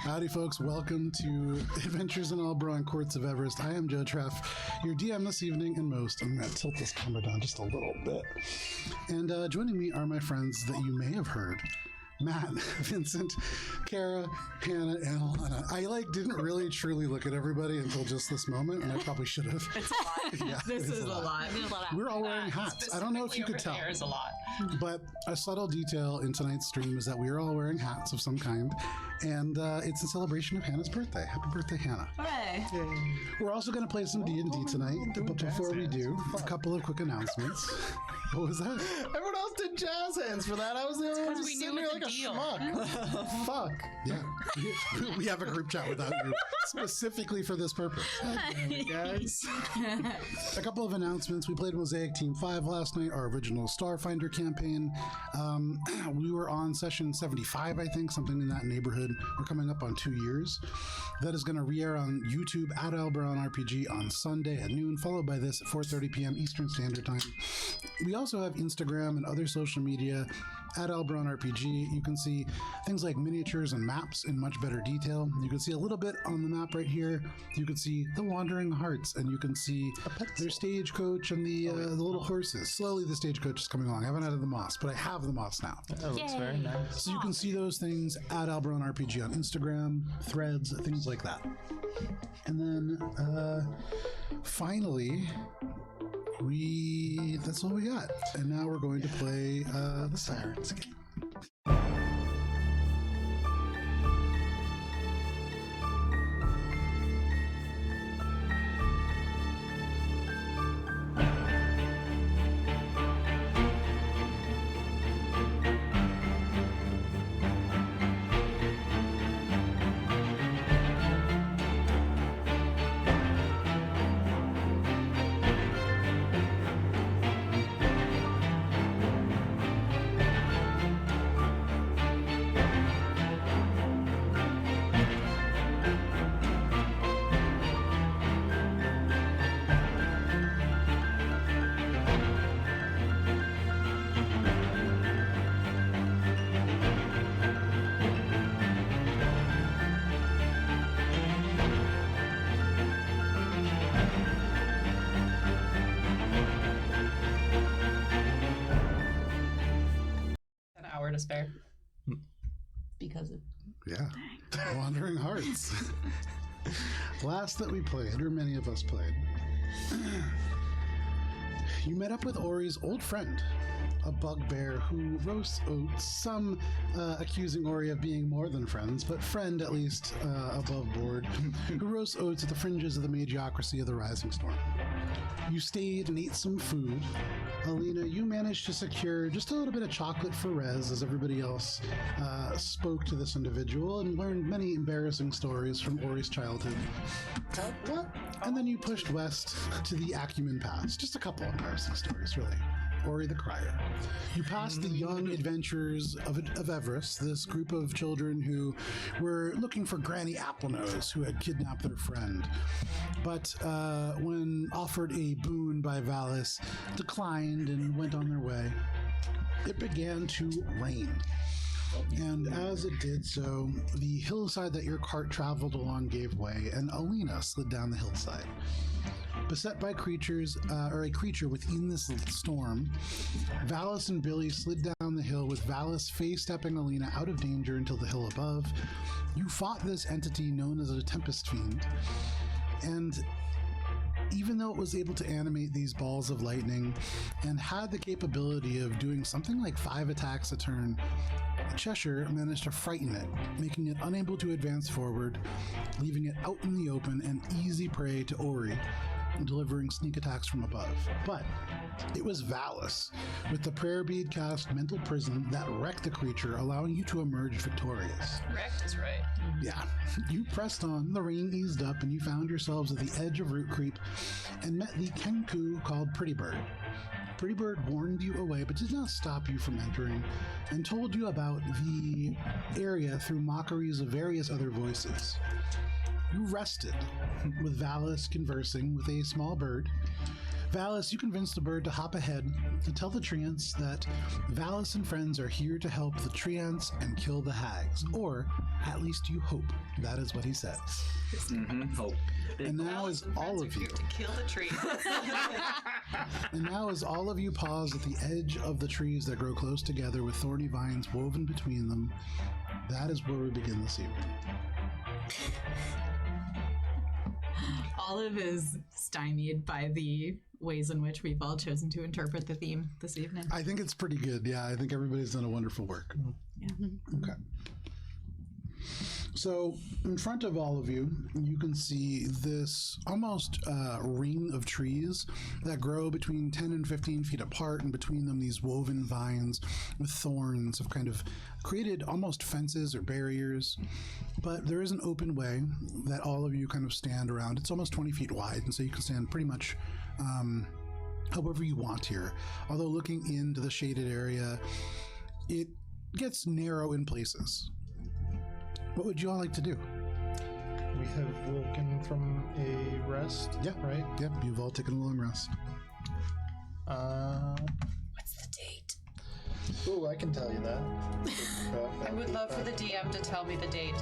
Howdy, folks. Welcome to Adventures in All Brawn Courts of Everest. I am Joe Treff, your DM this evening and most. I'm going to tilt this camera down just a little bit. And joining me are my friends that you may have heard. Matt, Vincent, Kara, Hannah, and Alana. I didn't really truly look at everybody until just this moment, and I probably should have. It's a lot. Yeah, this is a lot. We're all wearing hats. I don't know if you could tell. There is a lot. But a subtle detail in tonight's stream is that we are all wearing hats of some kind, and it's in celebration of Hannah's birthday. Happy birthday, Hannah. Hooray. Yay. We're also going to play some D&D tonight, but before we do, a couple of quick announcements. What was that? Everyone else did jazz hands for that. I was the only one just sitting there like a schmuck. Fuck. Yeah. We have a group chat without you specifically for this purpose. Guys. A couple of announcements. We played Mosaic Team 5 last night, our original Starfinder campaign. We were on session 75, I think, something in that neighborhood. We're coming up on 2 years. That is going to re-air on YouTube at Albron RPG on Sunday at noon, followed by this at 4:30 p.m. Eastern Standard Time. We also have Instagram and other social media at Albron RPG. You can see things like miniatures and maps in much better detail. You can see a little bit on the map right here. You can see the Wandering Hearts, and you can see their stagecoach and the little horses. Slowly the stagecoach is coming along. I haven't added the moss, but I have the moss now. That looks very nice. So you can see those things at Albron RPG on Instagram, Threads, things like that. And then finally, that's all we got. And now we're going to play the Sirens game. To spare because of Wandering Hearts. Last that we played, or many of us played, you met up with Ori's old friend, a bugbear who roasts oats, some accusing Ori of being more than friends, but friend at least above board, who roasts oats at the fringes of the magiocracy of the Rising Storm. You stayed and ate some food. Alina, you managed to secure just a little bit of chocolate for Rez as everybody else spoke to this individual and learned many embarrassing stories from Ori's childhood. And then you pushed west to the Acumen Pass. Just a couple of embarrassing stories, really. Ori the Crier. You passed the young adventurers of Everest, this group of children who were looking for Granny Applenose, who had kidnapped their friend. But when offered a boon by Valis, declined and went on their way. It began to rain. And as it did so, the hillside that your cart traveled along gave way, and Alina slid down the hillside. Beset by creatures, or a creature within this storm, Valis and Billy slid down the hill with Valis face-stepping Alina out of danger until the hill above. You fought this entity known as a Tempest Fiend, and even though it was able to animate these balls of lightning and had the capability of doing something like 5 attacks a turn, Cheshire managed to frighten it, making it unable to advance forward, leaving it out in the open and easy prey to Ori, delivering sneak attacks from above. But it was Valis, with the prayer bead cast Mental Prison, that wrecked the creature, allowing you to emerge victorious. wrecked is right. Yeah. You pressed on, the rain eased up, and you found yourselves at the edge of Root Creep and met the Kenku called Pretty Bird. Pretty Bird warned you away, but did not stop you from entering, and told you about the area through mockeries of various other voices. You rested, with Valis conversing with a small bird. Valis, you convince the bird to hop ahead to tell the treants that Valis and friends are here to help the treants and kill the hags. Or, at least you hope. That is what he says. Hope. And now as all of you... to kill the tree. And now as all of you pause at the edge of the trees that grow close together with thorny vines woven between them, that is where we begin this evening. Olive is stymied by the ways in which we've all chosen to interpret the theme this evening. I think it's pretty good. Yeah, I think everybody's done a wonderful work. Yeah. Okay. So, in front of all of you, you can see this almost ring of trees that grow between 10 and 15 feet apart, and between them these woven vines with thorns have kind of created almost fences or barriers. But there is an open way that all of you kind of stand around. It's almost 20 feet wide, and so you can stand pretty much however you want here. Although looking into the shaded area, it gets narrow in places. What would you all like to do? We have woken from a rest. Yeah. Right? Yep, you've all taken a long rest. What's the date? Ooh, I can tell you that. I would love for the DM to tell me the date.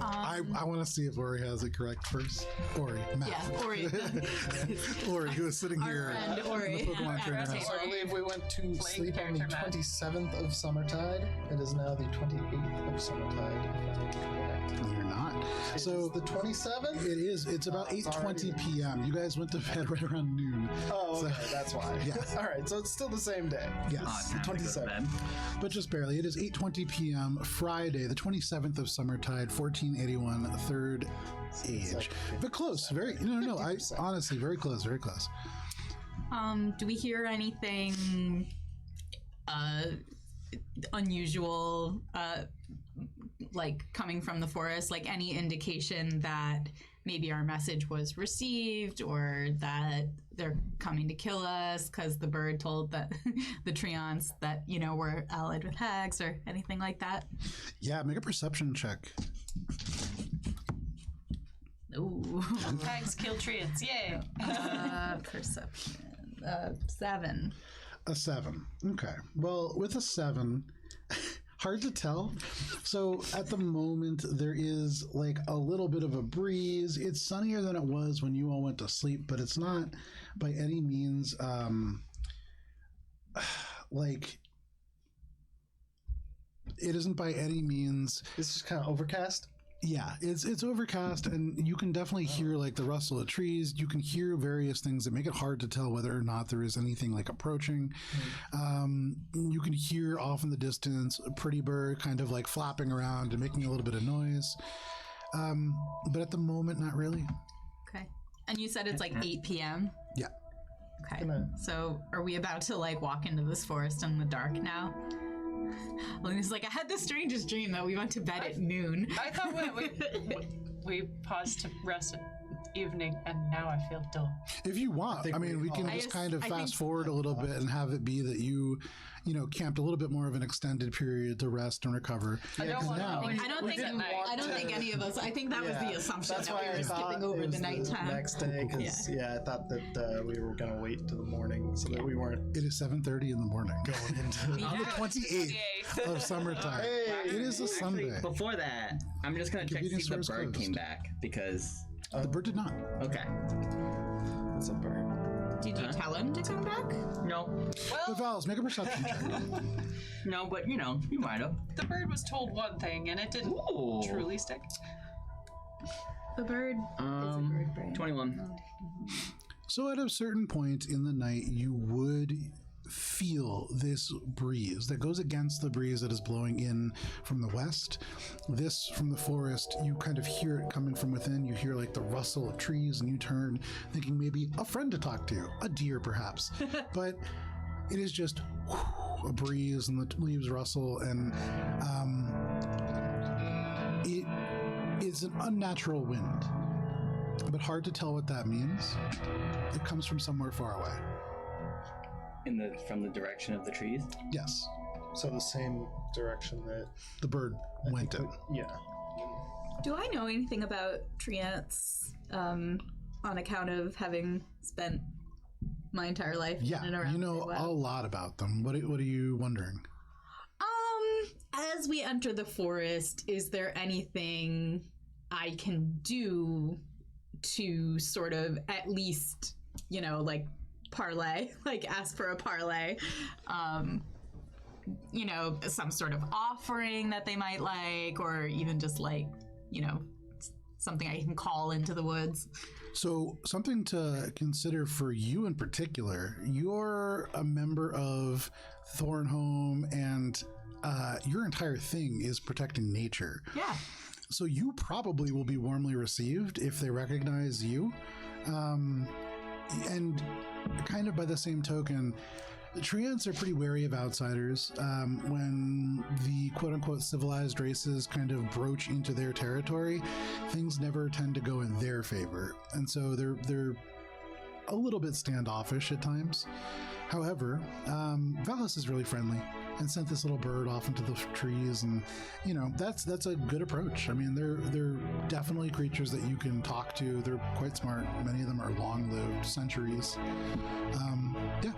I want to see if Ori has it correct first. Ori, Matt. Yeah, Ori. Ori, who is sitting Our here friend in the Ori. Pokemon trainer house. So I believe we went to sleep on the character, Matt. 27th of Summertide. It is now the 28th of Summertide, if I'm correct. You're not. So It's the 27th? it is. It's about it's 8:20 already- p.m. You guys went to bed right around noon. Oh, okay, So- that's why. Yeah. All right, so it's still the same day. Yes, Time to go to 27th. bed. but just barely. It is 8:20 p.m. Friday, the 27th of Summertide, 1481, third age. like But close. Very. No. I 50%. honestly, very close. Very close. Do we hear anything unusual, like coming from the forest? Like any indication that maybe our message was received, or that they're coming to kill us because the bird told that the treants that we're allied with hags, or anything like that? Yeah. Make a perception check. Ooh. Hags kill treants. Yay. Perception. 7. A 7. Okay. Well, with a 7, hard to tell. So at the moment, there is like a little bit of a breeze. It's sunnier than it was when you all went to sleep, but it's not by any means like it isn't by any means. It's just kind of overcast. Yeah, it's overcast, and you can definitely hear like the rustle of trees. You can hear various things that make it hard to tell whether or not there is anything like approaching. You can hear off in the distance a pretty bird kind of like flapping around and making a little bit of noise. But at the moment, not really. Okay. And you said it's like 8 p.m.? Yeah. Okay. Gonna- So are we about to like walk into this forest in the dark now? Lena's like, I had the strangest dream that we went to bed at noon. I thought we paused to rest at evening, and now I feel dull. If you want, think I mean, we we can all- just I kind of think- fast forward a little bit and have it be that you camped a little bit more of an extended period to rest and recover. I don't And want now- to. I don't think any of us. I think that was the assumption That's that why we I were thought skipping it over was the nighttime. next day, because I thought that we were gonna wait till the morning so that we weren't It is 7:30 in the morning. going into. On the 28th of summertime. It is a Actually, Sunday. before that, I'm just gonna check to see Convenience if the store is bird closed. came back because. The bird did not. Okay. It's a bird. Did you tell him to come back? No. But Vals, make a perception check. No, but you might have. The bird was told one thing, and it didn't Ooh. truly stick. The bird is a bird brain. 21. So at a certain point in the night, you would feel this breeze that goes against the breeze that is blowing in from the west. This from the forest, you kind of hear it coming from within. You hear like the rustle of trees, and you turn thinking maybe a friend to talk to, a deer perhaps. But it is just a breeze, and the leaves rustle, and it is an unnatural wind, but hard to tell what that means. It comes from somewhere far away. From the direction of the trees. Yes, So the same direction that the bird went in. Yeah. Do I know anything about treants on on account of having spent my entire life Yeah, in and around you know Great Well. a lot about them. What are you wondering? As we enter the forest, is there anything I can do to sort of at least, like parlay, like ask for a parlay? Some sort of offering that they might like, or even just like, something I can call into the woods. So something to consider for you in particular, you're a member of Thornhome and your entire thing is protecting nature. Yeah. So you probably will be warmly received if they recognize you. And kind of by the same token, Treants are pretty wary of outsiders. When the quote-unquote civilized races kind of broach into their territory, things never tend to go in their favor. And so they're a little bit standoffish at times. However, Valis is really friendly and sent this little bird off into the trees, and that's a good approach. I mean, they're definitely creatures that you can talk to. They're quite smart. Many of them are long-lived, centuries. Yeah.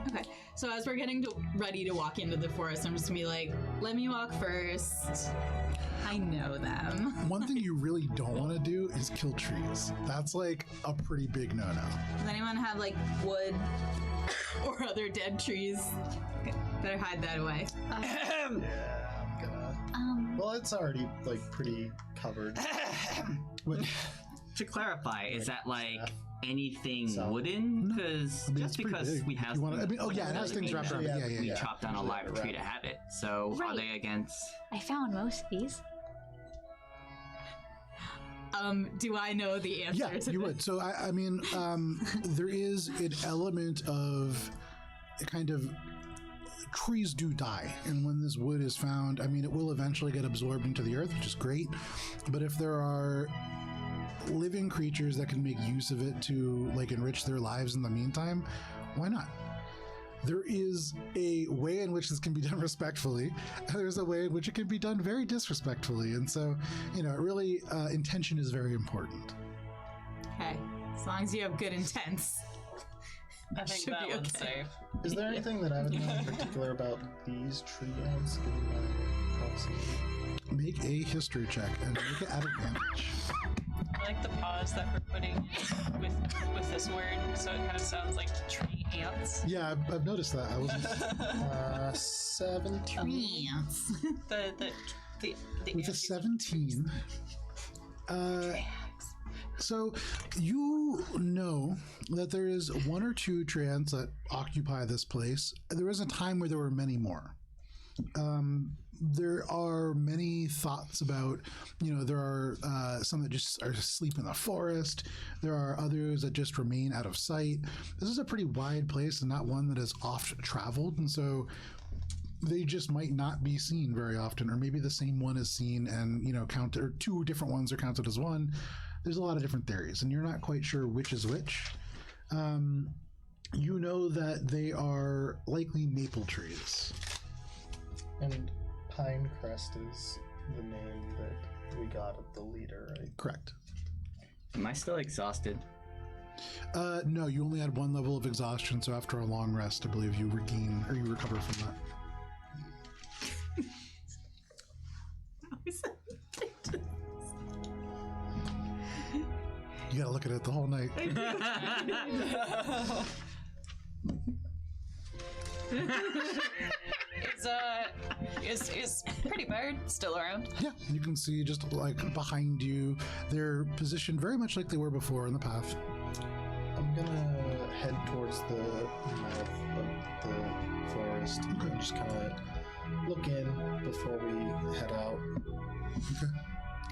Okay. So as we're getting ready to walk into the forest, I'm just gonna be like, let me walk first. I know them. One thing you really don't want to do is kill trees. That's like a pretty big no-no. Does anyone have like wood or other dead trees? Okay, better hide that away. Yeah, I'm gonna. Well, it's already like pretty covered. To clarify, is that like anything So- wooden? Because it's just pretty because big. we have, You wanna- I mean, oh, yeah, it has doesn't things mean wrapped that around it. Yeah, we yeah. chop down a live tree to have it. So are Right. they against? I found most of these. Do I know the answer Yeah, to you this? would. So, I mean, there is an element of kind of trees do die. And when this wood is found, I mean, it will eventually get absorbed into the earth, which is great. But if there are living creatures that can make use of it to like enrich their lives in the meantime, why not? There is a way in which this can be done respectfully, and there's a way in which it can be done very disrespectfully. And so, really, intention is very important. Okay. As long as you have good intents. I think Should that be one's okay. safe. Is there anything that I would know in particular about these tree ants, given my proximity? Make a history check and make it at advantage. I like the pause that we're putting with this word, so it kind of sounds like tree ants. Yeah, I've noticed that. I wasn't 17. The with a ants. 17. So you know that there is one or two trans that occupy this place. There was a time where there were many more. There are many thoughts about, there are some that just are asleep in the forest. There are others that just remain out of sight. This is a pretty wide place and not one that is oft traveled. And so they just might not be seen very often, or maybe the same one is seen and, counted, or two different ones are counted as one. There's a lot of different theories and you're not quite sure which is which. You know that they are likely maple trees. And Pinecrest is the name that we got of the leader, right? Correct. Am I still exhausted? No, you only had one level of exhaustion, so after a long rest, I believe you regain or you recover from that. You gotta look at it the whole night. Is Pretty Bird still around? Yeah, you can see just like behind you, they're positioned very much like they were before in the path. I'm gonna head towards the mouth of the forest and just kind of look in before we head out. Okay.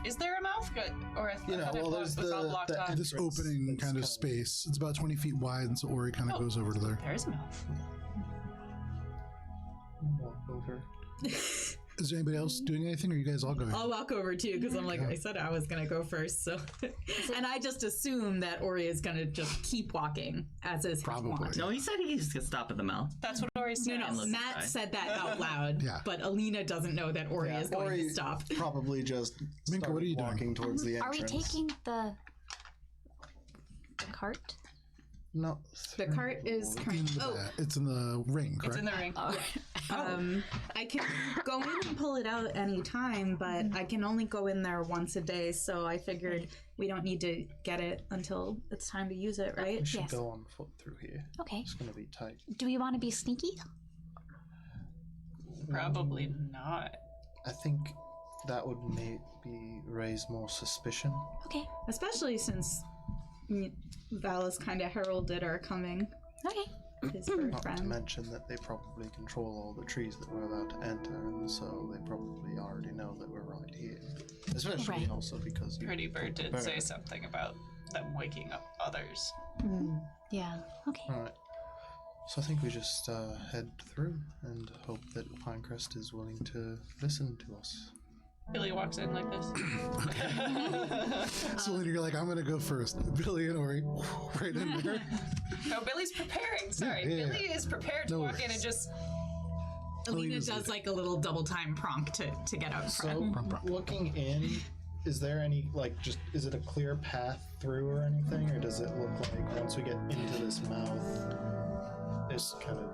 Is there a mouth? Or I thought it there's was all blocked off. This opening kind of space. It's about 20 feet wide, and so Ori kind of goes over to there. There's a mouth. Walk over. Is there anybody else doing anything, or are you guys all going? I'll walk over too, because I'm like, I said I was going to go first. So, and I just assume that Ori is going to just keep walking as is his Probably. want. No, he said he just could stop at the mouth. That's what Ori said. No, Look Matt inside. said that out loud, Yeah. but Alina doesn't know that Ori is going to stop. Probably just Minka, what are you doing? walking towards the Are entrance. we taking the cart? Not The cart is currently. Oh, It's in the ring, correct? It's in the ring. I can go in and pull it out anytime, but I can only go in there once a day, so I figured we don't need to get it until it's time to use it, right? We should Yes. go on foot through here. Okay. It's gonna be tight. Do we want to be sneaky? Probably not. I think that would maybe raise more suspicion. Okay. Especially since Valis kind of heralded our coming, Okay. his fur Not to friend. mention that they probably control all the trees that we're allowed to enter, and so they probably already know that we're right here. Especially Right. also because you Pretty Bird did Bird. say something about them waking up others. Yeah. Okay. Alright. So I think we just head through and hope that Pinecrest is willing to listen to us. Billy walks in like this. So then you're like, I'm gonna go first. Billy and Ori, right in there. No, Billy's preparing. Sorry, Yeah. Billy is prepared to No walk in worries. and just. Alina Alina's does like a little double time prompt to get out So, front. looking in, is there any, is it a clear path through or anything, or does it look like once we get into this mouth, it's kind of.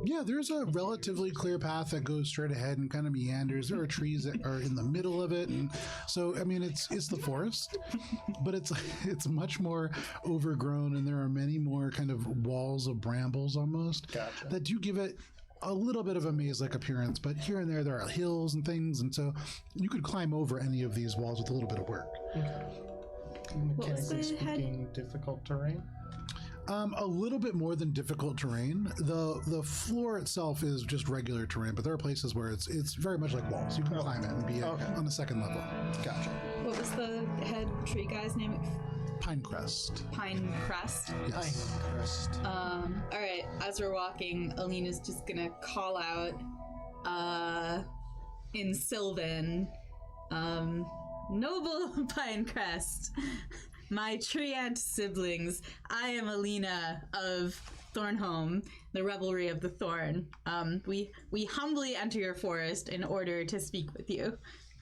Yeah, there's a relatively clear path that goes straight ahead and kind of meanders. There are trees that are in the middle of it, and so I mean it's the forest, but it's much more overgrown, and there are many more kind of walls of brambles almost Gotcha. that do give it a little bit of a maze-like appearance. But here and there are hills and things, and so you could climb over any of these walls with a little bit of work. Mechanically the head- speaking, difficult terrain? A little bit more than difficult terrain. The floor itself is just regular terrain, but there are places where it's very much like walls. You can climb it and be on the second level. Gotcha. What was the head tree guy's name? Pinecrest. Pine Crest. Yes. Pinecrest. All right, as we're walking, Alina's just gonna call out in Sylvan, Noble Pinecrest, my treant siblings, I am Alina of Thornholm, the Revelry of the Thorn. We humbly enter your forest in order to speak with you.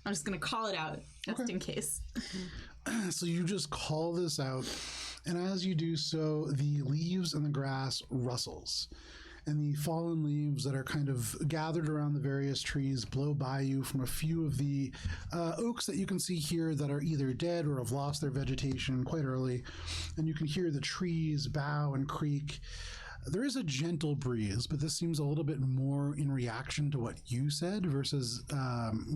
I'm just gonna call it out, just in case. So you just call this out, and as you do so, the leaves and the grass rustles. And the fallen leaves that are kind of gathered around the various trees blow by you from a few of the oaks that you can see here that are either dead or have lost their vegetation quite early. And you can hear the trees bow and creak. There is a gentle breeze, but this seems a little bit more in reaction to what you said versus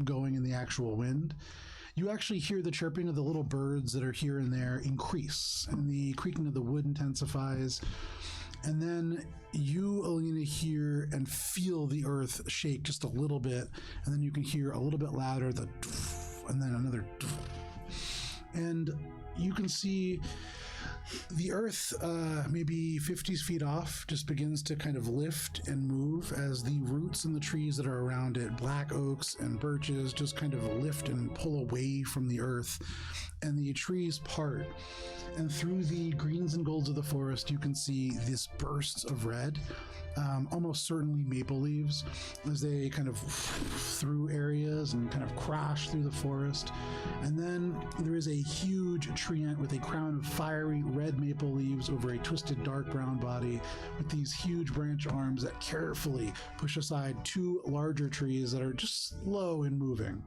going in the actual wind. You actually hear the chirping of the little birds that are here and there increase, and the creaking of the wood intensifies. And then you, Alina, hear and feel the earth shake just a little bit, and then you can hear a little bit louder the and then another, and you can see the earth maybe 50 feet off just begins to kind of lift and move as the roots and the trees that are around it, black oaks and birches, just kind of lift and pull away from the earth, and the trees part. And through the greens and golds of the forest, you can see this bursts of red, almost certainly maple leaves, as they kind of through areas and kind of crash through the forest. And then there is a huge treant with a crown of fiery red maple leaves over a twisted dark brown body with these huge branch arms that carefully push aside two larger trees that are just slow in moving.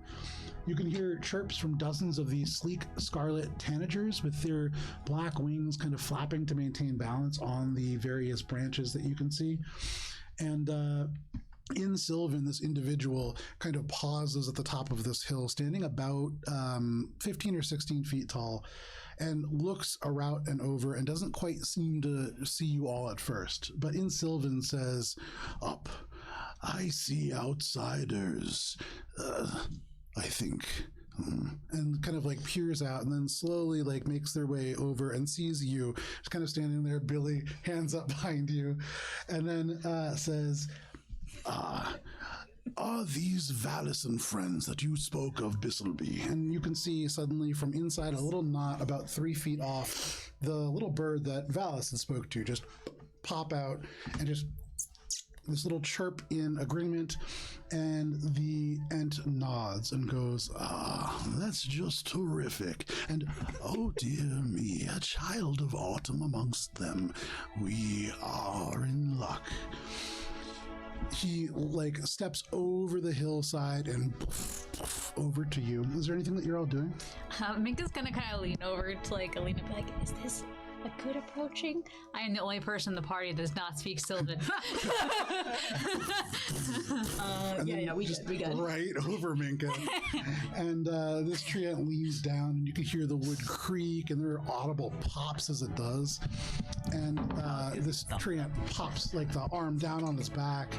You can hear chirps from dozens of these sleek scarlet tanagers with their black wings kind of flapping to maintain balance on the various branches that you can see. And in Sylvan, this individual kind of pauses at the top of this hill, standing about 15 or 16 feet tall, and looks around and over and doesn't quite seem to see you all at first. But in Sylvan says, "Up, I see outsiders. I think," and kind of like peers out and then slowly like makes their way over and sees you just kind of standing there, Billy, hands up behind you, and then says, "Are these Valison friends that you spoke of, Bisselby?" And you can see suddenly from inside a little knot about 3 feet off, the little bird that Valison spoke to just pop out and just this little chirp in agreement, and the Ent nods and goes, that's just terrific. And oh dear me, a child of autumn amongst them. We are in luck. He steps over the hillside and over to you. Is there anything that you're all doing? Minka's gonna kind of lean over to Alina and be like, is this a good approaching? I am the only person in the party that does not speak Sylvan. We good. Right over Minka. And this tree ant leans down, and you can hear the wood creak, and there are audible pops as it does. And this tree ant pops the arm down on his back.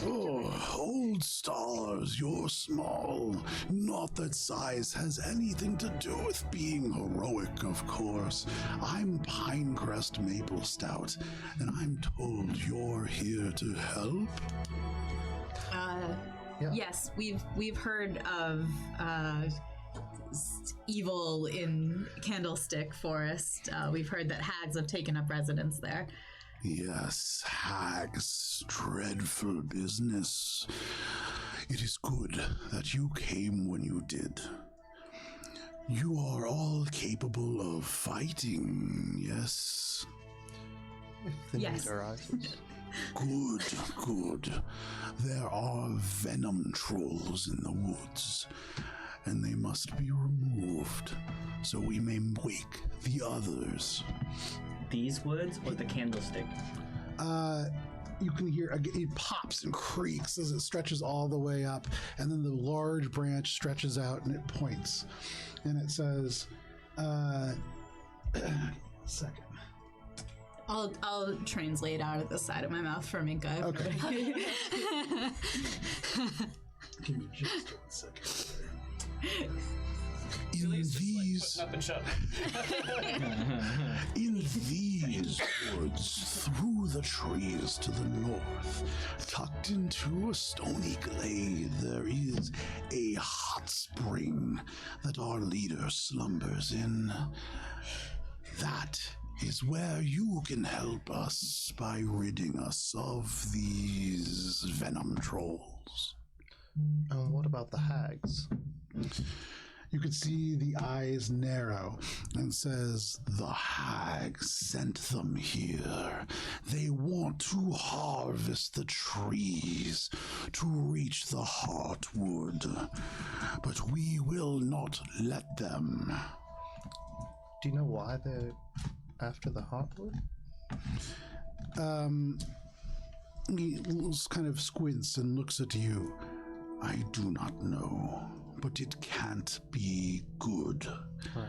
Oh, old stars, you're small. Not that size has anything to do with being heroic, of course. I'm Pinecrest Maple Stout, and I'm told you're here to help. Yeah. Yes, we've heard of evil in Candlestick Forest. We've heard that hags have taken up residence there. Yes, hags, dreadful business. It is good that you came when you did. You are all capable of fighting, yes? If the Yes. need arises. Good, good. There are venom trolls in the woods, and they must be removed so we may wake the others. These woods or the candlestick? You can hear it pops and creaks as it stretches all the way up, and then the large branch stretches out and it points, and it says, second. I'll translate out of the side of my mouth for Minka. Okay. Give me just 1 second. In these Putting up and shut. In these woods, through the trees to the north, tucked into a stony glade, there is a hot spring that our leader slumbers in. That is where you can help us by ridding us of these venom trolls. And what about the hags? You can see the eyes narrow and says, the hags sent them here. They want to harvest the trees to reach the heartwood, but we will not let them. Do you know why they're after the heartwood? He kind of squints and looks at you. I do not know, but it can't be good. Right.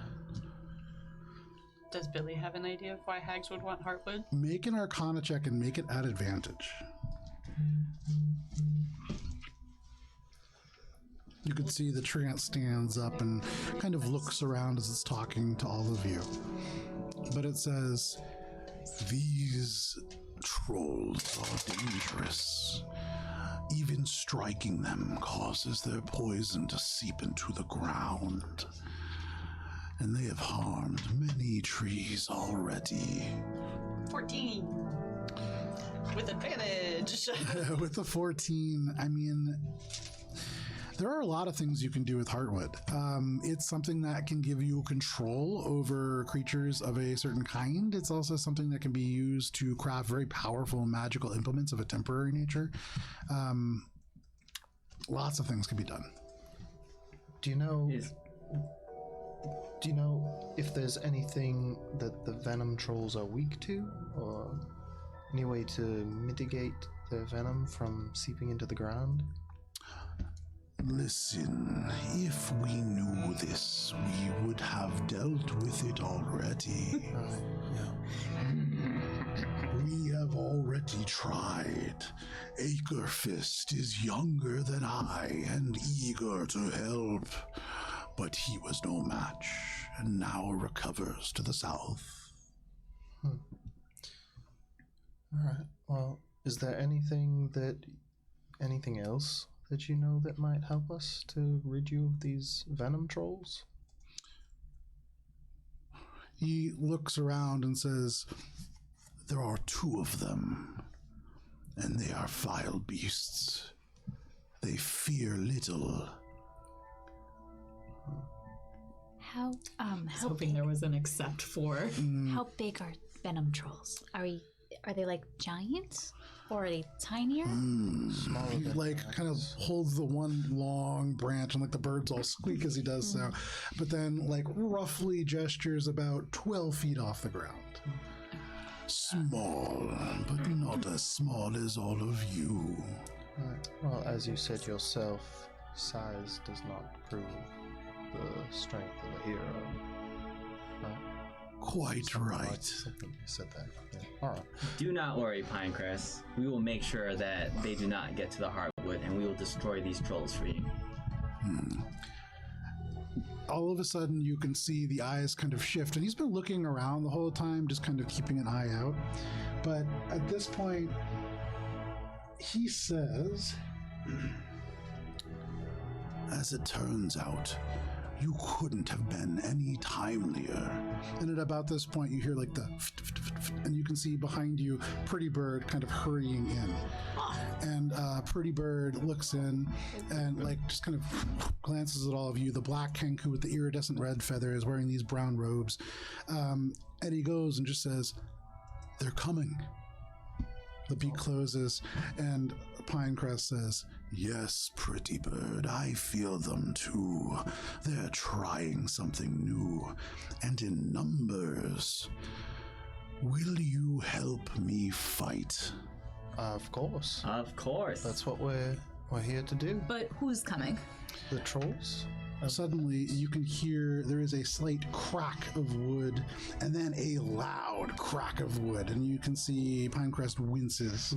Does Billy have an idea of why hags would want heartwood? Make an Arcana check and make it at advantage. You can see the tree ant stands up and kind of looks around as it's talking to all of you. But it says, these trolls are dangerous. Even striking them causes their poison to seep into the ground. And they have harmed many trees already. 14. With advantage. With the 14, I mean, there are a lot of things you can do with Heartwood. It's something that can give you control over creatures of a certain kind. It's also something that can be used to craft very powerful magical implements of a temporary nature. Lots of things can be done. Do you know? Is Do you know if there's anything that the venom trolls are weak to, or any way to mitigate their venom from seeping into the ground? Listen, if we knew this, we would have dealt with it already. We have already tried. Acrefist is younger than I and eager to help, but he was no match and now recovers to the south. All right. Well, is there anything else that you know that might help us to rid you of these venom trolls? He looks around and says, there are two of them, and they are vile beasts. They fear little. How Hoping there was an except for. how big are venom trolls? Are they like giants? Or are they tinier? He like kind of holds the one long branch and like the birds all squeak as he does so, but then like roughly gestures about 12 feet off the ground. Small, but not as small as all of you. Right. Well, as you said yourself, size does not prove the strength of a hero. Right? Quite right. Something you said that. Yeah. All right. Do not worry, Pinecrest. We will make sure that they do not get to the Heartwood, and we will destroy these trolls for you. All of a sudden you can see the eyes kind of shift, and he's been looking around the whole time, just kind of keeping an eye out. But at this point, he says, As it turns out, you couldn't have been any timelier. and at about this point you hear like the and you can see behind you Pretty Bird kind of hurrying in. And Pretty Bird looks in and like just kind of glances at all of you. The black Kenku with the iridescent red feathers wearing these brown robes. And he goes and just says, "They're coming." The beak closes and Pinecrest says, Yes, Pretty Bird, I feel them too. They're trying something new, and in numbers. Will you help me fight? Of course. Of course. That's what we're here to do. But who's coming? The trolls? suddenly you can hear there is a slight crack of wood and then a loud crack of wood, and you can see Pinecrest winces.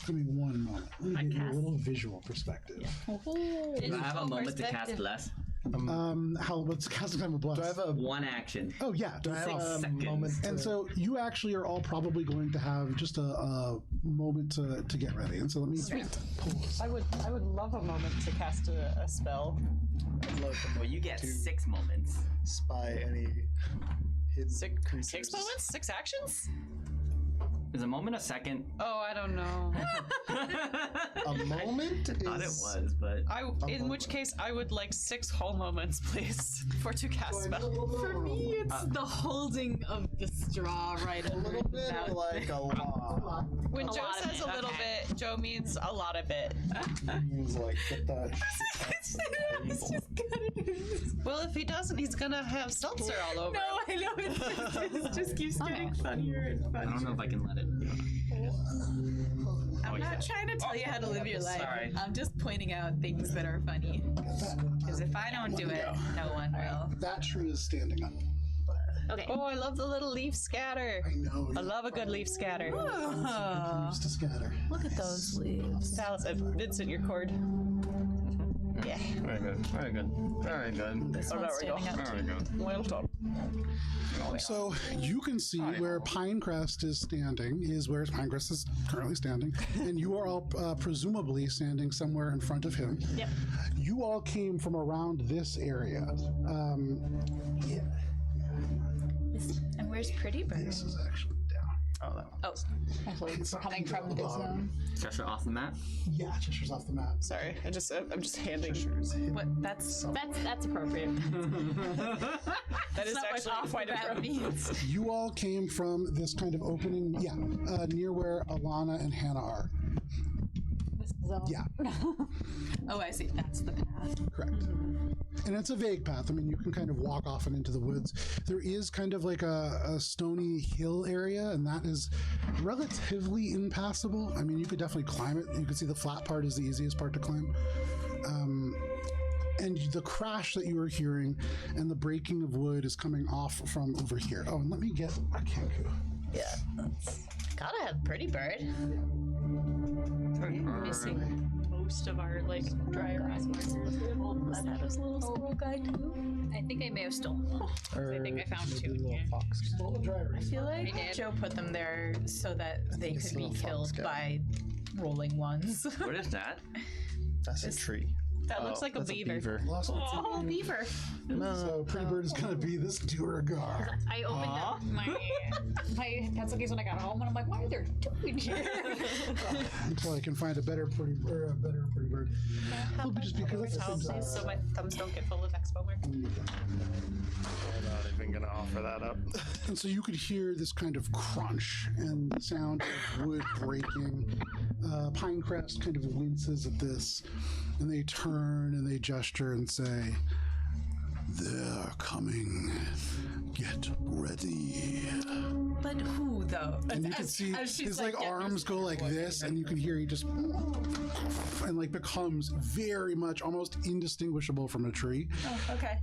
Give me one moment. Let me give you a little visual perspective. Do I have a moment to cast Bless? What's casting time of bless? Do I have a One action. Oh yeah, do I have 6 a seconds. moment? and so you actually are all probably going to have just a moment to get ready. And so let me pause. I would love a moment to cast a spell. Well, you get 6 moments. spy any hidden creatures? 6 moments? 6 actions? Is a moment a second? Oh, I don't know. A moment? I thought it is- was, but In which case, I would like 6 whole moments, please, for to cast spell. For me, it's the holding of the straw right A under little the bit or mouth. like a lot? When A Joe lot of says it, a little okay. bit, Joe means a lot of it. Means like get that. It's just gotta Well, if he doesn't, he's gonna have seltzer all over. No, I know it just keeps getting funnier and I funnier. don't know if I can let it. I'm not trying to tell you how to live your life. Sorry. I'm just pointing out things that are funny. Because if I don't do it, no one will. That tree is standing up. Okay. Oh, I love the little leaf scatter. I know. I love a good leaf scatter. Oh, Used to scatter. look at those leaves. Dallas, Vincent, your cord. Yeah. Very good. Very good. Very good. This one's there we go. standing up. Very good. Well done. So you can see where Pinecrest is standing is where Pinecrest is currently standing, and you are all presumably standing somewhere in front of him. Yep. You all came from around this area. Yeah, And where's Pretty Bird? this is actually down. Oh, that one. Oh, actually, we're coming from this zone. Gesture off the map. Yeah, Chester's off the map. Sorry, I'm just handing. What? That's That's appropriate. That is not what actually off quite the bat a means. You all came from this kind of opening, near where Alana and Hannah are. This zone. Yeah, Oh, I see. That's the path. correct. And it's a vague path. I mean, you can kind of walk off and into the woods. There is kind of like a stony hill area, and that is relatively impassable. I mean, you could definitely climb it. You can see the flat part is the easiest part to climb. And the crash that you were hearing and the breaking of wood is coming off from over here. Oh, and let me get a Kenku. Yeah. Gotta have Pretty Bird. missing most of our like dry resources. Was that his little squirrel guy too? I think I may have stolen one. I think I found 2 in here. I feel like I did. Joe put them there so that they This could be little fox killed guy. by rolling ones. What is that? That's a tree. That looks like a that's beaver. Lost its Oh, name. beaver. So Pretty Bird is going to be this Duragar. I opened up my pencil case when I got home, and I'm like, what are they doing here? Until I can find a better Pretty Bird. Well, just because that's the same size. So my thumbs don't get full of expo mark. I'm not even gonna offer that up. And so you could hear this kind of crunch and the sound of wood breaking. Pinecrest kind of winces at this, and they turn and they gesture and say, They're coming. Get ready. But who though? and you can see his like arms go like this, and you can hear he just and like becomes very much almost indistinguishable from a tree. Oh, okay.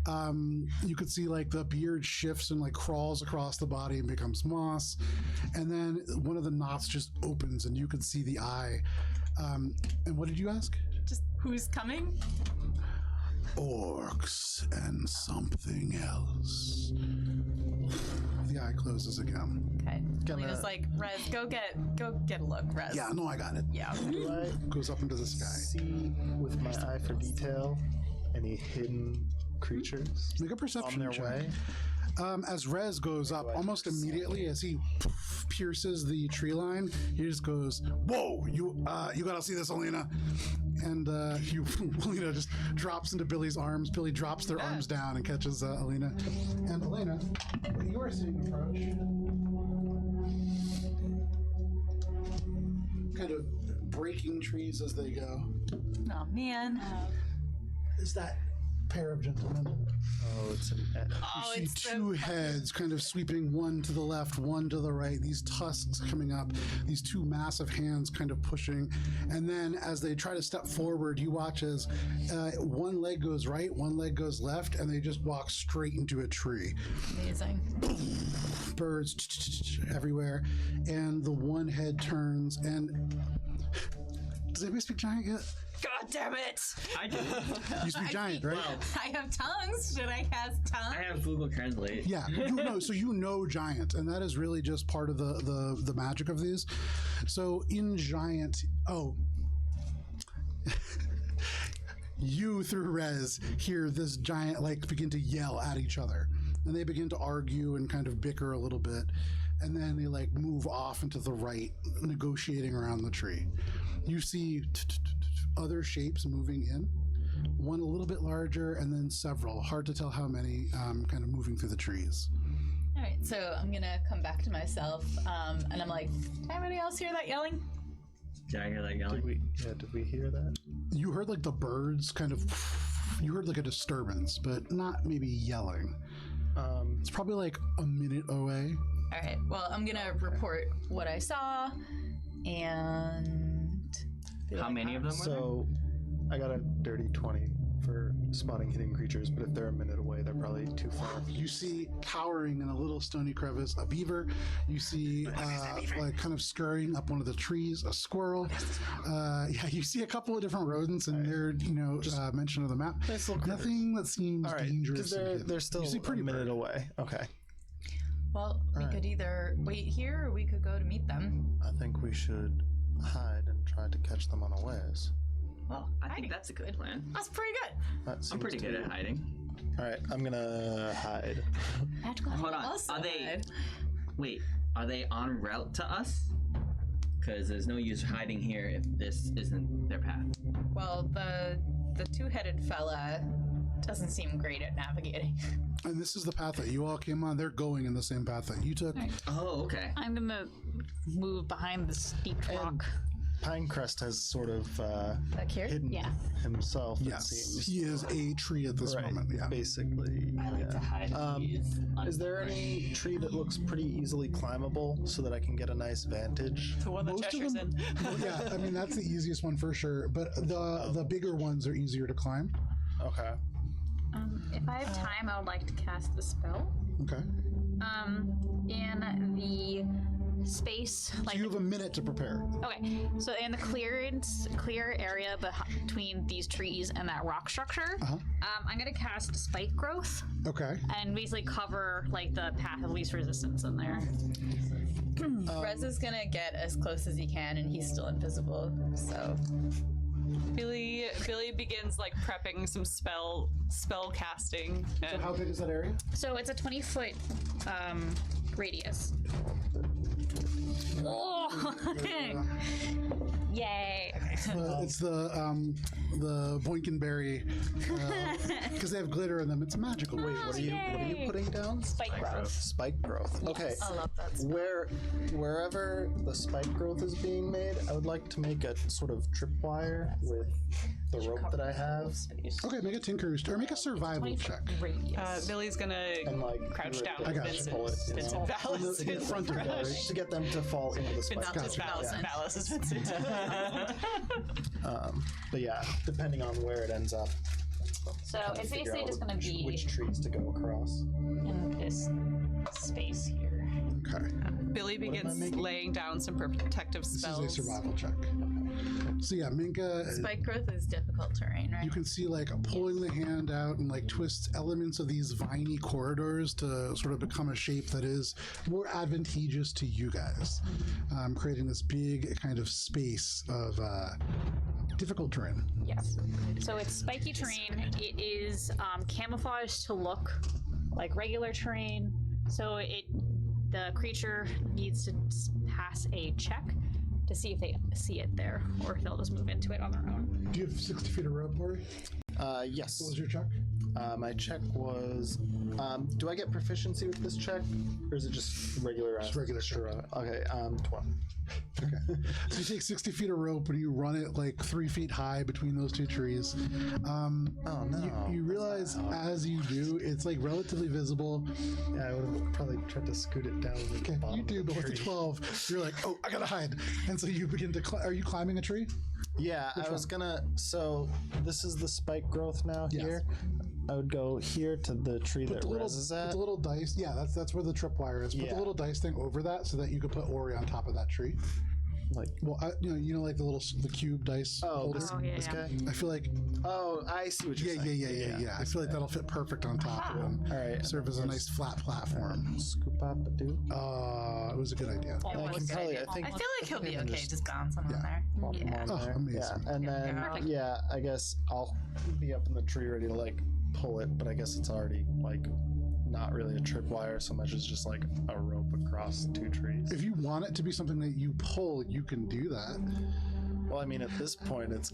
You could see like the beard shifts and like crawls across the body and becomes moss, and then one of the knots just opens and you could see the eye. And what did you ask? Just who's coming? Orcs and something else. The eye closes again. Okay. Lena's like, Rez, go get a look, Rez. Yeah, no, I got it. Yeah. Do I Goes up into the sky. see with my eye for detail any hidden creatures Make a on perception their check. way? As Rez goes up, almost immediately as he pierces the tree line, he just goes, "Whoa! You gotta see this, Alina!" And Alina just drops into Billy's arms. Billy drops their arms down and catches Alina. And Alina, you are seeing approach. Kind of breaking trees as they go. Oh man. Is that pair of gentlemen? Oh, it's an You see two heads kind of sweeping, one to the left, one to the right, these tusks coming up, these two massive hands kind of pushing. And then as they try to step forward, you watch as one leg goes right, one leg goes left, and they just walk straight into a tree. Amazing. Birds everywhere. And the one head turns and... Does anybody speak giant yet? God damn it! I do. You speak giant, right? Well, I have tongues. Should I cast tongues? I have Google Translate. Yeah, so you know giant, and that is really just part of the magic of these. So in giant, you through Rez hear this giant like begin to yell at each other, and they begin to argue and kind of bicker a little bit, and then they like move off into the right, negotiating around the tree. You see other shapes moving in, one a little bit larger, and then several. Hard to tell how many, kind of moving through the trees. All right, so I'm gonna come back to myself, and I'm like, did anybody else hear that yelling? Did I hear that yelling? Did we hear that? You heard like the birds kind of, you heard like a disturbance, but not maybe yelling. It's probably like a minute away. All right, well, I'm gonna report what I saw, and How many of them were So, I got a dirty 20 for spotting hidden creatures, but if they're a minute away, they're probably too far. You see cowering in a little stony crevice a beaver. You see like kind of scurrying up one of the trees a squirrel. You see a couple of different rodents and they're mentioned on the map. Nice little critters. Nothing that seems All right, dangerous. because they're still You see a minute away. Okay. well, we could either wait here or we could go to meet them. I think we should hide and try to catch them unawares. Well, I think that's a good plan. that's pretty good. That I'm seems pretty to good be- at hiding. All right, I'm gonna hide. Hold on. Are they? Wait. Are they en route to us? Because there's no use hiding here if this isn't their path. Well, the two-headed fella doesn't seem great at navigating. And this is the path that you all came on. They're going in the same path that you took. Oh, okay. I'm gonna move behind the steep rock. Pinecrest has sort of Back here? hidden Yeah. himself, it Yes, seems. he is a tree at this Right, moment. Yeah. basically. I like to hide. Is there any tree that looks pretty easily climbable so that I can get a nice vantage? The one that Most of Cheshire's them, in. well, yeah, I mean that's the easiest one for sure. But the bigger ones are easier to climb. Okay. If I have time, I would like to cast the spell. Okay. In the space, So like you have a minute to prepare. okay, so in the clear area between these trees and that rock structure, I'm gonna cast Spike Growth Okay. and basically cover like the path of least resistance in there. Rez is gonna get as close as he can, and he's still invisible, so Billy begins like prepping some spell casting. So And how big is that area? So it's a 20-foot radius. Oh! Yay! It's the Boinkenberry, because they have glitter in them. It's magical. Wait, what are you putting down? Spike growth. Spike growth. Okay. I love that. Wherever the spike growth is being made, I would like to make a sort of tripwire with the rope that I have, Okay, make a tinker's or make a survival check. Billy's gonna and like crouch down I with got you. Vincent. pull it, you Vincent know, Vallis in the is front of it, fresh. right? to get them to fall into the spike. Not just Vallis. Vallis is Vincent. But yeah, depending on where it ends up. So it's figure basically out just going to be which trees to go across. in this space here. Okay, Billy begins making? laying down some protective this spells. is a survival check. So yeah, Minka, Spike growth is difficult terrain, right? you can see like pulling the hand out and like twist elements of these viney corridors to sort of become a shape that is more advantageous to you guys, creating this big kind of space of difficult terrain. Yes. So it's spiky terrain. It is camouflaged to look like regular terrain. So the creature needs to pass a check to see if they see it there, or if they'll just move into it on their own. Do you have 60 feet of rope, Ori? Yes. What was your check? My check was. Do I get proficiency with this check, or is it just regular? Just regular check. Okay. 12. Okay. So you take 60 feet of rope and you run it like 3 feet high between those two trees. Oh no. You realize as you do, it's like relatively visible. Yeah, I would have probably tried to scoot it down. To the Okay, bottom you do, of the but with the tree. 12, you're like, oh, I gotta hide. And so you begin to are you climbing a tree? Yeah, I was gonna. So this is the spike growth now Yes. here. I would go here to the tree that Rez is put at. the little dice. Yeah, that's where the tripwire is. Put the Yeah. little dice thing over that so that you could put Ori on top of that tree. Like, Well, you know, like the cube dice. holder? this yeah. guy. I feel like Oh, I see what you're saying. yeah. I feel like that'll fit perfect on top of them. All right. Serve as a nice flat platform. Scoop up a do. It was a good idea. I can probably. I think. I feel like he'll be can okay just- just bouncing yeah. on there. Plop him on Oh, there. amazing. Yeah, and then Yeah. I guess I'll be up in the tree ready to like pull it, but I guess it's already like not really a tripwire so much as just like a rope across two trees. If you want it to be something that you pull, you can do that. Well, I mean, at this point, it's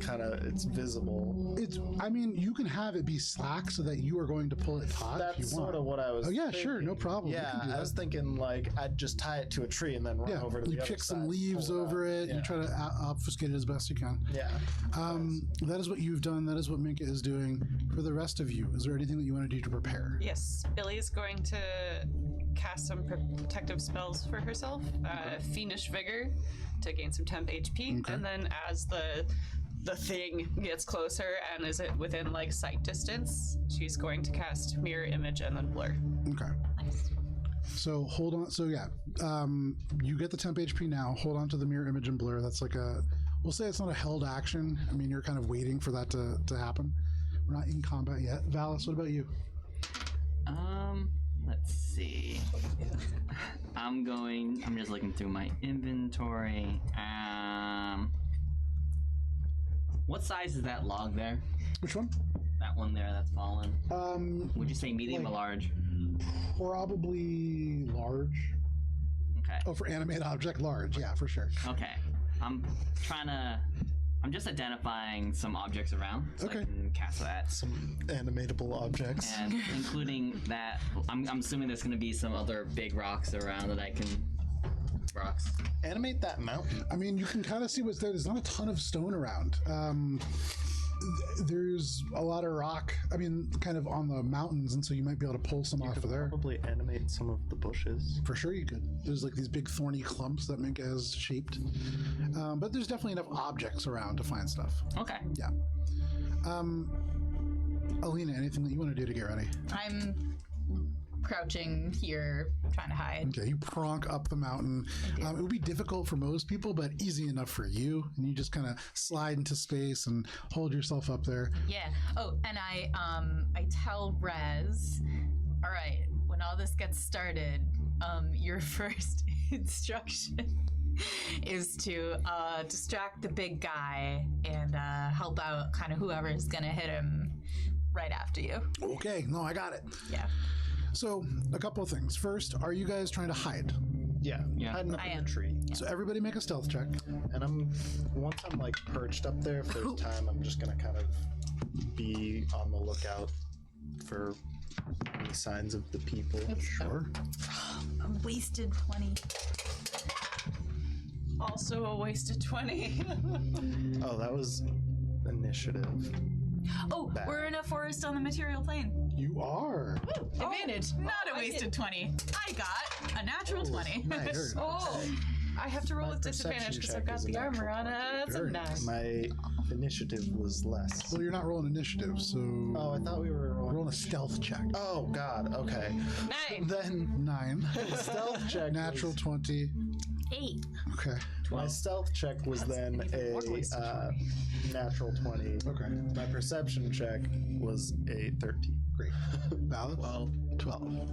visible. I mean, you can have it be slack so that you are going to pull it taut if you That's want. sort of what I was. Oh yeah, sure, no thinking. problem. You Yeah, can do I was that. thinking like I'd just tie it to a tree and then run Yeah, over to the you other kick some side, leaves pull over out. it. Yeah. You try to obfuscate it as best you can. Yeah. That is what you've done. That is what Minka is doing. For the rest of you, is there anything that you want to do to prepare? Yes, Billy's going to cast some protective spells for herself. Fiendish Vigor to gain some temp HP, Okay. and then as the thing gets closer and is it within like sight distance, she's going to cast Mirror Image and then Blur. Okay. So hold on. So yeah, you get the temp HP now. Hold on to the mirror image and blur. That's like we'll say it's not a held action. I mean, you're kind of waiting for that to happen. We're not in combat yet. Valis, what about you? Let's see. I'm just looking through my inventory. What size is that log there? Which one? That one there that's fallen. Would you say medium or like- large? Probably large. Okay. Oh, for animate object, large. Yeah, for sure. Okay. I'm just identifying some objects around so Okay. I can cast that. Some animatable objects. And including that, I'm assuming there's going to be some other big rocks around that I can. Rocks. Animate that mountain. I mean, you can kind of see what's there. There's not a ton of stone around. There's a lot of rock. I mean, kind of on the mountains, and so you might be able to pull some off of there. Probably animate some of the bushes. For sure, you could. There's like these big thorny clumps that Minka has shaped, but there's definitely enough objects around to find stuff. Okay. Yeah. Alina, anything that you want to do to get ready? I'm crouching here, trying to hide. Okay, you pronk up the mountain. It would be difficult for most people, but easy enough for you. And you just kind of slide into space and hold yourself up there. Yeah. Oh, and I tell Rez, all right, when all this gets started, your first instruction is to distract the big guy and help out kind of whoever is going to hit him right after you. Okay, no, I got it. Yeah. So, a couple of things. First, are you guys trying to hide? Yeah. Yeah. Hiding up I in am. the tree. So everybody make a stealth check. And once I'm like perched up there, if there's time, I'm just gonna kind of be on the lookout for any signs of the people. Sure. A wasted 20. Also a wasted 20. Oh, that was initiative. Oh, Bad. we're in a forest on the material plane. You are. Advantage. Not a wasted 20. I got a natural 20. Nice. Oh, I have to roll My with disadvantage because perception I've got check is the a armor natural on. 20. That's a Very 9. My initiative was less. Well, you're not rolling initiative, so Oh, I thought we were rolling a stealth check. Oh God. Okay. 9. Then 9. stealth check. Natural 20. 8. Okay. My stealth check was then a natural 20. Okay. My perception check was a 13. Great. Valid? 12.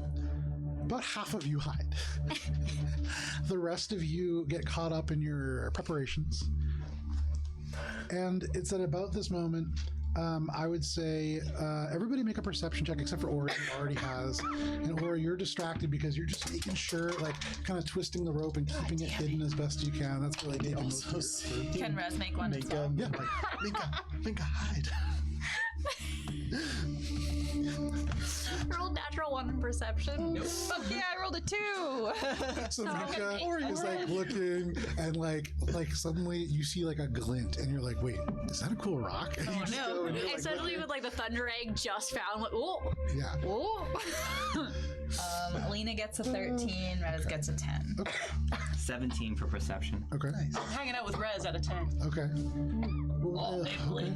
About half of you hide. The rest of you get caught up in your preparations. And it's at about this moment, I would say everybody make a perception check except for Ori, who already has. And Ori, you're distracted because you're just making sure, like, kind of twisting the rope and keeping it hidden as best you can. That's really taking most of your- Can Rez make one as well? Yeah. Minka, hide. Rolled natural 1 in perception. Fuck yeah, I rolled a 2. So Mika is like looking and like suddenly you see like a glint and you're like, wait, is that a cool rock? And you just no. go and you're like, Especially with like the thunder egg just found. Like, oh, yeah. oh. Alina gets a 13, Rez gets a 10. 17 for perception. Okay. I'm hanging out with Rez at a 10. Okay. Well, okay.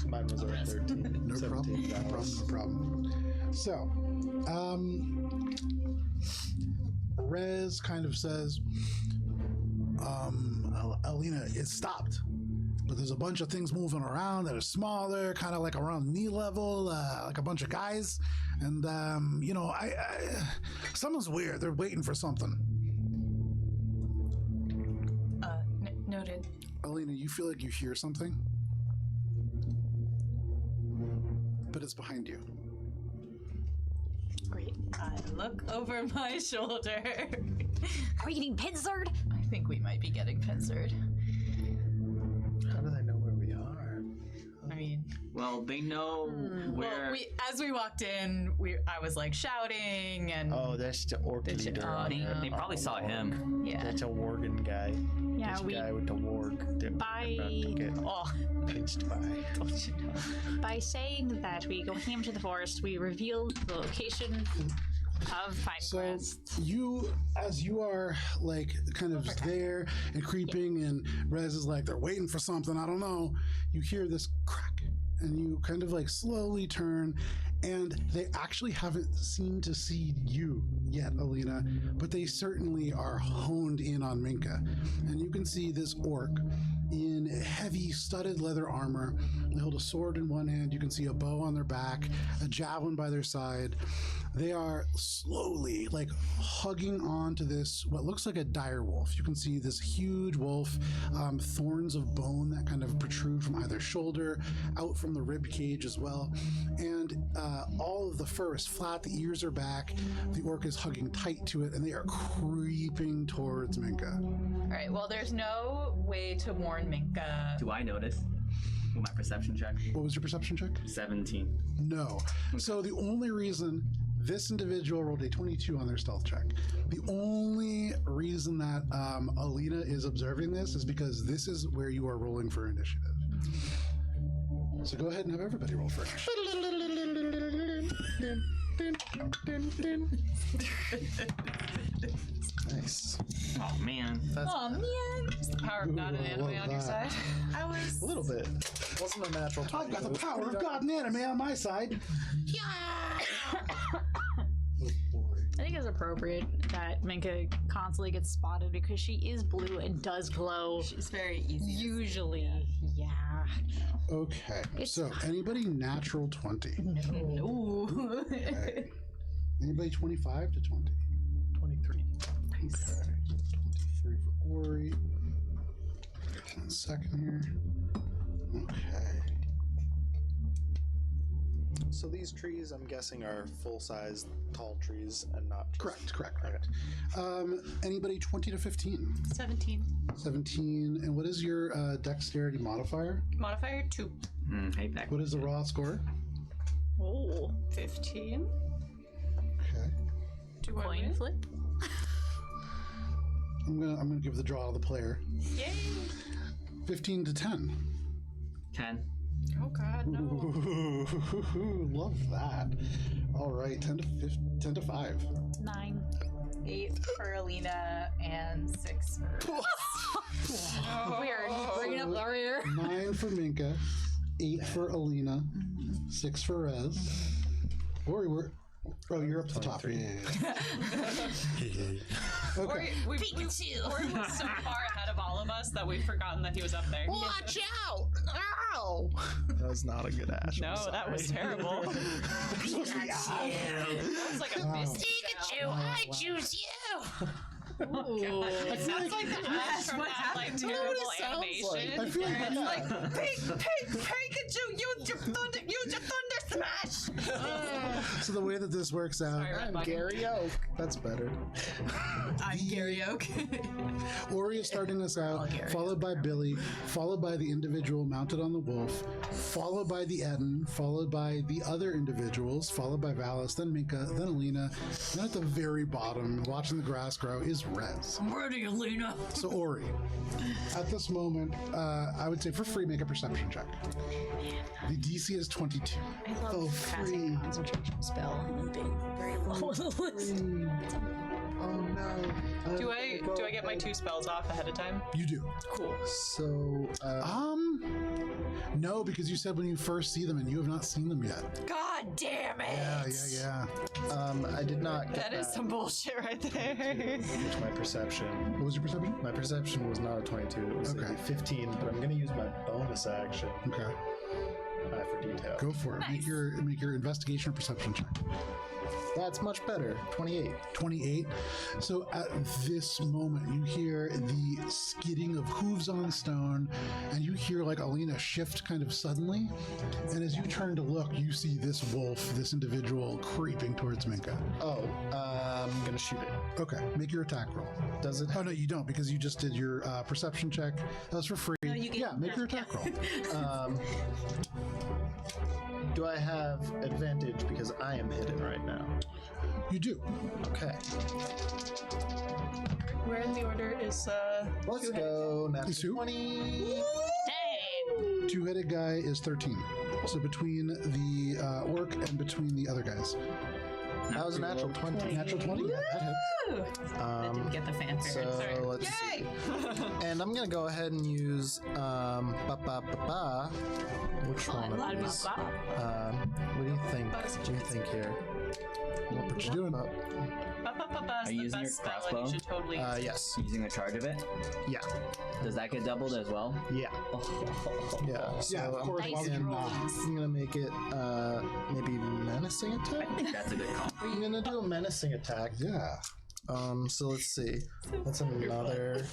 Mine was a 13. No 17 problem. No dollars. problem. So, Rez kind of says, Alina, it stopped. But there's a bunch of things moving around that are smaller, kind of like around knee level, like a bunch of guys. And, something's weird. They're waiting for something. Noted. Alina, you feel like you hear something? But it's behind you. Great. I look over my shoulder. Are we getting pincered? I think we might be getting pincered. How do they know where we are? I mean, Well, they know where. well, as we walked in, I was like shouting and Oh, that's the orc Did you- leader. oh, They probably saw him. yeah. That's a Worgen guy. Yeah, this we guy with the warg that we're about to get Oh, pinched by. don't you know? by saying that we go ham to the forest, we reveal the location of So Pinecrest. as you are like kind of there and creeping, and Rez is like, they're waiting for something, I don't know. You hear this crack, and you kind of like slowly turn, and they actually haven't seemed to see you yet, Alina, but they certainly are honed in on Minka. And you can see this orc in heavy studded leather armor. They hold a sword in one hand. You can see a bow on their back, a javelin by their side. They are slowly like hugging on to this, what looks like a dire wolf. You can see this huge wolf, thorns of bone that kind of protrude from either shoulder, out from the rib cage as well. And all of the fur is flat, the ears are back. The orc is hugging tight to it, and they are creeping towards Minka. All right. Well, there's no way to warn Minka. Do I notice? With my perception check? What was your perception check? 17. No. So the only reason this individual rolled a 22 on their stealth check, the only reason that Alina is observing this is because this is where you are rolling for initiative. So go ahead and have everybody roll for initiative. Nice. Oh, man. That's Oh man. Power of God and anime on your side. I was a little bit. Wasn't a natural 20. I've got the it was power pretty of God and anime on my side. I think it's appropriate that Minka constantly gets spotted because she is blue and does glow. She's very easy. Usually, yeah. Okay. So anybody natural 20? No. Okay. Anybody 25 to 20? 23. Okay. 23 for Ori. 1 second here. Okay. So these trees, I'm guessing, are full-size, tall trees, and not just... Correct. Anybody 20 to 15? 17. 17. And what is your dexterity modifier? Modifier 2. Hey, back. What is the raw score? Oh, 15. Okay. Do I Coin win? flip. I'm gonna give the draw to the player. Yay! 15 to 10. 10. Oh god, no. Ooh, love that. All right, 10 to 5. 9. 8 for Alina and 6 for. Weird. Bringing up the rear. 9 for Minka, 8 for Alina, 6 for Rez. Ori, you're up to the top. Yeah. Okay. Ori was so far ahead of all of us that we've forgotten that he was up there. Watch out! Ow! That was not a good ash. No, that was terrible. That was like a misty Pikachu, I choose you. I feel Sounds like the ash from that like terrible animation. I feel like Pikachu, use your thunder smash. so the way that this works out, Sorry, Red I'm Button. Gary Oak. That's better. I'm Gary Oak. Ori is starting us out, followed by Billy, followed by the individual mounted on the wolf, followed by the Eden, followed by the other individuals, followed by Valis, then Minka, then Alina, then at the very bottom, watching the grass grow, is Rez. I'm ready, Alina. So Ori, at this moment, I would say for free, make a perception check. The DC is 22. I love casting a concentration spell and then being very low on the list. Oh no. Do I get my 2 spells off ahead of time? You do. Cool. So, No, because you said when you first see them and you have not seen them yet. God damn it! Yeah. I did not get That is some bullshit right there. Which my perception. What was your perception? My perception was not a 22. It was Okay. a 15, but I'm going to use my bonus action Okay, for detail. go for it. Make your investigation or perception check. That's much better. 28. 28. So at this moment, you hear the skidding of hooves on stone, and you hear like Alina shift kind of suddenly. And as you turn to look, you see this wolf, this individual, creeping towards Minka. Oh, I'm going to shoot it. Okay, make your attack roll. Does it? Oh no, you don't, because you just did your perception check. That was for free. you get- Yeah, make your attack roll. Do I have advantage because I am hidden right now? You do. Okay. Where in the order is Let's go. Now Is who? 20. Dang. Two-headed guy is 13. So between the orc and between the other guys. That was a natural 20. Natural 20? Yeah, that hits. Didn't get the fanfare. So let's see. And I'm gonna go ahead and use which one A lot of of these? people. What do you think? What do you think here? What you doing? Are you using your crossbow? You should totally. Yes. Using a charge of it? Yeah. Does that get doubled as well? Yeah. Yeah. So Yeah, of course. Why would you not? I'm gonna make it maybe menacing attack. I think that's a good call. I'm gonna do a menacing attack. Yeah. So let's see. That's another.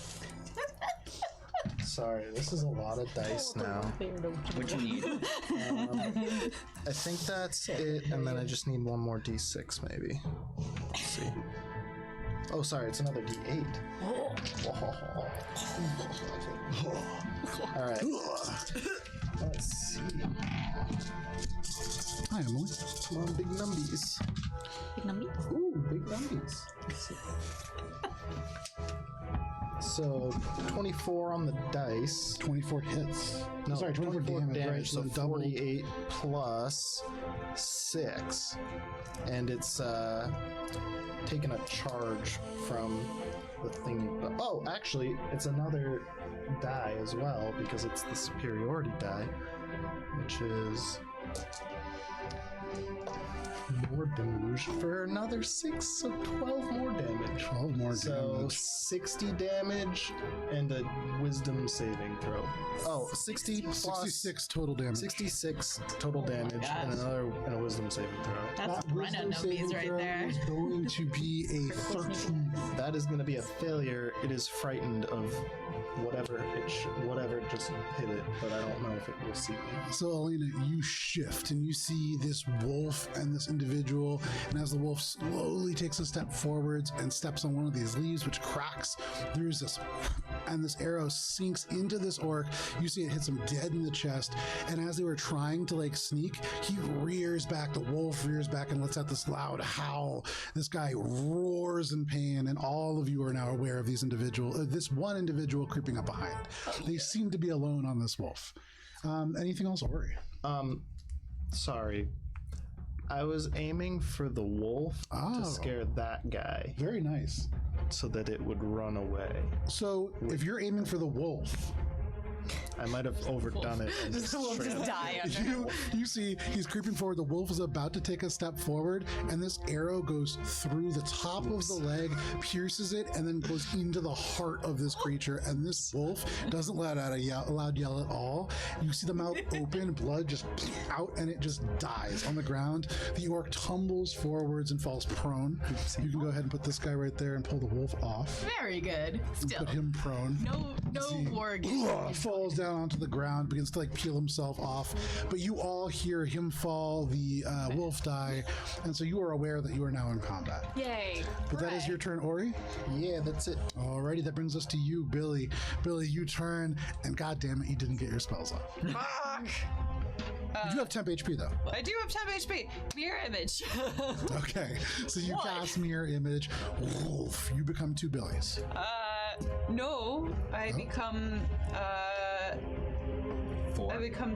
Sorry, this is a lot of dice now. What you need? I think that's it, and then I just need one more d6 maybe. Let's see. Oh, sorry, it's another d8. All right. Let's see. Hi, Emily. Come on, big numbies. Big number. Ooh, big numbies. Let's see. So 24 on the dice. 24 hits. No, Sorry, 24 damage, right? So double. 48 plus 6, and it's taking a charge from the thing. Oh, actually, it's another die as well because it's the superiority die, which is more damage for another 6, so 12 more damage. 12 more So damage. 60 damage and a wisdom saving throw. Oh, 60 plus 66 total damage. 66 total damage and a wisdom saving throw. That's That Brenna wisdom saving numbies right throw there. is going to be a 13. That is going to be a failure. It is frightened of whatever whatever just hit it, but I don't know if it will see me. So, Alina, you shift and you see this wolf and this individual, and as the wolf slowly takes a step forwards and steps on one of these leaves, which cracks, there's this, and this arrow sinks into this orc. You see it hits him dead in the chest, and as they were trying to like sneak, he rears back, the wolf rears back and lets out this loud howl. This guy roars in pain, and all of you are now aware of this one individual creeping up behind. They seem to be alone on this wolf. Anything else, Ori? Sorry. I was aiming for the wolf to scare that guy Very nice. so that it would run away. So, if you're aiming for the wolf, I might have overdone it. And The wolf straight just up- die under. you see he's creeping forward. The wolf is about to take a step forward, and this arrow goes through the top of the leg, pierces it, and then goes into the heart of this creature. And this wolf doesn't let out a loud yell at all. You see the mouth open, blood just out, and it just dies on the ground. The orc tumbles forwards and falls prone. You can go ahead and put this guy right there and pull the wolf off. Very good. Still, Put him prone. no warg. Falls down onto the ground, begins to like peel himself off, but you all hear him fall, the wolf die, and so you are aware that you are now in combat. Yay. But that is your turn, Ori. Yeah, that's it. Alrighty, that brings us to you, Billy. Billy, you turn, and god damn it, you didn't get your spells off. Fuck! You do have temp HP though. I do have 10 HP. Mirror image. Okay, so you cast Mirror Image. Wolf, you become two Billies. No, I become, Four. I become,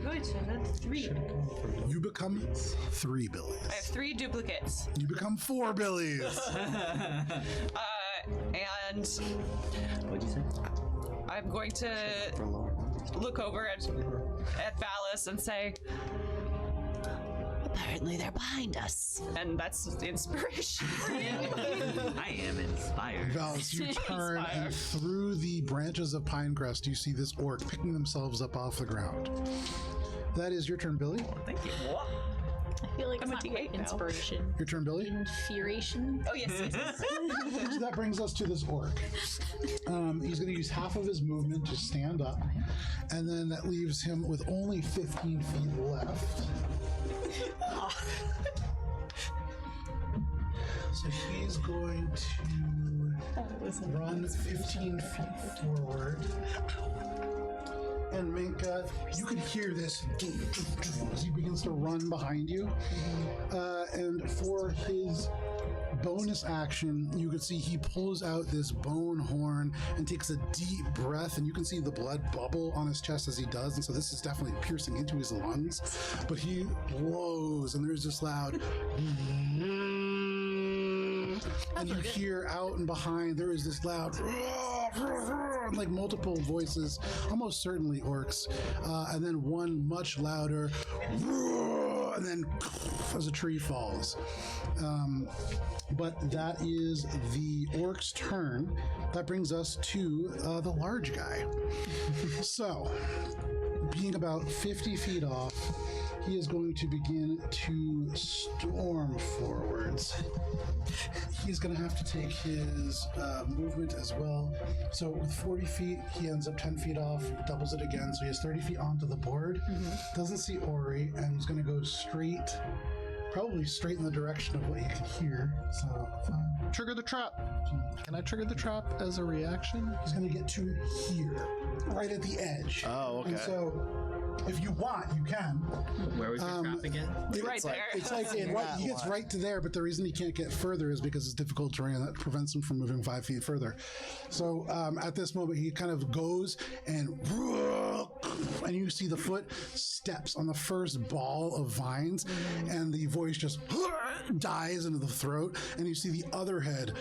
wait, so that's 3. You become three Billies. I have 3 duplicates. You become four Billies. And What'd you say? I'm going to look over at Valis and say, apparently they're behind us. And that's inspiration. I am inspired. Valis, you turn, and through the branches of Pinecrest, you see this orc picking themselves up off the ground. That is your turn, Billy. Thank you. I feel like I'm it's a not quite D8 now. inspiration. Your turn, Billy. Infuriation. Oh, yes, yes, yes. So that brings us to this orc. He's going to use half of his movement to stand up, and then that leaves him with only 15 feet left. So he's going to run 15 feet forward. And Minka, you can hear this as he begins to run behind you. And for his bonus action, you can see he pulls out this bone horn and takes a deep breath, and you can see the blood bubble on his chest as he does, and so this is definitely piercing into his lungs. But he blows, and there's this loud and you hear out and behind there is this loud like multiple voices, almost certainly orcs, and then one much louder, and then as a tree falls. But that is the orc's turn. That brings us to the large guy. So, being about 50 feet off, he is going to begin to storm forwards. He's going to have to take his movement as well. So with 40 feet, he ends up 10 feet off, doubles it again. So he has 30 feet onto the board. Doesn't see Ori, and he's going to go straight, probably straight in the direction of what you can hear. So Trigger the trap. Can I trigger the trap as a reaction? he's going to get to here, right at the edge. Oh, okay. And so if you want, you can. Where was your trap again? Right there. It's like In right, that he gets line. right to there, but the reason he can't get further is because it's difficult terrain that prevents him from moving 5 feet further. So at this moment, he kind of goes and you see the foot steps on the first ball of vines, and the voice just dies into the throat, and you see the other head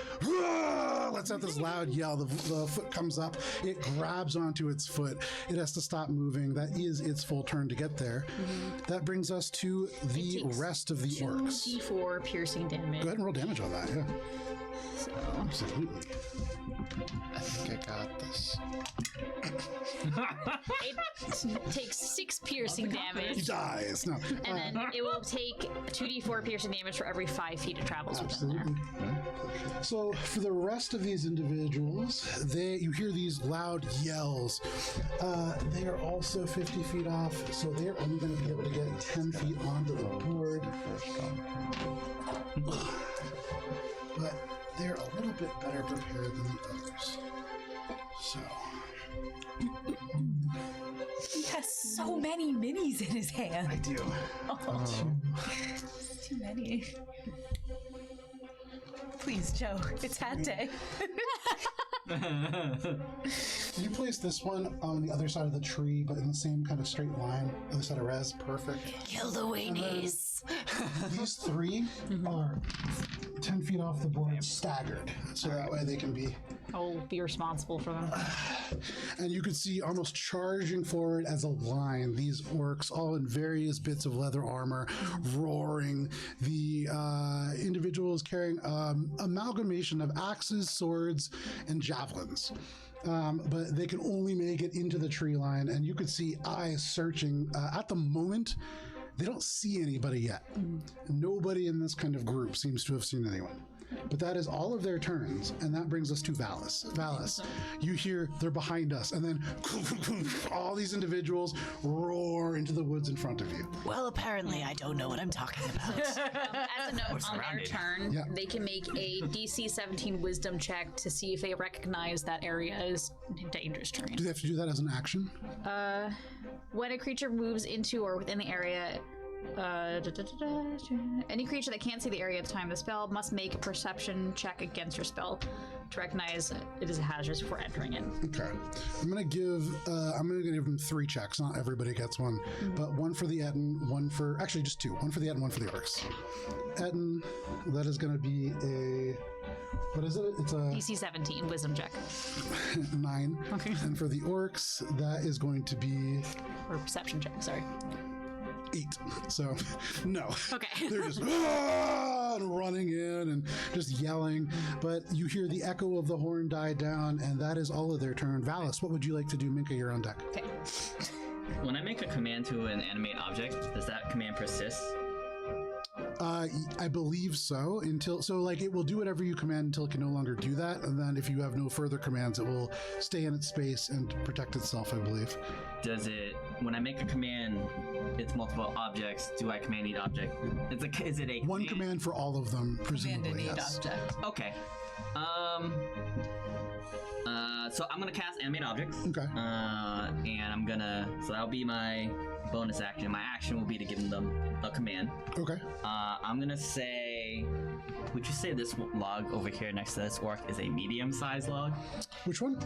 lets out this loud yell. The foot comes up, it grabs onto its foot, it has to stop moving. That is its full turn to get there. That brings us to the rest of the orcs. 2d4 piercing damage. Go ahead and roll damage on that, yeah. So Absolutely. I think I got this. it takes 6 piercing He damage, dies. No. and then it will take 2d4 piercing damage for every 5 feet it travels within there. Absolutely. So for the rest of these individuals, you hear these loud yells. They are also 50 feet off, so they're only going to be able to get 10 feet onto the board. But they're a little bit better prepared than the others. So. He has so many minis in his hand. I do. Too many. Please, Joe. It's hat day. You place this one on the other side of the tree, but in the same kind of straight line, other side of res. Perfect. Kill the weenies. These three are 10 feet off the board, staggered, so that way they can be. I'll be responsible for them. And you can see almost charging forward as a line, these orcs, all in various bits of leather armor, roaring. The individuals carrying amalgamation of axes, swords, and javelins. But they can only make it into the tree line, and you could see eyes searching. At the moment, they don't see anybody yet. Nobody in this kind of group seems to have seen anyone. But that is all of their turns, and that brings us to Valis. Valis, you hear they're behind us, and then all these individuals roar into the woods in front of you. Well, apparently I don't know what I'm talking about. As a note, on their turn, Yeah. they can make a DC 17 wisdom check to see if they recognize that area as dangerous terrain. Do they have to do that as an action? When a creature moves into or within the area, any creature that can't see the area at the time of the spell must make a perception check against your spell to recognize it is hazardous before entering it. Okay. I'm gonna give them 3 checks. Not everybody gets one, but one for the Etten, actually just 2. One for the Etten, one for the orcs. Etten, that is gonna be a, what is it? It's a DC 17 wisdom check 9. Okay. And for the orcs, that is going to be or perception check. Sorry. 8. So, no. Okay. They're just and running in and just yelling. But you hear the echo of the horn die down, and that is all of their turn. Valis, what would you like to do? Minka, you're on deck. Okay. When I make a command to an animate object, does that command persist? I believe so. It will do whatever you command until it can no longer do that, and then if you have no further commands, it will stay in its space and protect itself, I believe. Does it, when I make a command, it's multiple objects, do I command each object? Is it a One command for all of them, presumably, Command yes. object. Okay. So I'm gonna cast animate objects. Okay. And so that'll be my bonus action. My action will be to give them a command. Okay. I'm gonna say, would you say this log over here next to this orc is a medium-sized log? Which one?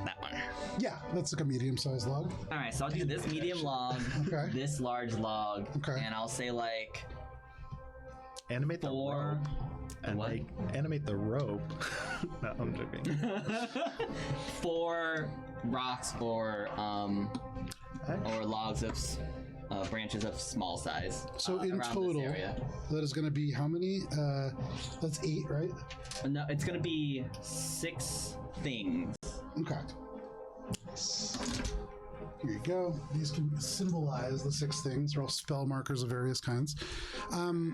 That one. Yeah, that's like a medium-sized log. All right, so I'll do this medium log, Okay. this large log, Okay. and I'll say like Animate the 4. rope. And What? like animate the rope. No, I'm joking. 4 rocks or logs of branches of small size. So in around total, this area. that is going to be how many? That's 8, right? No, it's gonna be 6 things. Okay. Here you go. These can symbolize the 6 things. They're all spell markers of various kinds. Okay.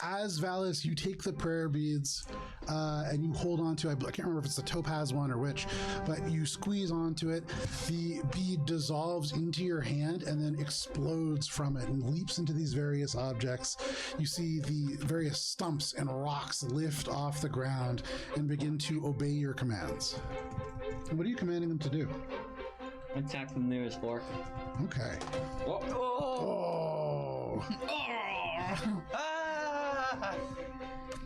As Valis, you take the prayer beads and you hold on to, I can't remember if it's the topaz one or which, but you squeeze onto it. The bead dissolves into your hand and then explodes from it and leaps into these various objects. You see the various stumps and rocks lift off the ground and begin to obey your commands. What are you commanding them to do? Attack the nearest orc. Okay. Oh. Oh. Ah!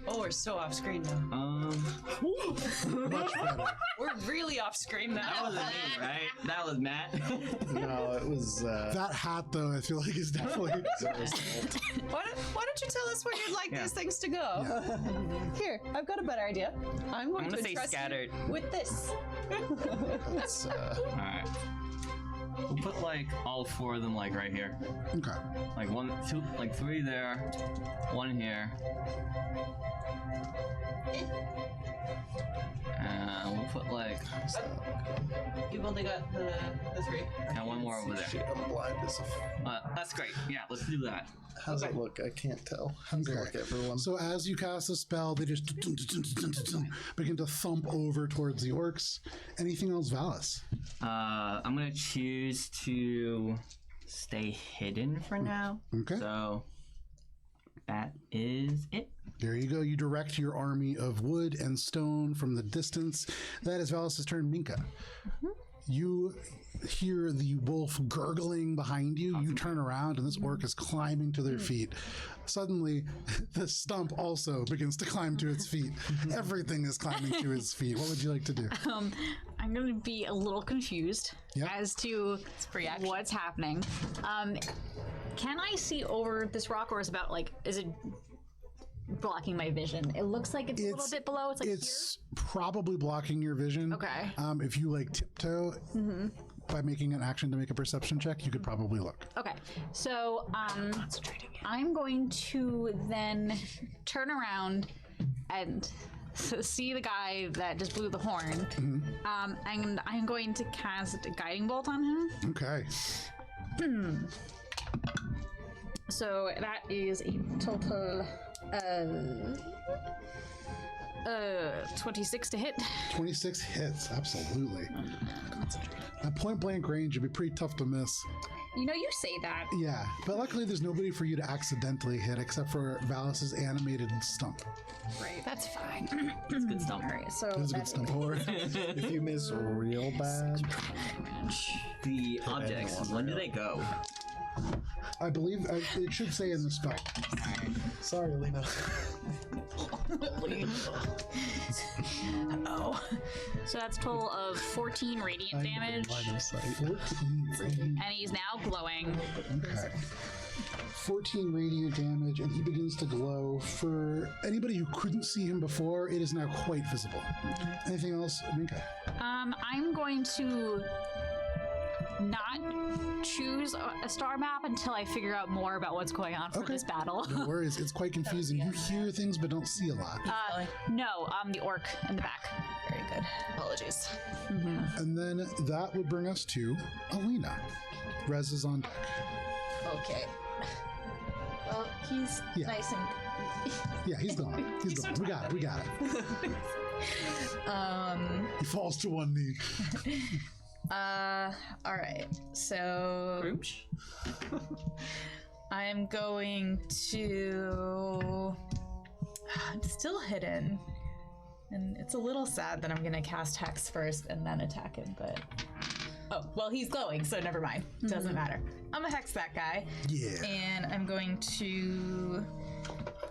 Oh, we're so off screen now. Much better. We're really off screen That now. wasn't me, right? That was Matt. No, it was. That hat, though, I feel like is definitely. Why don't you tell us where you'd like these things to go? Here, I've got a better idea. I'm going gonna to say entrust scattered. you with this. That's, Alright. We'll put like all 4 of them like right here. Okay. Like 1, 2, like 3 there, 1 here. We'll foot leg. You've only got the 3. And one more over there. Shit, I'm blind as a That's great. Yeah, let's do that. How's it look? I can't tell. How's it look, everyone? So as you cast a spell, they just begin to thump over towards the orcs. Anything else, Valis? I'm gonna choose to stay hidden for now. Okay. So that is it. There you go. You direct your army of wood and stone from the distance. That is Valis' turn. Minka. You hear the wolf gurgling behind you. You turn around and this orc is climbing to their feet. Suddenly, the stump also begins to climb to its feet. Everything is climbing to its feet. What would you like to do? I'm going to be a little confused Yep. as to what's happening. Can I see over this rock, or is it blocking my vision? It looks like it's a little bit below. It's probably blocking your vision. Okay. If you tiptoe by making an action to make a perception check, you could probably look. Okay, so I'm going to then turn around and see the guy that just blew the horn, and I'm going to cast a guiding bolt on him. Okay. So that is a total 26 to hit. 26 hits, absolutely. At point blank range, it'd be pretty tough to miss. You know, you say that. Yeah, but luckily there's nobody for you to accidentally hit except for Valis' animated stump. Right. That's fine. It's good stuff. All right, so That's a good stump. Or If you miss real bad, The objects, when do they go? I believe it should say in the spell. sorry, Lena. Oh. So that's a total of 14 radiant damage. Line of sight. 14. And he's now glowing. Okay. 14 radiant damage, and he begins to glow. For anybody who couldn't see him before, it is now quite visible. Anything else, Minka? I'm going to not choose a star map until I figure out more about what's going on for this battle. No worries, it's quite confusing. You hear things but don't see a lot. No, the orc in the back. Very good. Apologies. And then that would bring us to Alina. Rez is on deck. Okay. Well, he's Yeah. nice and. Yeah, he's gone. He's gone. We got it. He falls to one knee. All right. So Grooch? I'm going to. I'm still hidden, and it's a little sad that I'm gonna cast Hex first and then attack him. But oh, well, he's glowing, so never mind. Doesn't matter. I'm gonna hex that guy. Yeah. And I'm going to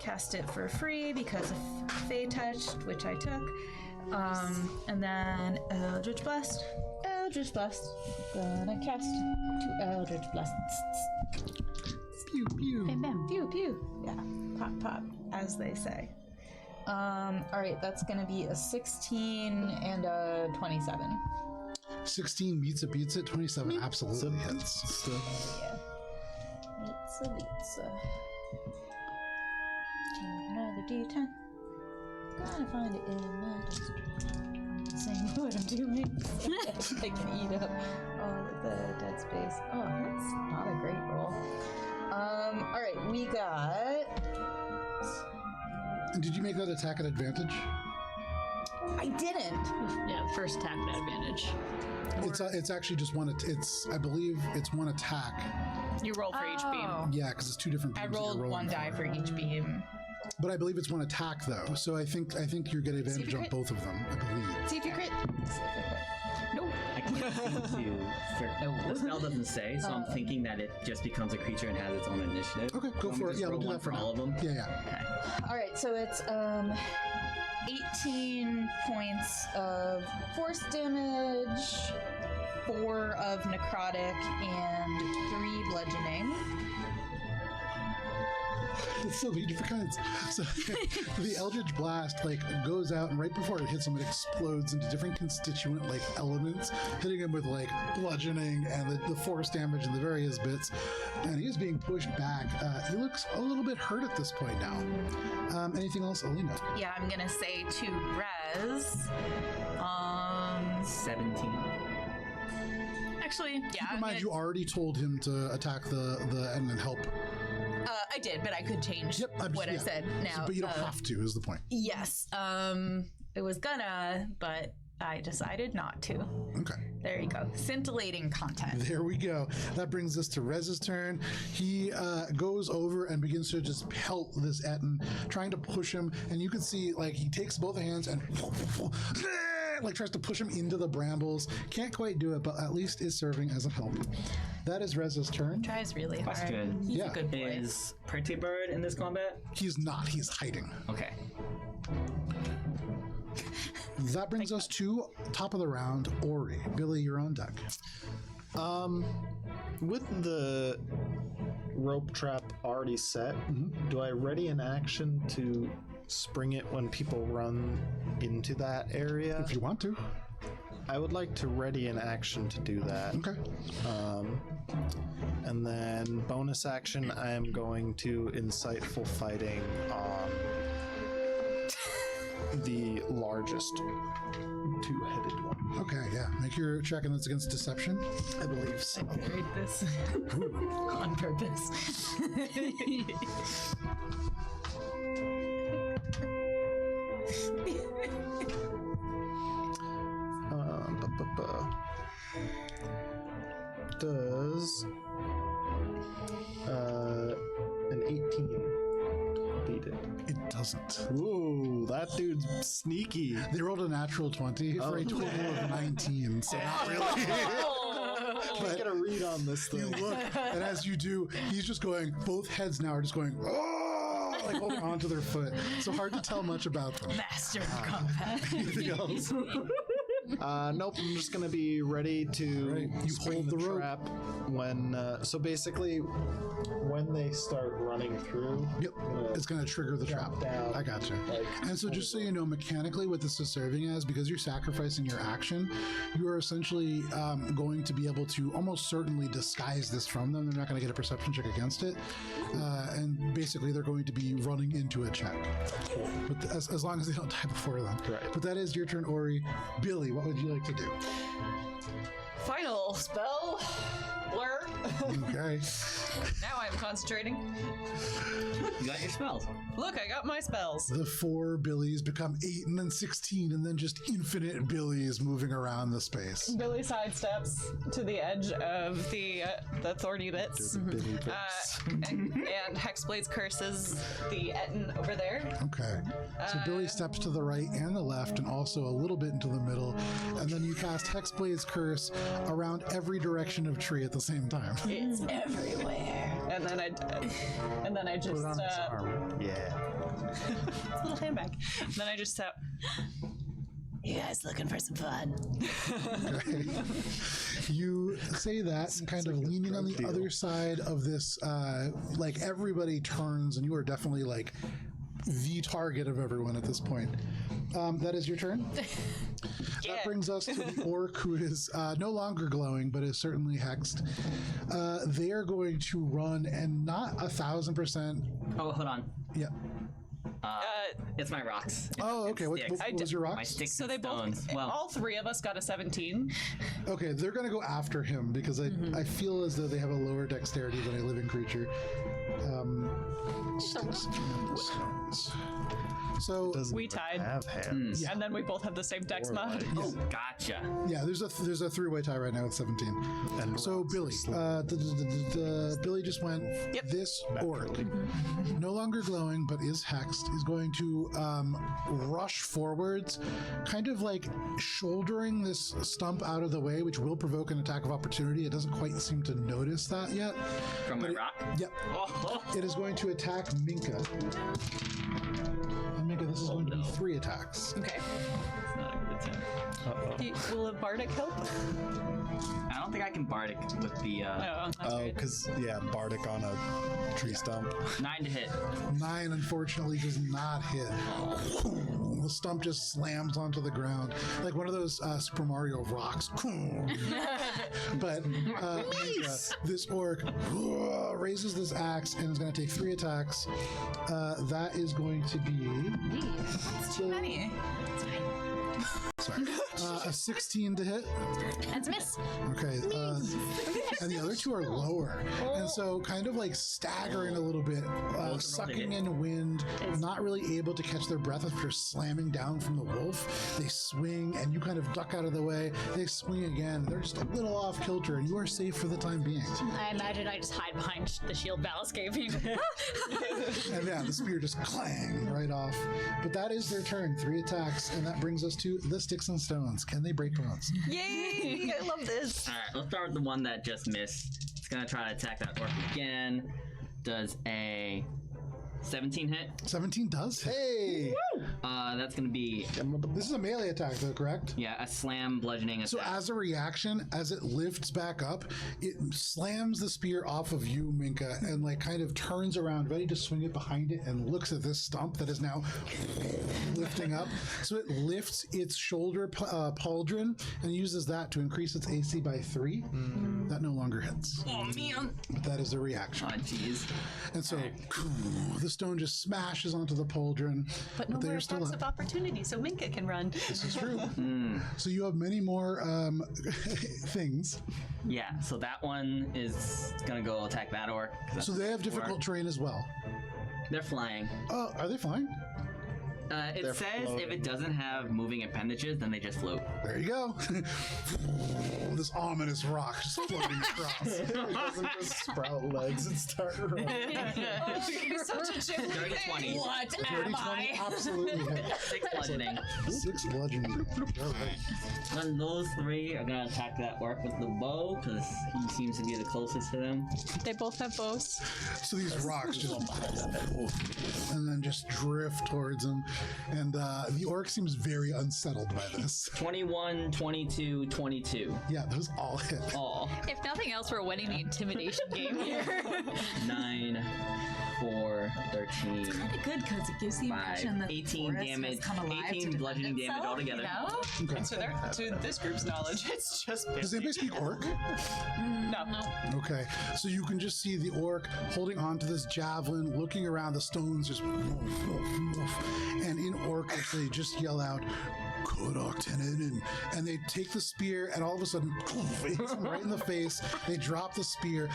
cast it for free because of Fey Touch, which I took. And then Eldritch Blast. Eldritch Blast. Gonna cast 2 Eldritch Blasts. Pew, pew. Bam, bam. Pew pew. Yeah. Pop pop, as they say. Alright, that's gonna be a 16 and a 27. 16 beats it. 27 absolutely hits. Yeah. Pizza. Another D10. Gotta find it in my district. Saying what I'm doing. I can eat up all of the dead space. Oh, that's not a great roll. Alright, we got. And did you make that attack at advantage? I didn't. Yeah, first attack at advantage. It's actually just one. I believe it's one attack. You roll for each beam. Yeah, because it's 2 different. I beams that you're rolled rolling one die for each beam. But I believe it's one attack though. So I think you're getting advantage on both of them. I believe. See if you crit. I can't seem to. The spell doesn't say, so I'm thinking that it just becomes a creature and has its own initiative. Okay, go Want me for to it. just Yeah, we'll roll do one that for for now. all of them. Yeah. Alright, so it's 18 points of force damage, 4 of necrotic, and 3 bludgeoning. It's so many different kinds. So the Eldritch Blast like goes out, and right before it hits him, it explodes into different constituent like elements, hitting him with like bludgeoning and the force damage and the various bits. And he is being pushed back. He looks a little bit hurt at this point now. Anything else, Alina? Yeah, I'm gonna say to Rez. 17. Actually, yeah. Keep in mind, you already told him to attack the and then help. I did, but I could change what I said now. But you don't have to, is the point. Yes. It was gonna, but I decided not to. Okay. There you go. Scintillating content. There we go. That brings us to Rez's turn. He goes over and begins to just pelt this Etten, trying to push him. And you can see, like, he takes both hands and like tries to push him into the brambles. Can't quite do it, but at least is serving as a help. That is Rez's turn. Tries really hard. Question. He's Yeah. a good boy. Is Pretty Bird in this combat? He's not. He's hiding. Okay. That brings us to top of the round, Ori. Billy, you're on deck. With the rope trap already set, do I ready an action to spring it when people run into that area? If you want to. I would like to ready an action to do that. Okay. And then bonus action, I am going to insightful fighting on the largest two-headed one. Okay, yeah. Make your check, and that's against deception. I believe so. I buried this on purpose. Does an 18 beat it? It doesn't. Ooh, that dude's sneaky. They rolled a natural 20 for a total of 19, so not really. Let's get a read on this You thing. look, and as you do, he's just going, both heads now are just going, oh, like holding onto their foot. So hard to tell much about them. Master of combat. Anything else? Nope, I'm just gonna be ready to Right, you spring hold the rope. trap when. So basically, when they start running through, Yep, it's going to trigger the trap. down, I gotcha. like, And so just so you know, mechanically what this is serving as, because you're sacrificing your action, you are essentially going to be able to almost certainly disguise this from them. They're not going to get a perception check against it. And basically they're going to be running into a check. But as long as they don't die before then. Right. But that is your turn, Ori. Billy, what would you like to do? Final spell. Blur. Okay. Now I'm concentrating. You got your spells. Look, I got my spells. The 4 Billies become 8 and then 16 and then just infinite Billies moving around the space. Billy sidesteps to the edge of the thorny bits. Billy And Hexblade's curses the Etten over there. Okay. So Billy steps to the right and the left and also a little bit into the middle. And then you cast Hexblade's Curse around every direction of tree at the same time. It's everywhere. And then I just Put on his arm. Yeah. it's a little handbag. And then I just you guys looking for some fun? Okay. You say that, kind of leaning on the other side of this, like everybody turns, and you are definitely like the target of everyone at this point. That is your turn. Yeah. That brings us to the orc who is no longer glowing, but is certainly hexed. They are going to run, and not 1,000%. Oh, hold on. Yeah. It's my rocks. Oh, okay. What Sticks. was your My rock? sticks So and they both, stones. Well, all three of us got a 17. Okay, they're going to go after him because I feel as though they have a lower dexterity than a living creature. So We tied. Have hands. And then we both have the same dex mod. oh, gotcha. yeah, there's a 3-way tie right now with 17. And So Billy, Billy just went. Yep. This orc, no longer glowing but is hexed, is going to rush forwards, kind of like shouldering this stump out of the way, which will provoke an attack of opportunity. It doesn't quite seem to notice that yet. From my rock? Yep. Oh, It is going to attack Minka. And Minka, this is going to be 3 attacks. Okay. It's not a good attack. Will a bardic help? I don't think I can bardic with the No. Oh, because, yeah, Bardic on a tree stump. 9 to hit. 9 unfortunately does not hit. The stump just slams onto the ground like one of those Super Mario rocks. But this orc raises this axe and is going to take 3 attacks. That is going to be It's too many. sorry, a 16 to hit. That's a miss. Okay, and the other 2 are lower, and so kind of like staggering a little bit, sucking in wind, not really able to catch their breath after slamming down from the wolf. They swing, and you kind of duck out of the way. They swing again. They're just a little off kilter, and you are safe for the time being. I imagine I just hide behind the shield Ballast gave me. And yeah, the spear just clang right off. But that is their turn. 3 attacks, and that brings us to the sticks and stones. Can they break bones? Yay! I love this. Alright, let's start with the one that just missed. It's gonna try to attack that orc again. Does a 17 hit? 17 does hit. Hey! That's gonna be, This is a melee attack, though, correct? yeah, a slam bludgeoning attack. So as a reaction, as it lifts back up, it slams the spear off of you, Minka, and like kind of turns around, ready to swing it behind it, and looks at this stump that is now lifting up. So it lifts its shoulder pauldron and uses that to increase its AC by 3. That no longer hits. Oh, man. But that is a reaction. Oh, jeez. And so the stone just smashes onto the pauldron, But no they more are still attacks up. of opportunity, so Minka can run. This is true. So you have many more things. Yeah, so that one is gonna go attack that orc. 'cause that's So they have four. difficult terrain as well. They're flying. Oh, are they flying? It They're says if floating. it doesn't have moving appendages, then they just float. There you go. This ominous rock just floating across. It doesn't just sprout legs and start running. Such a chick. Dirty 20. What Dirty am 20 I? absolutely hit. 6 bludgeoning. 6 bludgeoning. All right. Then those 3 are gonna attack that orc with the bow, because he seems to be the closest to them. They both have bows. So these rocks just and then just drift towards him. And the orc seems very unsettled by this. 21, 22, 22. Yeah, those all hit. All. If nothing else, we're winning the intimidation game here. 9, 4, 13, Kind of good because it gives the 5, impression that 18 the forest damage, has come alive 18 to bludgeoning defend damage itself, altogether. You know? Okay. And to this group's knowledge, it's just Does 50. anybody speak orc? No. Okay, so you can just see the orc holding onto this javelin, looking around, the stones just woof, woof, woof. And in orcish, they just yell out, Kodok Tenin, and they take the spear, and all of a sudden, it hits them right in the face. They drop the spear,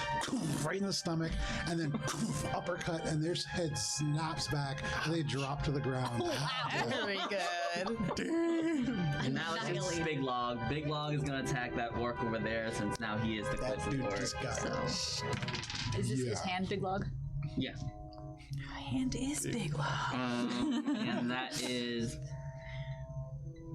right in the stomach, and then uppercut, and their head snaps back, and they drop to the ground. Very good. And now it's just Big Log. Big Log is gonna attack that orc over there since now he is the That closest dude orc. just got Is this his Yeah. hand, Big Log? Yeah. Hand is big. And that is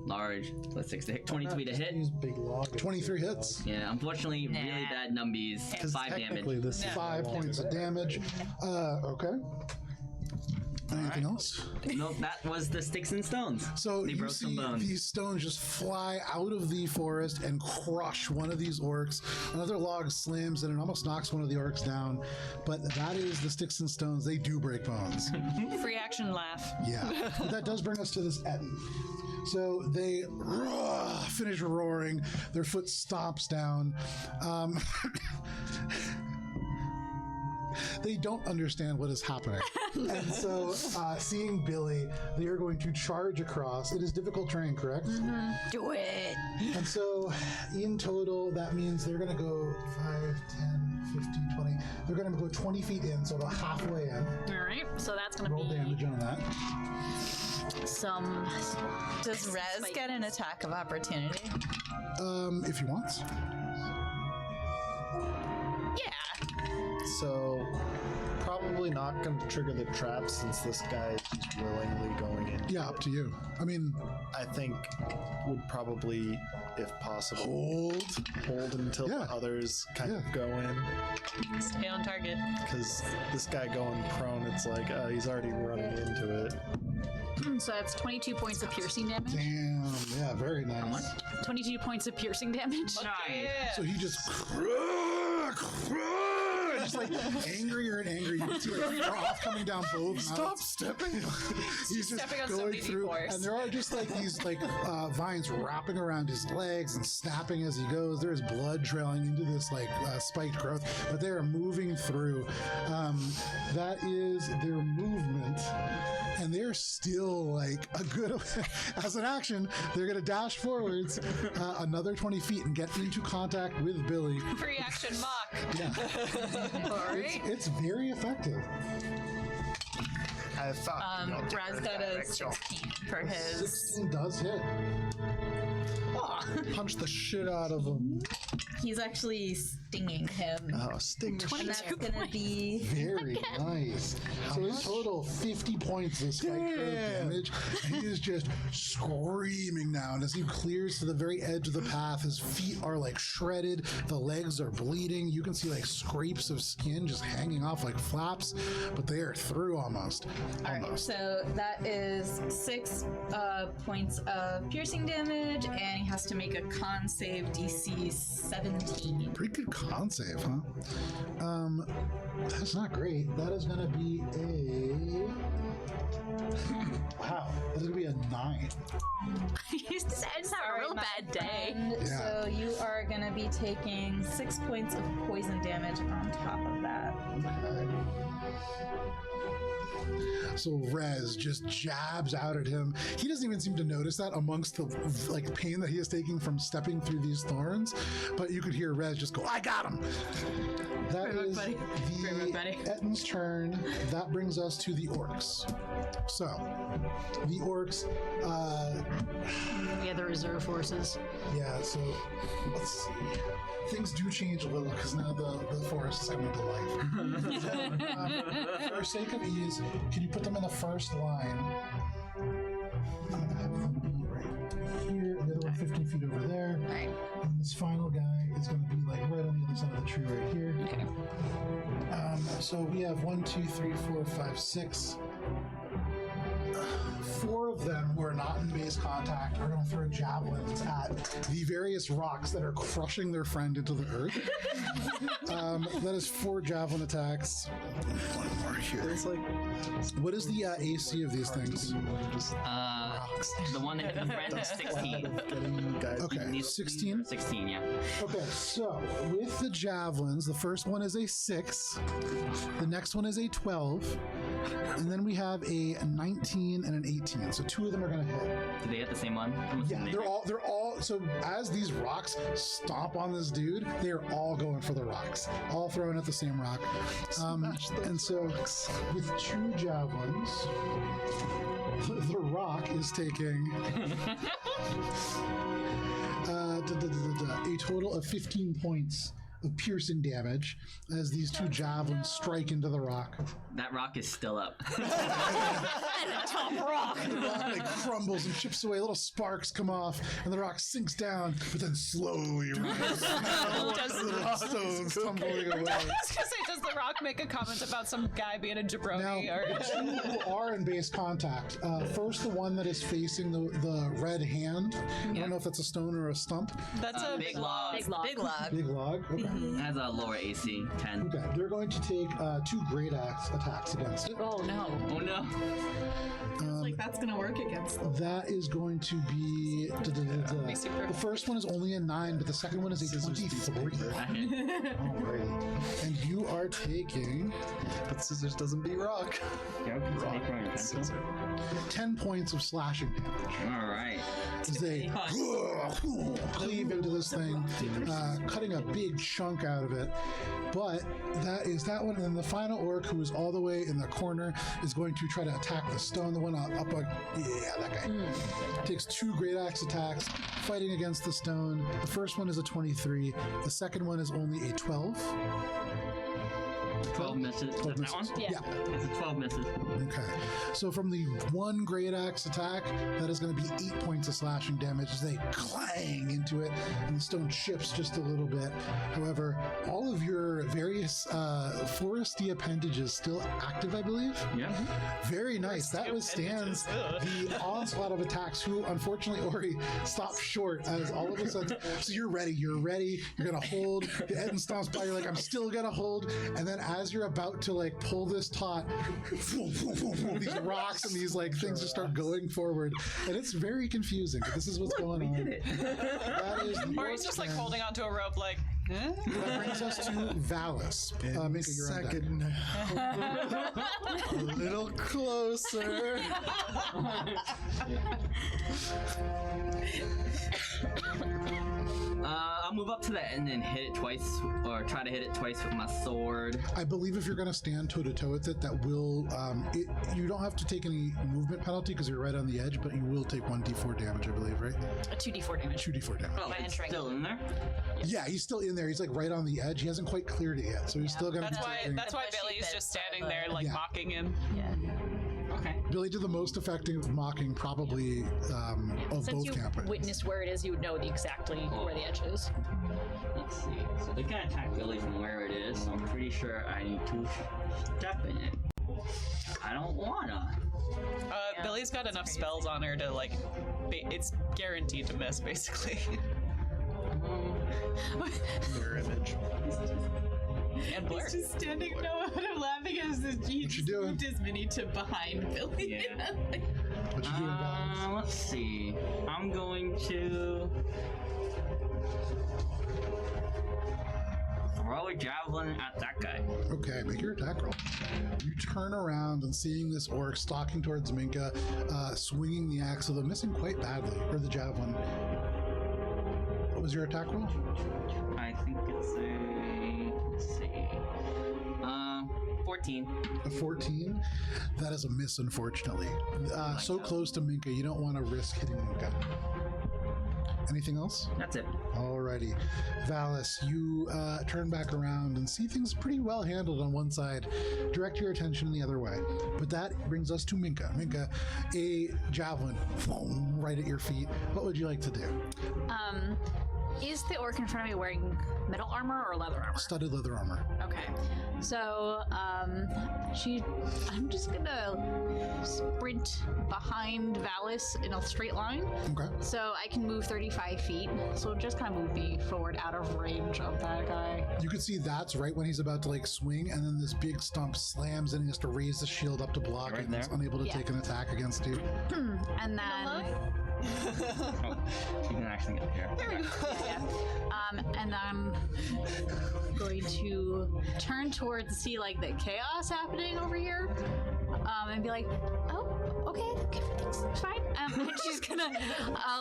large. Plus 6 to hit. 23 to hit. Use big log. 23 hits, Yeah, unfortunately, really bad numbies. 5 damage. Technically, this is 5 points of damage. Okay. Anything else? Nope, that was the sticks and stones. So They you broke some see bones. these stones just fly out of the forest and crush one of these orcs. Another log slams and it almost knocks one of the orcs down. But that is the sticks and stones. They do break bones. Free action laugh. Yeah. But that does bring us to this end. So they finish roaring. Their foot stomps down. They don't understand what is happening. And so, seeing Billy, they are going to charge across. It is difficult terrain, correct? Do it. And so, in total, that means they're going to go 5, 10, 15, 20. They're going to go 20 feet in, so about halfway in. All right, so that's going to Roll be damage on that. some. Does Rez get an attack of opportunity? If he wants. Yeah. So, probably not going to trigger the trap since this guy is just willingly going in. Yeah, up to you. I mean, I think would probably, if possible, hold. until Yeah. the others kind Yeah. of go in. Stay on target. Because this guy going prone, it's like he's already running into it. So that's 22 points of piercing damage. Damn. Yeah, very nice. How much? 22 points of piercing damage. Nice. So he just just like angrier and angrier. You can see like froth coming down both. Stop stepping. He's just Stepping on so going many through, D4s. and there are just like these like vines wrapping around his legs and snapping as he goes. There is blood trailing into this like spiked growth, but they are moving through. That is their movement, and they're still like a good. As an action, they're gonna dash forwards another 20 feet and get into contact with Billy. Free action mock. Yeah, Alright. it's very effective. I thought. Raz got a 16 for his. 16 does hit. Punch the shit out of him. He's actually stinging him. Oh, sting the And shit. that's gonna be Very nice. So in total, 50 points of spike growth damage. And he is just screaming now. And as he clears to the very edge of the path, his feet are like shredded. The legs are bleeding. You can see like scrapes of skin just hanging off like flaps, but they are through almost. Almost. so that is 6 points of piercing damage, and he has to make a con save DC 17. Pretty good con save, huh? That's not great. That is gonna be a wow. That's gonna be a 9. He's just having a real bad day. And Yeah. so you are gonna be taking 6 points of poison damage on top of that. Okay. So Rez just jabs out at him. He doesn't even seem to notice that amongst the like pain that he is taking from stepping through these thorns. But you could hear Rez just go, "I got him." That Great work, is buddy. Great work, buddy. Etton's turn. That brings us to the orcs. So the orcs. Yeah, the reserve forces. Yeah. So let's see. Things do change a little because now the forest is coming to life. So, for sake of ease, can you put them in the first line? I'm gonna have them be right here, and the other one 15 feet over there. Right. And this final guy is going to be like right on the other side of the tree right here. Okay. So we have 1, 2, 3, 4, 5, 6. 4 of them who are not in base contact are going to throw javelins at the various rocks that are crushing their friend into the earth. That is 4 javelin attacks. One more here. It's like What is the AC of these things? The one that hit the friend is 16. getting guys. Okay, 16. 16, yeah. Okay, so with the javelins, the first one is a 6, the next one is a 12, and then we have a 19 and an 18. So 2 of them are going to hit. Do they hit the same one? I'm Yeah, assuming they're all. So as these rocks stomp on this dude, they are all going for the rocks, all throwing at the same rock. And so with 2 javelins, the rock is taking a total of 15 points of piercing damage as these 2 javelins strike into the rock. That rock is still up. Top rock. The rock like crumbles and chips away. Little sparks come off, and the rock sinks down, but then slowly rises. Little stones tumbling away. I was gonna say, does the rock make a comment about some guy being a jabroni? Now, Or the 2 who are in base contact. First, the one that is facing the red hand. I don't know if that's a stone or a stump. that's a Big log. Big log. Big log. Big log. Okay. Has a lower AC, 10. Okay. They're going to take 2 great axe attacks against it. Oh no. Oh no. Like that's gonna work against them. That is going to be super. the first one is only a 9, but the second one is a 23. That hit. Alrighty. And you are taking But scissors doesn't beat rock. Yeah, okay, so take your pencil. 10 points of slashing damage Alright. as they cleave into this thing, cutting a big chunk out of it. But that is that one. And then the final orc, who is all the way in the corner, is going to try to attack the stone. The one up, that guy. Takes 2 great axe attacks, fighting against the stone. The first one is a 23. The second one is only a 12. 12 misses. 12 That one? Yeah. It's a 12 misses. Okay. So from the one great axe attack, that is going to be 8 points of slashing damage as they clang into it, and the stone shifts just a little bit. However, all of your various foresty appendages still active, I believe. Yeah. Very nice. That withstands the onslaught of attacks, who unfortunately, Ori, stopped short as all of a sudden. So you're ready. You're going to hold. The Eden stomps by. You're like, I'm still going to hold. And then as you're about to like pull this taut, these rocks and these like things just start going forward. And it's very confusing. But this is what's going on. That is Or he's just like holding onto a rope, like, huh? That brings us to Valis. Minka, you're on deck. Second now. A little closer. I'll move up to that and then hit it twice, or try to hit it twice with my sword. I believe if you're going to stand toe to toe with it, that will. You don't have to take any movement penalty because you're right on the edge, but you will take 1d4 damage, I believe, right? A 2d4 damage. 2d4 damage. Oh, it's still in there? Yeah, he's still in there. He's like right on the edge. He hasn't quite cleared it yet, so he's still going to be taking. That's why The bushy Billy's bits just of standing the- there, like Yeah. mocking him. Yeah. Okay. Billy did the most effective mocking, probably, of Since both you campaigns. witnessed where it is, you would know exactly where the edge is. Let's see. So they can attack Billy from where it is, so I'm pretty sure I need to step in it. I don't wanna. Billy's got enough spells on her to, like, it's guaranteed to miss, basically. Mirror image. And blur. He's just standing. No, what I'm laughing at is that he What you doing? moved his mini to behind Billy. Yeah. What you doing, Valis? Let's see. I'm going to throw a javelin at that guy. Okay, make your attack roll. You turn around and seeing this orc stalking towards Minka, swinging the axe, although missing quite badly, or the javelin. What was your attack roll? I think it's let's see. 14. A 14? That is a miss, unfortunately. So close to Minka, you don't want to risk hitting Minka. Anything else? That's it. Alrighty. Valis, you turn back around and see things pretty well handled on one side. Direct your attention the other way. But that brings us to Minka. Minka, a javelin right at your feet. What would you like to do? Is the orc in front of me wearing metal armor or leather armor? Studded leather armor. Okay. So, I'm just gonna sprint behind Valis in a straight line. Okay. So I can move 35 feet. So just kind of move me forward out of range of that guy. You can see that's right when he's about to like swing, and then this big stump slams and he has to raise the shield up to block Right it and he's there? unable to Yeah. take an attack against you. And then, Oh, she can actually get here. and I'm going to turn towards see like the chaos happening over here, and be like, oh, okay, everything's fine. And she's gonna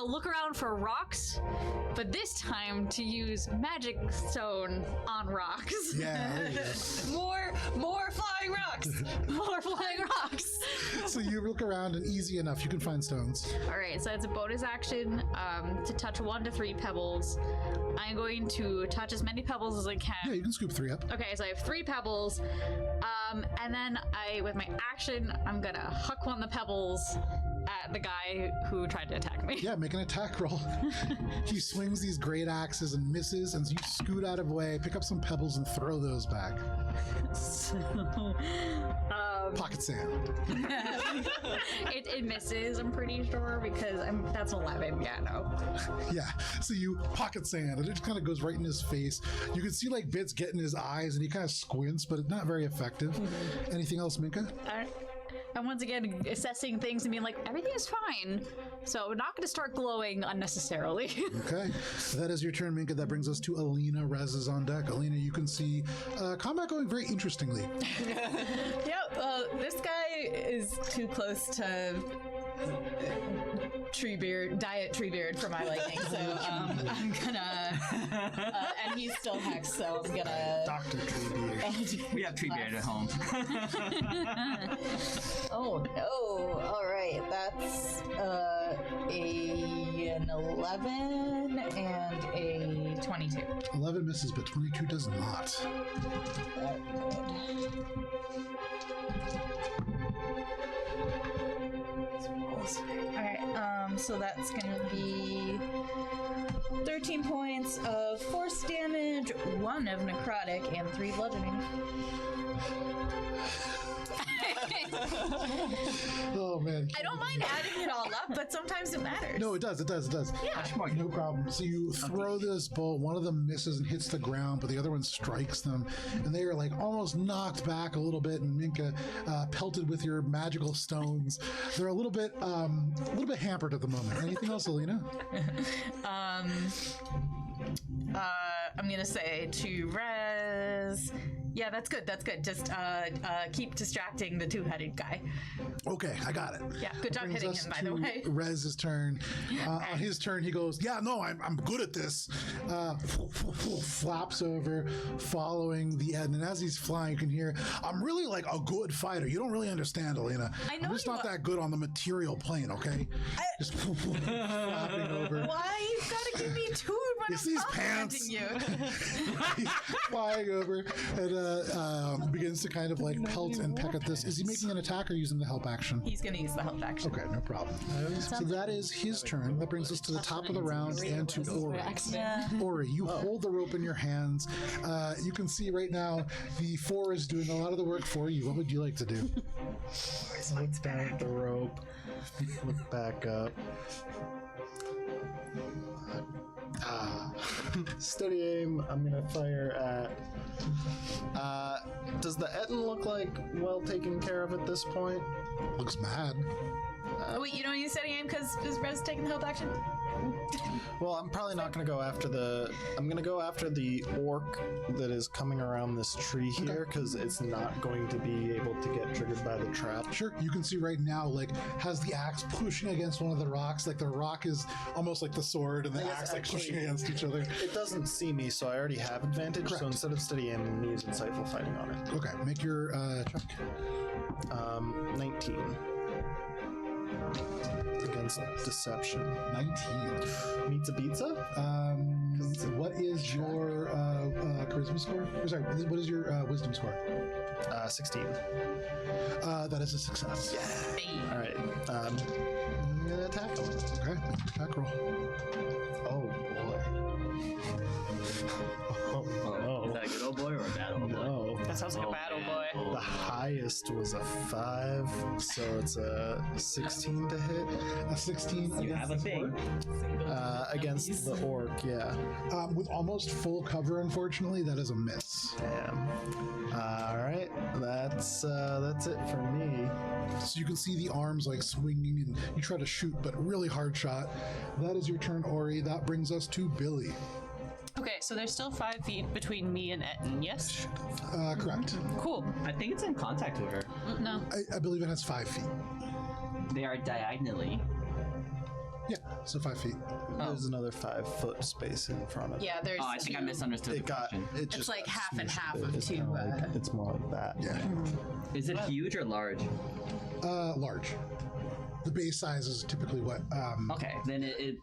look around for rocks, but this time to use magic stone on rocks. Yeah, there you go. More flying rocks. More flying rocks. So you look around and easy enough, you can find stones. All right, so it's a bonus action to touch 1 to 3 pebbles. I'm going to touch as many pebbles as I can. Yeah, you can scoop 3 up. Okay, so I have 3 pebbles, and then with my action, I'm gonna huck one of the pebbles at the guy who tried to attack me. Yeah, make an attack roll. He swings these great axes and misses, and so you scoot out of the way, pick up some pebbles, and throw those back. So, Pocket sand. it misses, I'm pretty sure, because that's 11. Yeah, no. Yeah, so you pocket sand, and it just kind of goes right in his face. You can see like bits get in his eyes, and he kind of squints, but it's not very effective. Anything else, Minka? I'm once again assessing things and being like, everything is fine. So we're not going to start glowing unnecessarily. Okay, that is your turn, Minka. That brings us to Alina. Rez is on deck. Alina, you can see combat going very interestingly. Yep, this guy is too close to diet Treebeard for my liking, so I'm gonna, and he's still hexed, so I'm gonna. Dr. Treebeard. We have Treebeard at home. Oh no! All right, that's a an 11 and a 22. 11 misses, but 22 does not. Alright, so that's gonna be 13 points of force damage, 1 of necrotic, and 3 bludgeoning. Oh man. I don't mind adding it all up, but sometimes it matters. No, it does. Yeah. No problem. So you throw this bolt, one of them misses and hits the ground, but the other one strikes them, and they are like almost knocked back a little bit, and Minka, pelted with your magical stones. They're a little bit hampered at the moment. Anything else, Alina? I'm gonna say to Rez. Yeah, that's good. Just keep distracting the two-headed guy. Okay, I got it. Yeah, good job hitting him, by the way. Rez's turn. On his turn, he goes, "Yeah, no, I'm good at this." Flaps over, following the end, and as he's flying, you can hear, "I'm really like a good fighter. You don't really understand, Alina. I know I'm just not that good on the material plane, okay?" Just flapping over. Why you gotta give me two when It's I'm these complimenting pants. you? He's flying over and begins to kind of like pelt and peck at this. Is he making an attack or using the help action? He's gonna use the help action. Okay, no problem. So that is his turn. That brings us to the top of the round and to Ori. Ori, you hold the rope in your hands. You can see right now the four is doing a lot of the work for you. What would you like to do? Look down at the rope. Look back up. Steady aim. I'm gonna fire at. Does the Etten look like well taken care of at this point? Looks mad. Wait, you don't use steady aim because is Rez taking the help action? Well, I'm probably not gonna go after the. I'm gonna go after the orc that is coming around this tree here because it's not going to be able to get triggered by the trap. Sure, you can see right now, like, has the axe pushing against one of the rocks. Like, the rock is almost like the sword and the axe, like, pushing against each other. It doesn't see me, so I already have advantage. Correct. So instead of steady aim, I'm gonna use insightful fighting on it. Okay, make your check. 19. Against deception. 19. Meets a pizza? What is your charisma score? Or sorry, what is your wisdom score? 16. That is a success. All right. I'm gonna attack him. Okay, make your attack roll. Oh boy. Is that a good old boy or a bad old boy? No. That sounds like a battle boy. The highest was a 5, so it's a 16 to hit. A 16. You have a thing. Against the orc, yeah. With almost full cover, unfortunately, that is a miss. Damn. All right, that's it for me. So you can see the arms like swinging, and you try to shoot, but really hard shot. That is your turn, Ori. That brings us to Billy. Okay, so there's still 5 feet between me and Etten, yes? Correct. Cool. I think it's in contact with her. No. I believe it has 5 feet. They are diagonally. Yeah, so 5 feet. There's another 5-foot space in front of it. Yeah, there's. Oh, I think I misunderstood It the got. question. It just It's like got half and smooshed half a bit. of It's two, kinda like, it's more like that. Yeah. Is it huge or large? Large. The base size is typically what? Okay, then it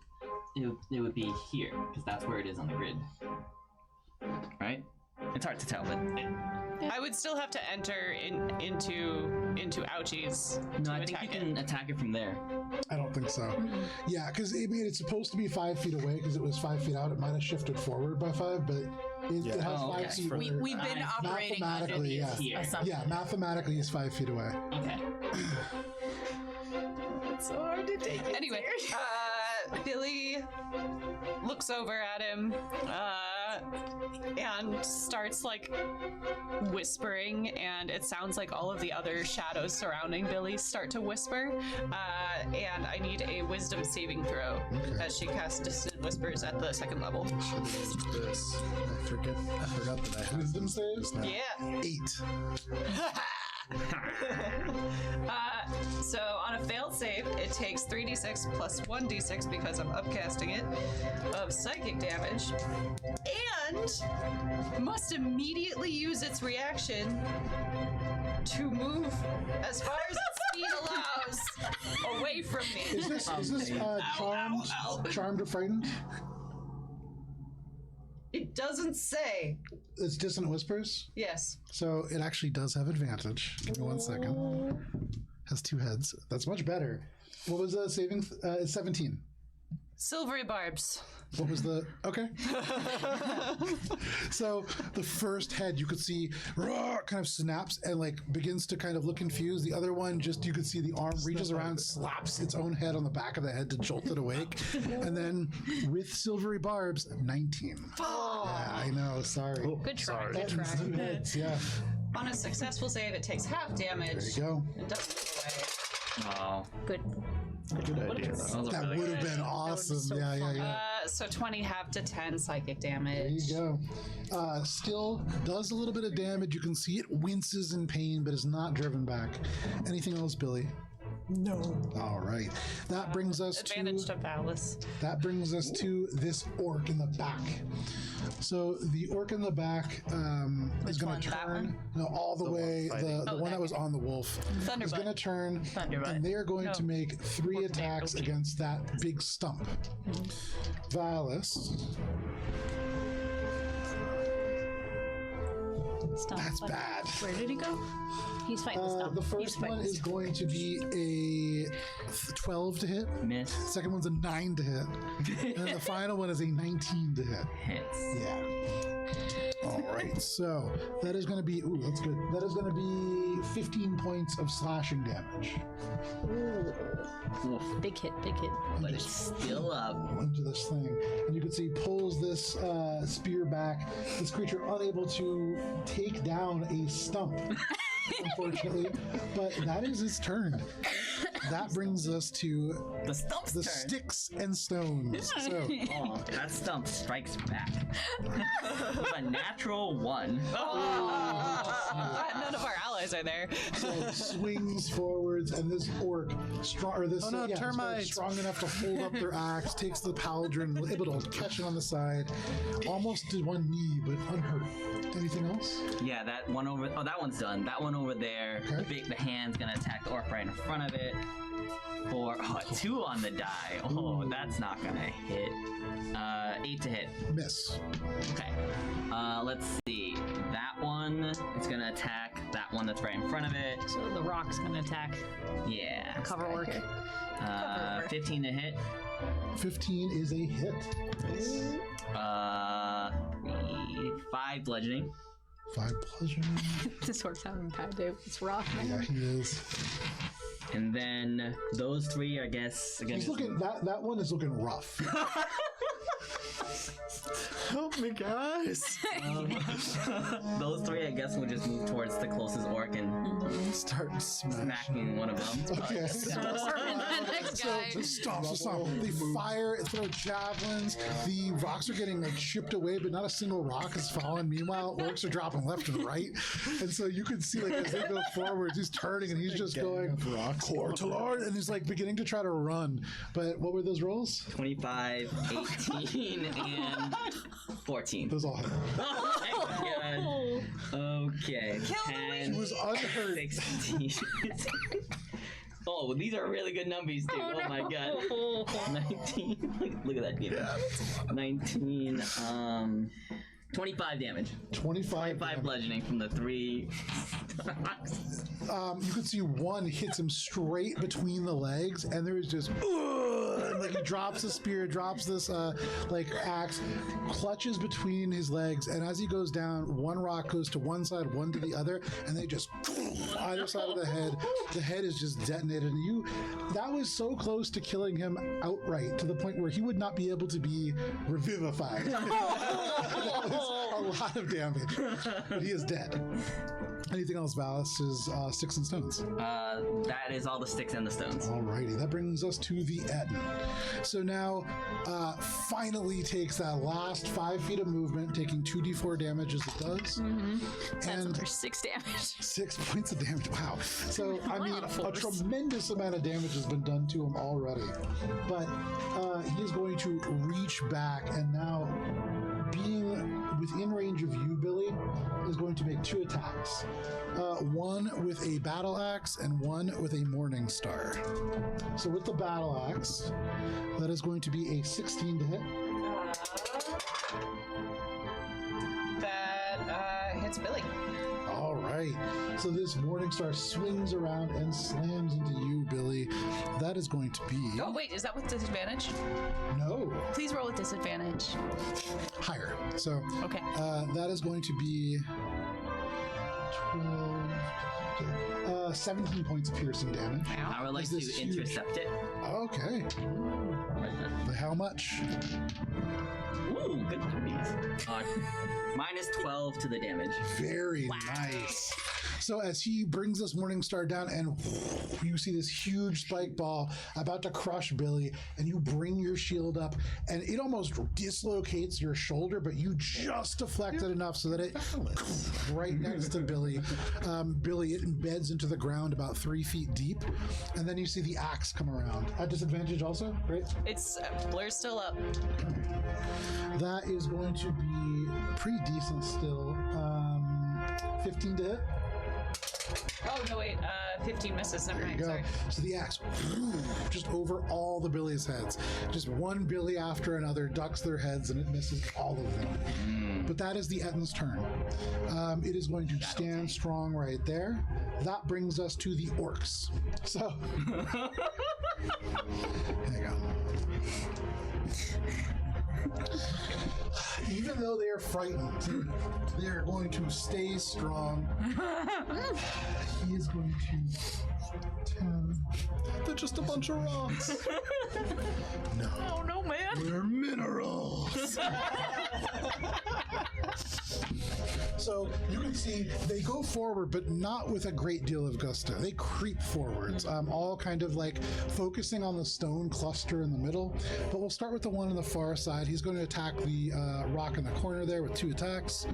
would be here because that's where it is on the grid. Right? It's hard to tell, but I would still have to enter into Ouchie's. no, to I think you attack can attack it from there. I don't think so. Yeah, because it's supposed to be 5 feet away because it was 5 feet out. It might have shifted forward by 5, but it has Oh, 5 okay. feet. We've been operating on Mathematically, yeah. Here. Yeah, mathematically, it's 5 feet away. Okay. It's so hard to take it. Anyway, Billy looks over at him and starts like whispering, and it sounds like all of the other shadows surrounding Billy start to whisper. And I need a wisdom saving throw as she casts Distant Whispers at the 2nd level. This. I forgot that I had. Wisdom saves? Yeah. 8. So on a failed save, it takes 3d6 plus 1d6 because I'm upcasting it of psychic damage, and must immediately use its reaction to move as far as its 15 allows. Away from me. Is this charmed or frightened? It doesn't say. It's dissonant whispers, Yes. so it actually does have advantage. Give me 1 second. Has 2 heads. That's much better. What was the saving? It's 17. Silvery barbs. What was the... Okay. So the first head you could see kind of snaps and like begins to kind of look confused. The other one just, you could see the arm reaches around, slaps its own head on the back of the head to jolt it awake. And then with silvery barbs, 19. Oh. Yeah, I know. Sorry. Good try. That Good is try. two heads, yeah. On a successful save, it takes half damage. There you go. It doesn't move away. Oh, Good. Good idea. That would have been awesome. so Yeah, yeah, fun. yeah. So 20 half to 10 psychic There damage. you go. Still does a little bit of damage. You can see it winces in pain, but is not driven back. Anything else, Billy? No. All right. That brings us Advantage to Valis. That brings us to this orc in the back. So the orc in the back is going one? to That turn one? no, all the way. The one that that was on the wolf is Thunderbutt. going to turn, Thunderbutt. and they are going to No. make 3 attacks against that big stump. Valis. Stump. That's bad. Where did he go? He's fighting the stump. The He's first fighting one the is stump. going to be a 12 to hit. miss. Second one's a 9 to hit. And then the final one is a 19 to hit. Hits. Yeah. All right. So that is going to be, ooh, that's good. That is going to be 15 points of slashing damage. Oof. Big hit, big hit. But it's still up. Into this thing. And you can see he pulls this spear back. This creature unable to take down a stump, unfortunately. But that is his turn. That brings us to The stump's the turn. sticks and stones. So Oh, that stump strikes back. With a natural 1. None of our allies are there. So it swings forwards, and this orc, strong, or this, Oh no, this guy termites. strong enough to hold up their axe, takes the pauldron, able to catch it on the side, almost to one knee, but unhurt. Anything else? Yeah, that one over. Oh, that one's done. That one over there. Okay. The hand's gonna attack the orc right in front of it. For 2 on the die. Oh, that's not gonna hit. 8 to hit. Miss. Okay. Let's see. That one is gonna attack that one that's right in front of it. So the rock's gonna attack. Yeah. Cover work. 15 to hit. 15 is a hit. 5 bludgeoning. 5 pleasure. This orc's having a bad day. It's rock. Yeah, he is. And then those 3, I guess, again. He's looking. That one is looking rough. Help me, guys. Those 3, I guess, will just move towards the closest orc and Start smashing. smacking one of them. Okay. Next guy. So stop. They fire, throw javelins. The rocks are getting like chipped away, but not a single rock has fallen. Meanwhile, orcs are dropping left and right, and so you can see like as they go forwards, he's turning and he's just going Cortalard, and he's like beginning to try to run. But what were those rolls? 25, 18, and 14. Those all hit. Oh my god. Okay. He was unhurt. 16. Oh, these are really good numbers too. Oh, my god. 19. Look at that dude. 19. 25 damage. 25 damage. Bludgeoning from the 3. You could see one hits him straight between the legs, and there is just and, like he drops the spear, drops this like axe, clutches between his legs, and as he goes down, one rock goes to one side, one to the other, and they just either side of the head. The head is just detonated, and that was so close to killing him outright to the point where he would not be able to be revivified. That was a lot of damage, but he is dead. Anything else, Valis? Is sticks and stones. That is all the sticks and the stones. Alrighty, that brings us to the Etna. So now, finally takes that last 5 feet of movement, taking 2d4 damage as it does, That's and another 6 damage. 6 points of damage. Wow. So I mean, lot of a force. tremendous amount of damage has been done to him already. But he is going to reach back, and now being within range of you, Billy, is going to make 2 attacks. One with a battle axe and one with a morning star. So with the battle axe, that is going to be a 16 to hit. That hits Billy. All right. So this morning star swings around and slams into you, Billy. That is going to be... Oh, wait, is that with disadvantage? No. Please roll with disadvantage. Higher. So Okay. that is going to be 17 points of piercing damage. I would like Is to this huge? intercept it. Okay. By how much? Ooh, good threes. Minus 12 to the damage. Very nice. So as he brings this morning star down, and you see this huge spike ball about to crush Billy, and you bring your shield up, and it almost dislocates your shoulder, but you just deflect it enough so that it right next to Billy. Billy, it embeds into the ground about 3 feet deep, and then you see the axe come around. At disadvantage also, right? It's Blur's still up. That is going to be pretty decent still. 15 to hit. Oh, no, wait. 15 misses. Never There you mind. go. Sorry. So the axe just over all the Billy's heads. Just one Billy after another ducks their heads and it misses all of them. But that is the Ettin's turn. It is going to stand strong right there. That brings us to the orcs. So there you go. Even though they are frightened, they are going to stay strong. He is going to 10. They're just a bunch of rocks. No. Oh, no, man. We're minerals. So you can see they go forward, but not with a great deal of gusto. They creep forwards, all kind of like focusing on the stone cluster in the middle. But we'll start with the one on the far side. He's going to attack the rock in the corner there with 2 attacks.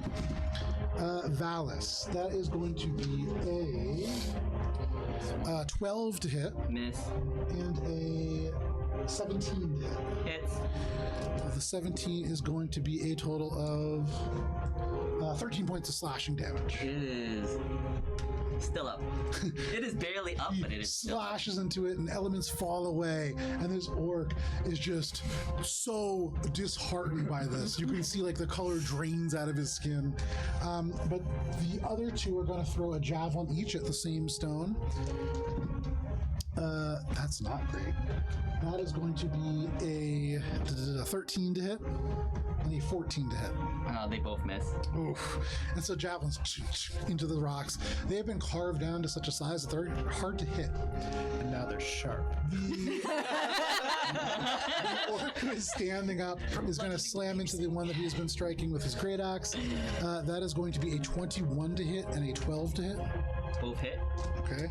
Valis, that is going to be a 12 to hit Miss. and a 17 to hit. Hits. The 17 is going to be a total of 13 points of slashing damage. It is still up. It is barely up, but it is still up. Slashes into it and elements fall away, and this orc is just so disheartened by this. You can see like the color drains out of his skin. But the other 2 are going to throw a javelin each at the same stone. That's not great. That is going to be a 13 to hit and a 14 to hit. They both miss. Oof. And so javelins into the rocks. They have been carved down to such a size that they're hard to hit. And now they're sharp. The orc who is standing up is going to slam into the one that he has been striking with his great axe. That is going to be a 21 to hit and a 12 to hit. Both hit. Okay.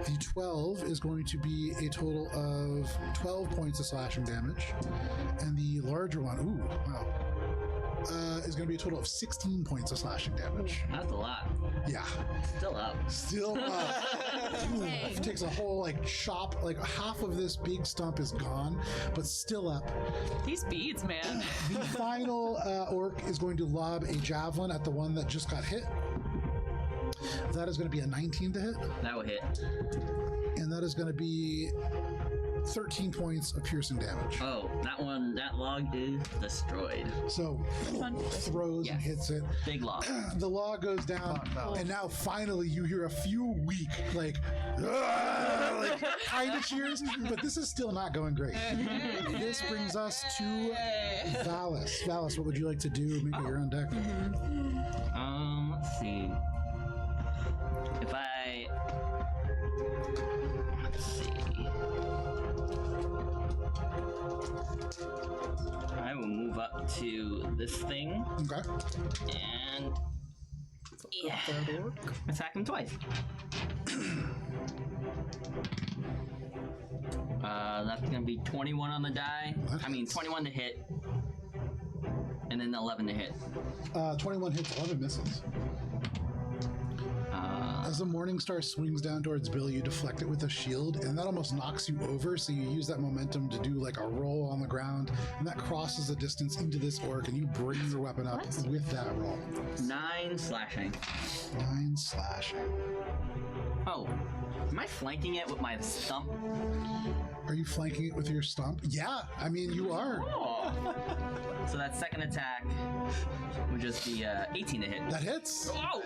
The 12 is going to be a total of 12 points of slashing damage. And the larger one, ooh, wow, is going to be a total of 16 points of slashing damage. That's a lot. Yeah. Still up. Still up. Ooh, takes a whole like chop, like half of this big stump is gone, but still up. These beads, man. The final orc is going to lob a javelin at the one that just got hit. That is going to be a 19 to hit, That will hit. and that is going to be 13 points of piercing damage. Oh, that log is destroyed. So throws and hits it. Big log. The log goes down, and now finally you hear a few weak, like kind of cheers, but this is still not going great. This brings us to Valis. Valis, what would you like to do? Make it your own deck. Let's see. If I... Let's see. I will move up to this thing Okay. and... Yeah. Attack him twice. That's gonna be 21 on the die. That I mean, hits. 21 to hit. And then 11 to hit. 21 hits, 11 misses. As the morning star swings down towards Billy, you deflect it with a shield, and that almost knocks you over. So you use that momentum to do like a roll on the ground, and that crosses the distance into this orc, and you bring your weapon up with that roll. 9 slashing. 9 slashing. Oh, am I flanking it with my stump? Are you flanking it with your stomp? Yeah, I mean you are. Oh. So that second attack would just be 18 to hit. That hits. Oh!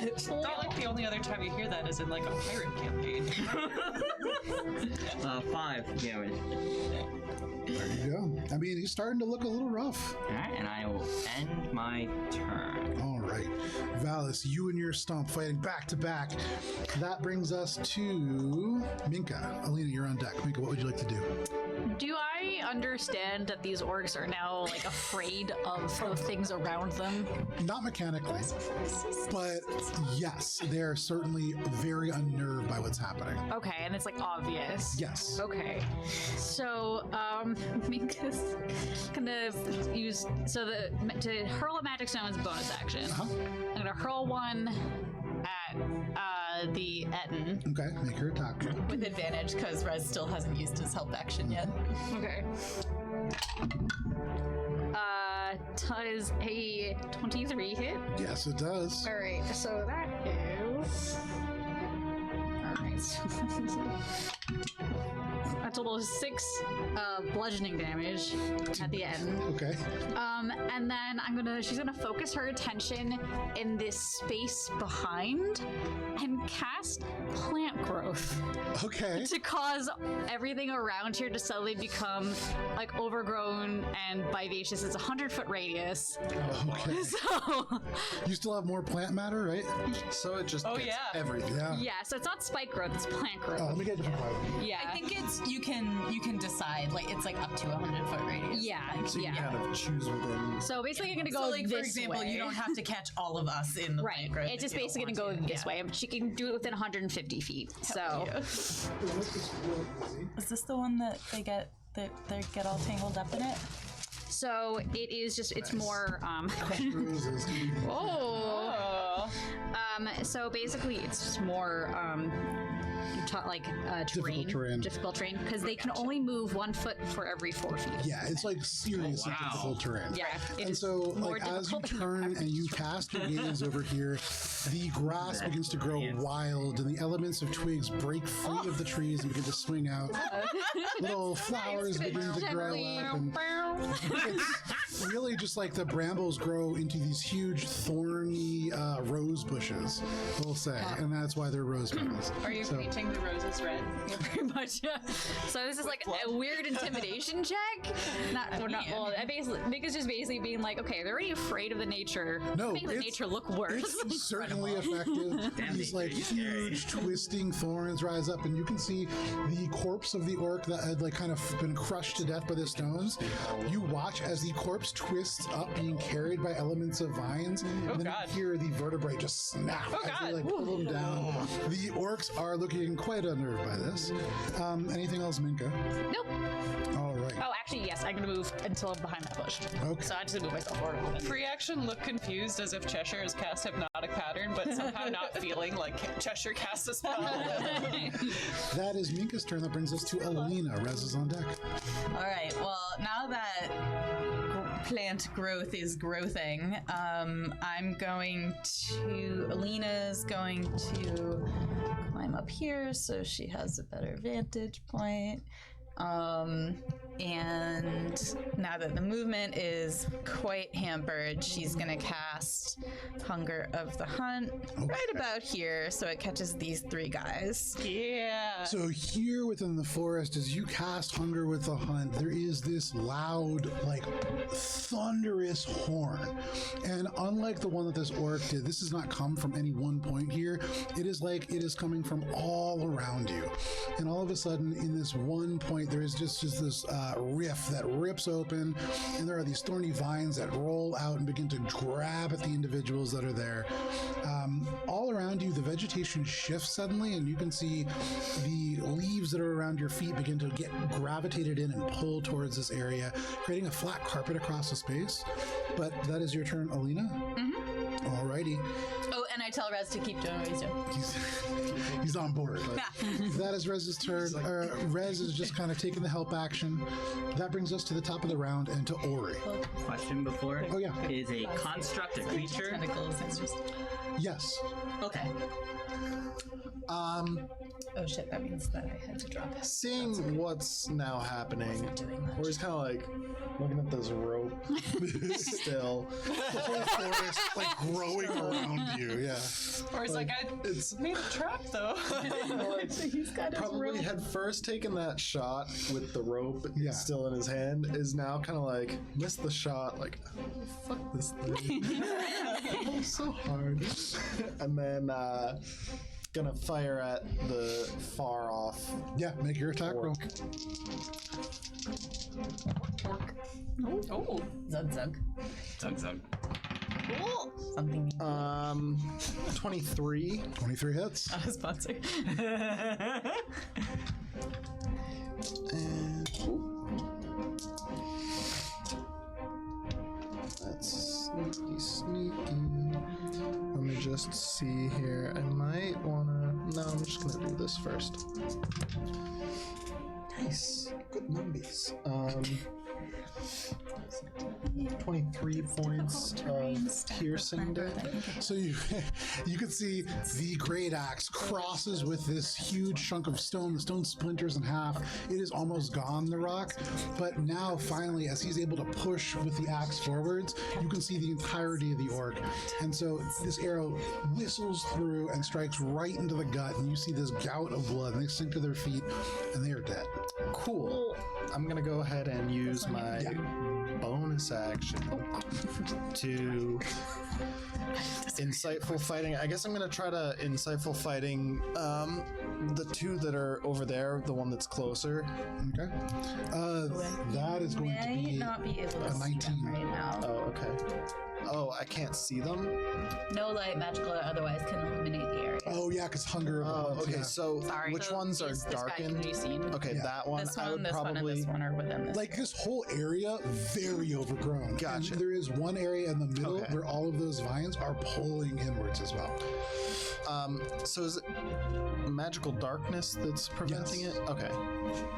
It's not like the only other time you hear that is in like a pirate campaign. 5 damage. There you go. I mean, he's starting to look a little rough. All right, and I will end my turn. All right. Valis, you and your stomp fighting back to back. That brings us to Minka. Alina, you're on deck. Minka, what would you like to do? Do I understand that these orcs are now like afraid of the things around them? Not mechanically, but yes, they're certainly very unnerved by what's happening. Okay, and it's like obvious. Yes. Okay. So, Minka's gonna use to hurl a magic stone as a bonus action. Uh-huh. I'm gonna hurl one at the Etten. Okay, make her attack roll. With advantage, because Rez still hasn't used his help action yet. Okay. That is a 23 hit. Yes, it does. All right, so that is. All right. A total of 6 bludgeoning damage at the end. Okay. And then she's gonna focus her attention in this space behind and cast plant growth Okay. to cause everything around here to suddenly become like overgrown and vivacious. It's a 100-foot radius. Okay. So You still have more plant matter, right? So it just gets yeah. everything. Yeah. yeah, so it's not spike growth, it's plant growth. Oh, let me get a different one. Yeah. I think it's you can decide like it's like up to 100-foot radius. Yeah, So you yeah. kind of choose within. So basically, I'm gonna go So like this for example, way. you don't have to catch all of us in the Right. plant growth It's if just you don't basically gonna want go to. this way. She can do it within 150 feet. So Is this the one that they get all tangled up in it? so it is just it's more Roses. so basically it's just more difficult terrain because they can only move 1 foot for every 4 feet. Yeah, it's like seriously wow. difficult terrain. Yeah, it And is so, more like, as you difficult than turn and you cast your gaze over here, the grass begins to grow wild, and the elements of twigs break free of the trees and begin to swing out. Little flowers begin to grow up, and it's really just like the brambles grow into these huge thorny rose bushes, we'll say, and that's why they're rose petals. Are you painting the roses red? Yeah, pretty much. Yeah. So this is like a weird intimidation check. Well, Mika's just basically being like, okay, they're already afraid of the nature. No, make the it's- nature look worse. It's certainly effective. These like huge twisting thorns rise up, and you can see the corpse of the orc that had like kind of been crushed to death by the stones. You watch as the corpse twists up, being carried by elements of vines, and then God. you hear the vertebrae just snap as they God. like pull them down. The orcs are looking quite unnerved by this. Anything else, Minka? Nope. All right. Oh, actually, yes. I'm gonna move until I'm behind that bush. Okay. So I just move myself forward a little bit. Free action look confused as if Cheshire has cast hypnotic pattern, but somehow not feeling like Cheshire cast a spell. That is Minka's turn. That brings us to Alina. Rez is on deck. All right. Well, now that plant growth is growthing, I'm going to. Alina's going to climb up here so she has a better vantage point. And now that the movement is quite hampered, she's gonna cast Hunger of the Hunt right about here so it catches these 3 guys. Yeah. So here within the forest, as you cast Hunger with the Hunt, there is this loud, like, thunderous horn. And unlike the one that this orc did, this does not come from any one point here. It is like it is coming from all around you. And all of a sudden, in this one point, there is just this rift that rips open, and there are these thorny vines that roll out and begin to grab at the individuals that are there. All around you, the vegetation shifts suddenly, and you can see the leaves that are around your feet begin to get gravitated in and pull towards this area, creating a flat carpet across the space. But that is your turn, Alina. Alrighty. Oh, then I tell Rez to keep doing what he's doing. He's on board. That is Rez's turn. Rez is just kind of taking the help action. That brings us to the top of the round and to Ori. Question before. Oh, yeah. Is a construct a creature? Tentacles. It's just. Yes. Okay. Oh shit, that means that I had to drop it. Seeing what's now happening, where he's kind of like looking at this rope still. The whole forest like growing around you. Yeah. Or it's like I made a trap though. He's got his Probably rope. had first taken that shot with the rope Yeah. still in his hand, is now kind of like missed the shot, like oh, fuck this thing. Oh, so hard. And then gonna fire at the far off. Yeah, make your attack roll. Oh, zug zug. Zug. Something. 23. 23 hits. Not a sponsor. And that's sneaky. Let me just see here. I might wanna. No, I'm just gonna do this first. Nice. Good numbies. 23 points of piercing damage. So you can see the great axe crosses with this huge chunk of stone. The stone splinters in half. It is almost gone, the rock. But now, finally, as he's able to push with the axe forwards, you can see the entirety of the orc. And so this arrow whistles through and strikes right into the gut, and you see this gout of blood, and they sink to their feet, and they are dead. Cool. I'm gonna go ahead and use my bonus action to insightful fighting. I guess I'm gonna try to insightful fighting the two that are over there, the one that's closer. Okay. That is going to May be not be able to a see 19. them right now. Oh, okay. Oh, I can't see them? No light, magical or otherwise, can illuminate the area. Oh, yeah, because hunger. Oh, okay. Yeah. So Sorry. which So ones are this guy darkened? can be seen. Okay, Yeah. that one. This I one, would this one, and probably. this one are within this. Like this whole area, very overgrown. Gotcha. And there is one area in the middle Okay. where all of those vines are pulling inwards as well. So is it magical darkness that's preventing Yes. it? Okay.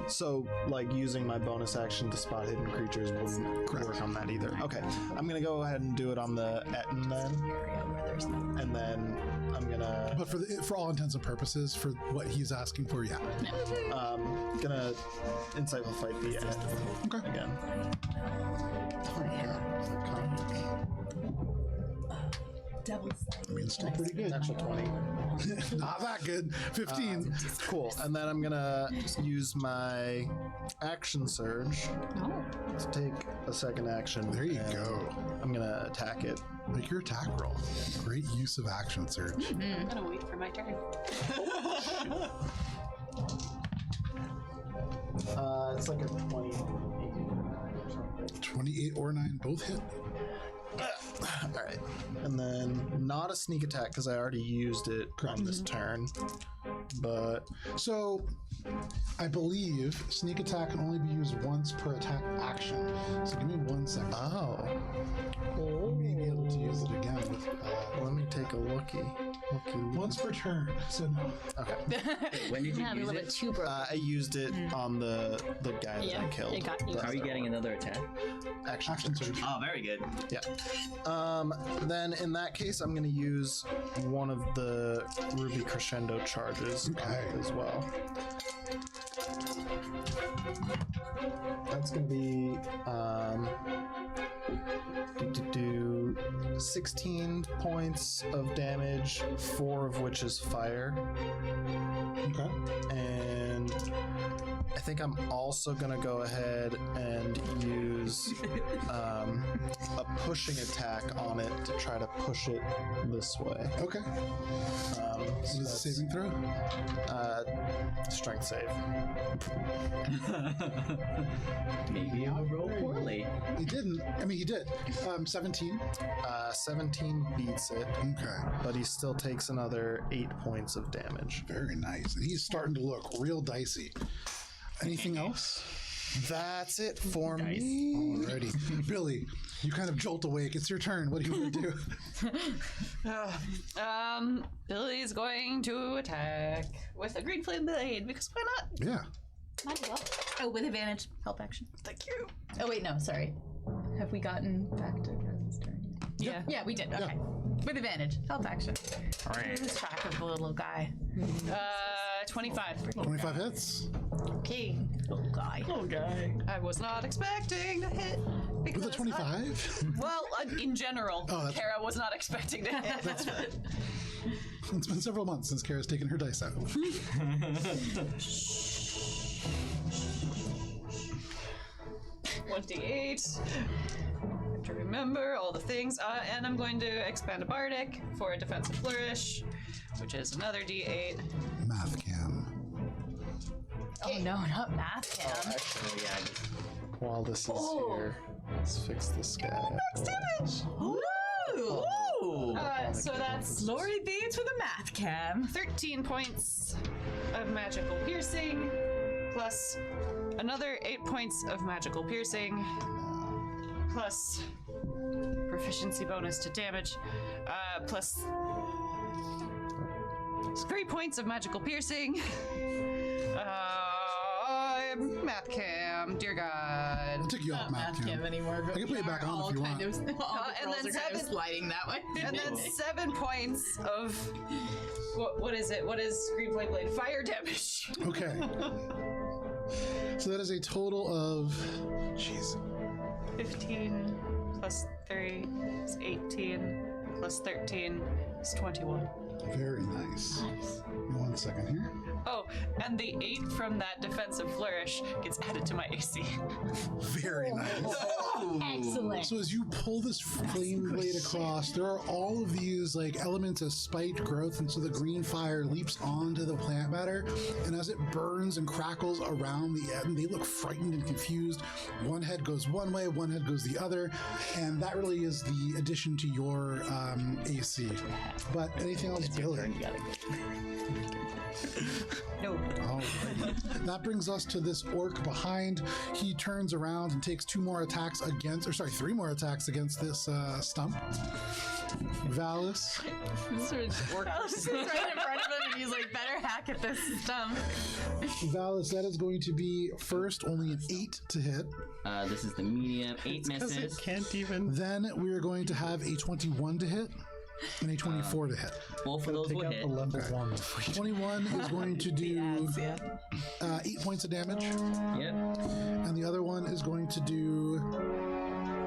So, like, using my bonus action to spot hidden creatures wouldn't Correct. work on that either. Okay. I'm gonna go ahead and do it on the Etten then, area where there's no. and then I'm gonna But for all intents and purposes, for what he's asking for, yeah. gonna insightful fight the Etten Okay. again. Devil's sight. I mean, it's still pretty good. Natural 20. Not that good. 15. Cool. And then I'm gonna use my action surge to take a second action. There you and go. I'm gonna attack it. Make your attack roll. Great use of action surge. I'm gonna wait for my turn. It's like a 28 or something. 28 or 9 both hit. All right, and then not a sneak attack because I already used it on this turn. But So, I believe sneak attack can only be used once per attack action. So give me 1 second. You may be able to use it again with let me take a looky. once per turn. So no. Okay, When did you Yeah, a use little bit it? too broke. I used it on the guy that I killed. it got you. How are you getting another attack? Action Action surge. surge. Oh, very good. Yeah. Then in that case, I'm going to use one of the Ruby Crescendo charges Okay. as well. That's going to be 16 points of damage, 4 of which is fire. Okay. And I think I'm also going to go ahead and use a pushing attack on it to try to push it this way. Okay. What is the that's, saving throw? Strength save. Maybe I'll roll poorly. He didn't. I mean, he did. 17. 17 beats it, Okay. but he still takes another 8 points of damage. Very nice. And he's starting to look real dicey. Anything else? That's it for me. Alrighty. Billy, you kind of jolt awake. It's your turn. What do you want to do? Billy's going to attack with a green flame blade because why not? Yeah. Might as well. Oh, with advantage. Help action. Thank you. Oh, wait, no, sorry. Have we gotten back to Resin's turn yet? Yeah. Yeah, we did. Okay. With advantage. Help action. All right. Lose track of the little guy. 25. 25 hits. Okay. Little guy. Oh, guy. I was not expecting to hit. With a 25? Well, in general, Oh, that's- Kara was not expecting to hit. That's fair. It's been several months since Kara's taken her dice out. 28. Have to remember all the things. And I'm going to expand a bardic for a defensive flourish, which is another d8. Math cam. Oh, no, not math cam. Oh, yeah. While this is here, let's fix this guy. Max damage! Ooh. So that's Lori Bates with a math cam. 13 points of magical piercing, plus another 8 points of magical piercing, plus proficiency bonus to damage, plus 3 points of magical piercing. Math cam, dear God. I'll take you off math cam. Anymore, but I can put it back on if you want. all the and rolls then are kind of 7 sliding that way. And then 7 points of what is it? What is Screenplay Blade? Fire damage. Okay. So that is a total of. Jeez. 15 plus 3 is 18 plus 13 is 21. Very nice. Give me 1 second here. Oh, and the 8 from that defensive flourish gets added to my AC. Very nice. Excellent. So as you pull this flame blade across, there are all of these like elements of spiked growth, and so the green fire leaps onto the plant matter, and as it burns and crackles around the end, they look frightened and confused. One head goes one way, one head goes the other, and that really is the addition to your AC. But anything else, Billy? No. Alrighty. That brings us to this orc behind. He turns around and takes 3 more attacks against this stump. Valis. Alice is right in front of him and he's like, better hack at this stump. Valis, that is going to be first only an 8 to hit. This is the medium. 8 Because it misses. can't even Then we are going to have a 21 to hit and a 24 to hit. Both of those take will out hit. the level one. 21 is going to do 8 points of damage, Yep. and the other one is going to do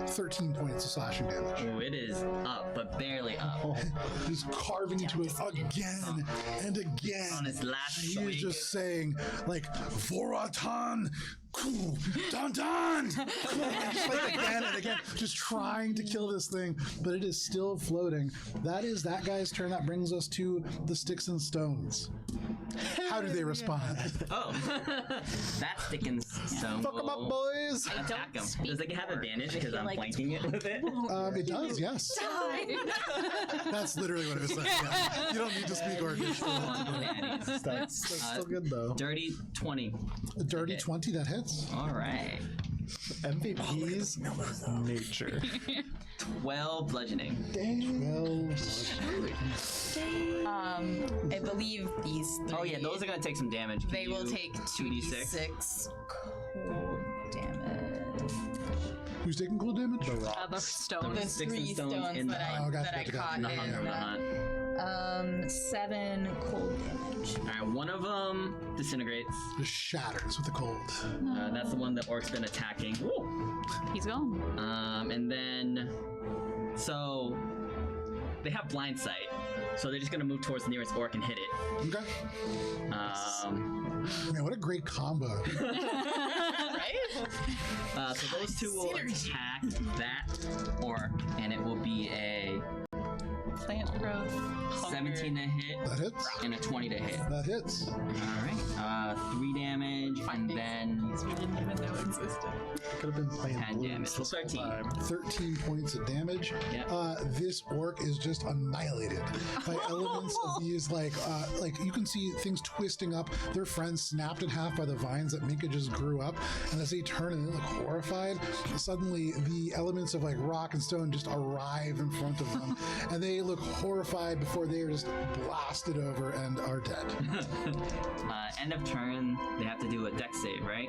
13 points of slashing damage. Ooh, it is up, but barely up. He's carving into it again and again. On his last He is swing. just saying, like, Voratan, cool, dun dun, cool, and just like again and again, just trying to kill this thing, but it is still floating. That is that guy's turn. That brings us to the sticks and stones. How do they respond? Oh, that sticking stone. Fuck them up, boys! Attack him. Does it have advantage because I'm flanking it with it? It does, yes. That's literally what it was saying. Yeah. You don't need to speak Orcish. That's still good though. Dirty 20. A dirty 20, that hits. All right. MVP's nature. 12 bludgeoning. 12. I believe these 3. Oh yeah, those are gonna take some damage. Can They will you take 2d6. 2d6 cold damage. Who's taking cold damage? The stone. The Sticks and 3 stones stones in the- that Oh, I, gotcha, that I gotcha, caught In the hunger of the hunt. 7 cold damage. All right, one of them disintegrates. Just shatters with the cold. That's the one that Orc's been attacking. He's gone. And then, so they have blind sight, so they're just gonna move towards the nearest orc and hit it. Okay. Man, what a great combo. Right? So those two will attack that orc, and it will be a Plant growth. Hunger. 17 to hit. That hits. And a 20 to hit. That hits. Alright. 3 damage, and then We didn't even know existed. Could have been playing 10 Bloons damage. So this whole 13. time. 13 points of damage. Yep. This orc is just annihilated by elements of these, like you can see things twisting up. Their friends snapped in half by the vines that Minka just grew up, and as they turn and they look horrified, suddenly the elements of like rock and stone just arrive in front of them, and they look horrified before they are just blasted over and are dead. End of turn, they have to do a dex save, right?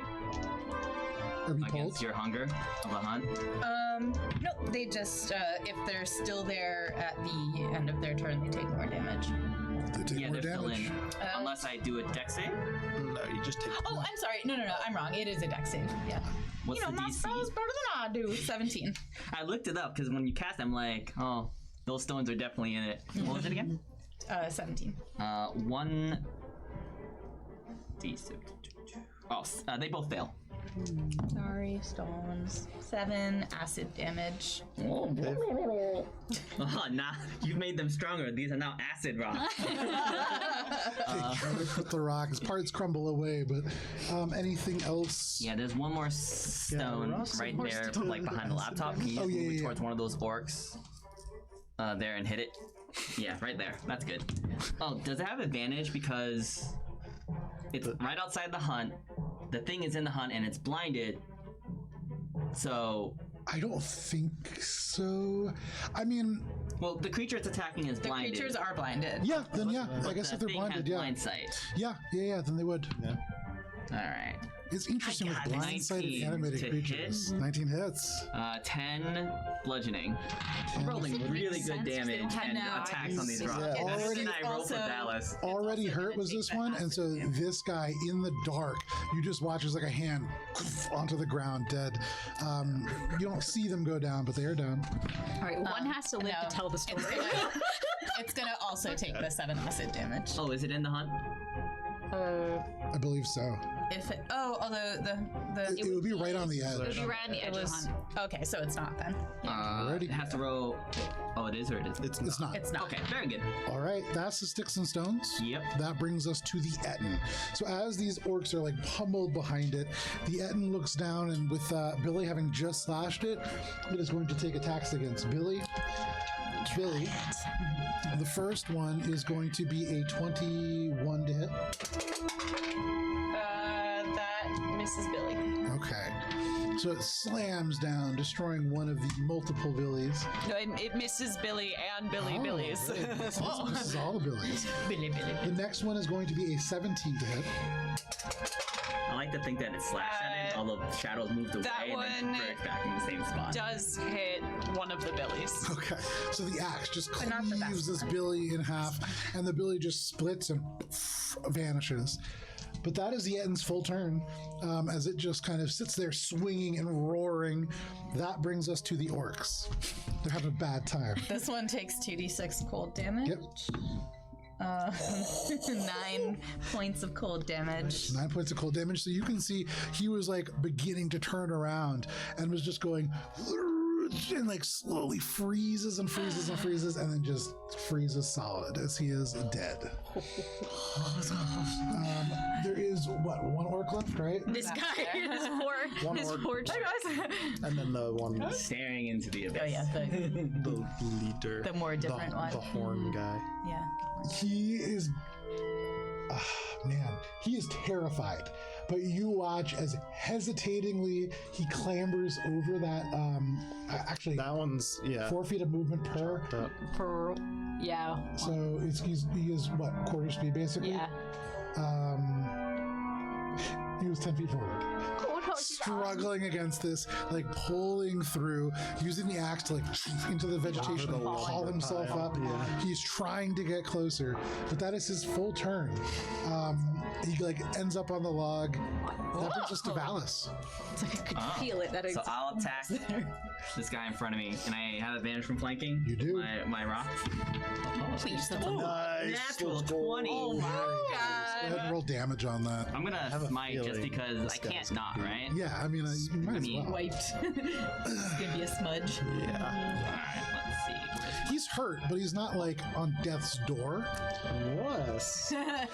Are we Against pulled? your hunger of a hunt. No, they just, if they're still there at the end of their turn, they take more damage. They take Yeah, more they're still damage. in. Unless I do a dex save. No, you just take. Oh, I'm sorry. No, I'm wrong. It is a dex save. Yeah. What's the my DC? spell's better than I do. 17. I looked it up because when you cast, I'm like, oh, those stones are definitely in it. What was it again? 17. 1 d6. Oh, they both fail. Sorry, stones. 7 acid damage. Oh, nah, you've made them stronger. These are now acid rocks. They with the rock as parts crumble away, but anything else? Yeah, there's one more stone rocks right and more there, stone. like behind the laptop. Can you just move it towards one of those orcs? There and hit it. Yeah, right there. That's good. Oh, does it have advantage because it's right outside the hunt? The thing is in the hunt and it's blinded. So I don't think so. I mean, well, the creature it's attacking is The blinded. creatures are blinded. yeah, then yeah. I but guess the if they're thing blinded, has yeah. blind sight. Yeah, then they would. Yeah. All right. It's interesting with got it. blindsided 19 animated to creatures. hit. 19 hits. 10 bludgeoning. I'm rolling really good damage and know. attacks on these Yeah, rocks. already- And I roll for also- Dallas. Already also hurt gonna was take this the one, and acid so damage. this guy in the dark, you just watch as like a hand onto the ground, dead. You don't see them go down, but they are down. All right, one has to live no. to tell the story. It's gonna also take the 7 acid damage. Oh, is it in the hunt? I believe so. If it, although the It would be right on the It would edge. be right on the edge of the hunt. okay, so it's not then. It has to roll. Oh, it is or it isn't? It's not. It's not. Okay, very good. All right, that's the sticks and stones. Yep. That brings us to the Etten. So as these orcs are like pummeled behind it, the Etten looks down, and with Billy having just slashed it, it is going to take attacks against Billy. Billy. The first one is going to be a 21 to hit. That misses Billy. Okay. So it slams down, destroying one of the multiple Billies. No, it misses Billy and Billy Billy's. Really? This is all the Billies. Billy. The next one is going to be a 17 to hit. I like to think that it slashed at it, all the shadows moved away that and then one burst back in the same spot. Does hit one of the Billies. Okay, so the axe just not the best cleaves this Billy in half, and the Billy just splits and vanishes. But that is the Etten's full turn, as it just kind of sits there swinging and roaring. That brings us to the orcs. They're having a bad time. This one takes 2d6 cold damage. Yep. 9 points of cold damage. 9 points of cold damage. So you can see he was like beginning to turn around and was just going and like slowly freezes and freezes and freezes and then just freezes solid as he is dead. There is what, one orc left, right? This guy, One his orc. poor And then the one, Staring into the abyss. Oh yeah, the leader, the more different one. the horn guy. Yeah. He is, man, he is terrified. But you watch as hesitatingly he clambers over that. Actually, That one's 4 feet of movement per. Yeah. So he is what, quarter speed basically. Yeah. He was 10 feet forward. Struggling against this, like pulling through, using the axe to like into the vegetation and haul himself up. Yeah. He's trying to get closer, but that is his full turn. He like ends up on the log. That brings us to Valis. It's like I could feel it. That So I'll attack this guy in front of me, and I have advantage from flanking. You do. My rock. Please. Natural 20. Oh my Go ahead and roll damage on that. I'm gonna have a smite just feeling because this I can't guy's not, gonna be- right? right? Yeah, I mean, you might as well. Wiped. It's gonna be a smudge. Alright, let's see. He's hurt, but he's not like on death's door. Was. Alright.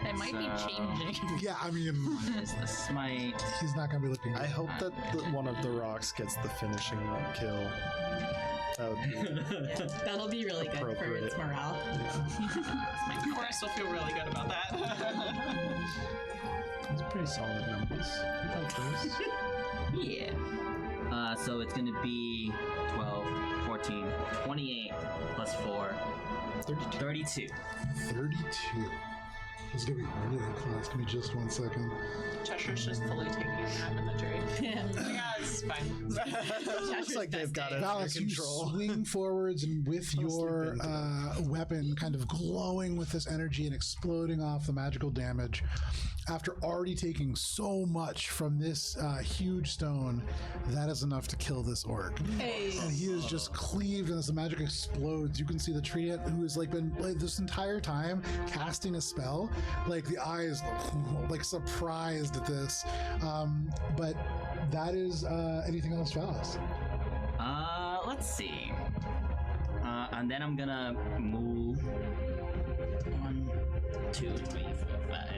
It might be changing. Yeah, I mean, Is the smite. he's not gonna be looking. I hope that one of the rocks gets the finishing kill. That would be That'll be really good for Appropriate. its morale. Of course, we'll feel really good about that. It's pretty solid numbers. I like those. Yeah. So it's gonna be 12, 14, 28 plus 4, 32. 32. It's gonna be really close. It's gonna be just 1 second. Cheshire's just fully taking a nap in the tree. Yeah. Yeah, it's fine. Looks like they've got it under Valis, you control. swing forwards and with your weapon kind of glowing with this energy and exploding off the magical damage. After already taking so much from this huge stone, that is enough to kill this orc. Hey. And he is just cleaved, and as the magic explodes, you can see the treant who has been this entire time casting a spell, like the eyes like surprised at this. But that is anything else, Valis? Let's see. And then I'm gonna move 1, 2, 3, 4, 5,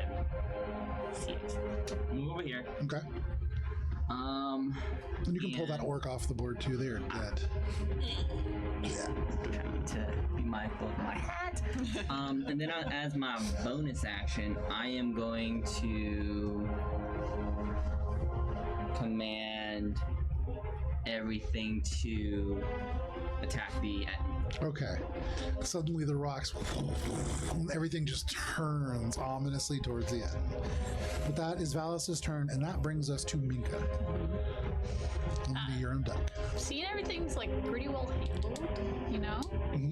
6. Move over here. Okay. And you can pull that orc off the board too. They are dead. Trying to be mindful of my hat. And then as my bonus action, I am going to command everything to attack the enemy. Okay. Suddenly the rocks, everything just turns ominously towards the end. But that is Valis' turn, and that brings us to Minka. Only you're on deck. Seeing everything's like pretty well handled, you know?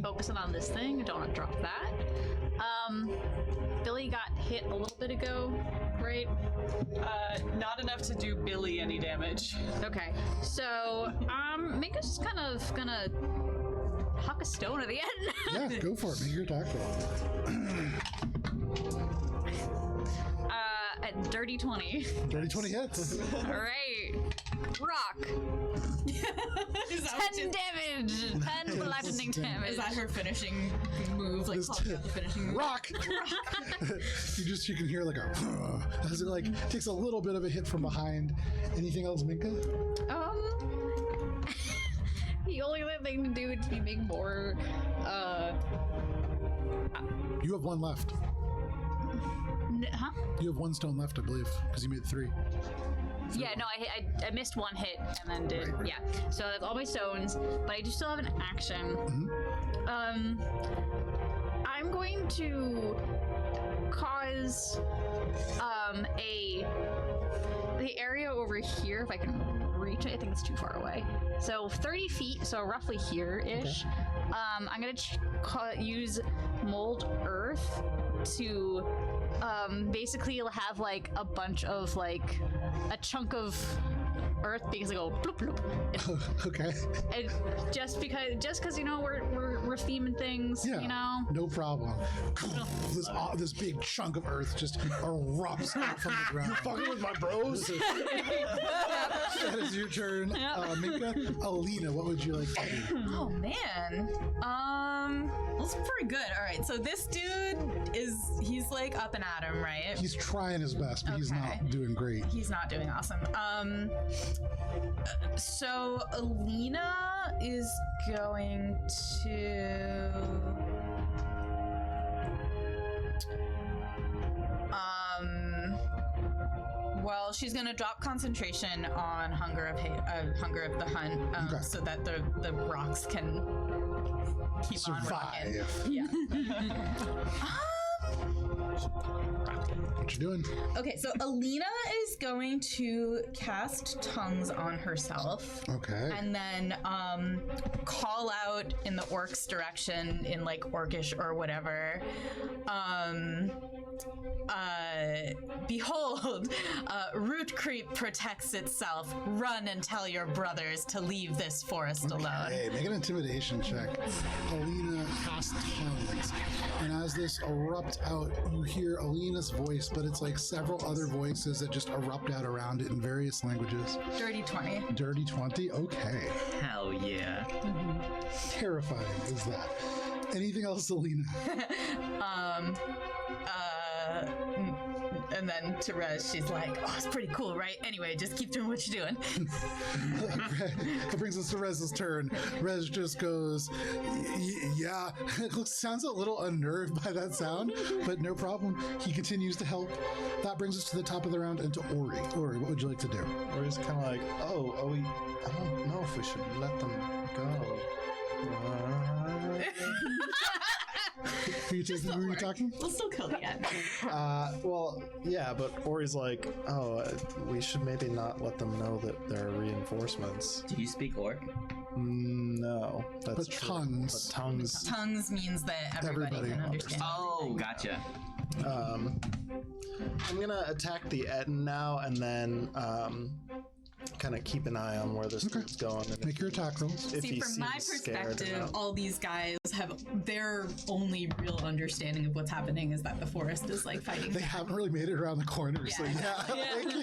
Focusing on this thing, I don't want to drop that. Billy got hit a little bit ago, right? Not enough to do Billy any damage. Okay. So, Minka's just kind of gonna huck a stone at the end. Yeah, go for it. Make your attack roll. At dirty 20. Dirty 20 hits. All right. Rock. Is that 10 damage. 10 bludgeoning damage. Is that her finishing move? Like, calling out the finishing move? Rock! you can hear like a as it like takes a little bit of a hit from behind. Anything else, Minka? The only other thing to do would be make more, You have one left. huh? You have one stone left, I believe, because you made 3. Yeah, no, I missed one hit and then did, yeah. So that's all my stones, but I do still have an action. I'm going to cause, the area over here, if I can reach it, I think it's too far away. So 30 feet, so roughly here-ish. Okay. I'm gonna use mold earth to basically have like a bunch of like a chunk of earth because I go bloop bloop. Okay. And just because you know we're theming things, Yeah. you know. No problem. This big chunk of earth just erupts out from the ground. Fucking with my bros. That is your turn. Minka, Alina, what would you like to do? Oh man. That's pretty good. All right. So this dude he's like up and at him, right? He's trying his best, but he's not doing great. He's not doing awesome. So Alina is going to well, she's gonna drop concentration on hunger of the hunt, Okay. so that the rocks can keep on rocking. Survive. Yeah. What you doing? Okay, so Alina is going to cast tongues on herself. Okay. And then call out in the orc's direction in like orcish or whatever. Behold, root creep protects itself. Run and tell your brothers to leave this forest alone. Hey, make an intimidation check. Alina casts tongues, and as this erupts out, you you hear Alina's voice, but it's like several other voices that just erupt out around it in various languages. Dirty 20. Dirty 20? Okay. Hell yeah. Terrifying is that. Anything else, Alina? And then to Rez, she's like, "Oh, it's pretty cool, right? Anyway, just keep doing what you're doing." That brings us to Rez's turn. Rez just goes, yeah. It sounds a little unnerved by that sound, but no problem. He continues to help. That brings us to the top of the round and to Ori. Ori, what would you like to do? Ori's kind of like, I don't know if we should let them go. Who are you talking? We'll still kill the end. Well, yeah, but Ori's like, we should maybe not let them know that there are reinforcements. Do you speak Orc? No, that's But true. tongues. But tongues. Tongues means that everybody Everybody can understand. Oh, gotcha. I'm gonna attack the Etten now, and then kind of keep an eye on where this thing's going. And Make your attack rolls. if See, he from my seems scared or perspective, not. all these guys have their only real understanding of what's happening is that the forest is like fighting. They haven't really made it around the corner, so Yeah. thank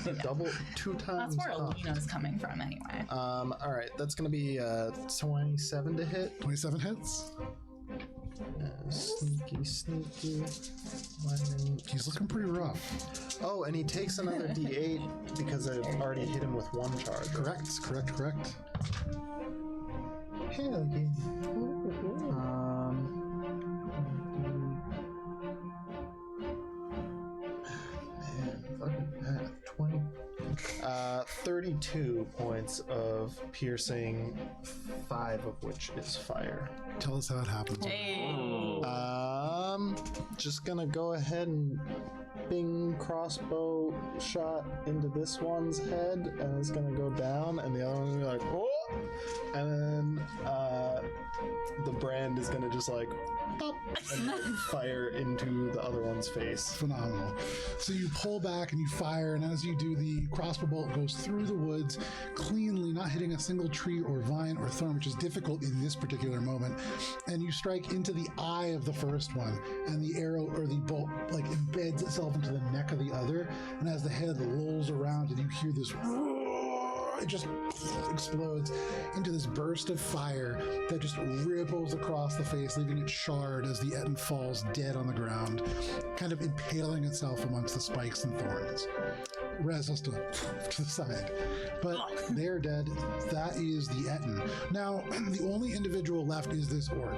you. Double 2 times. That's where up. Alina's coming from, anyway. All right, that's gonna be 27 to hit. 27 hits. Sneaky. He's looking pretty rough. Oh, and he takes another D8 because I already hit him with 1 charge. Correct. Hell yeah. Man, fucking math. 20. 32 points of piercing, 5 of which is fire. Tell us how it happens. Just gonna go ahead and bing crossbow shot into this one's head, and it's gonna go down, and the other one's gonna be like, oh! And then the brand is gonna just like pop and fire into the other one's face. Phenomenal. So you pull back and you fire, and as you do, the crossbow bolt goes through the woods cleanly, not hitting a single tree or vine or thorn, which is difficult in this particular moment. And you strike into the eye of the first one, and the arrow or the bolt like embeds itself into the neck of the other. And as the head rolls around, and you hear this, it just explodes into this burst of fire that just ripples across the face, leaving it charred as the Etten falls dead on the ground, kind of impaling itself amongst the spikes and thorns. Rez has to the side. But they're dead. That is the Etten. Now, the only individual left is this orc.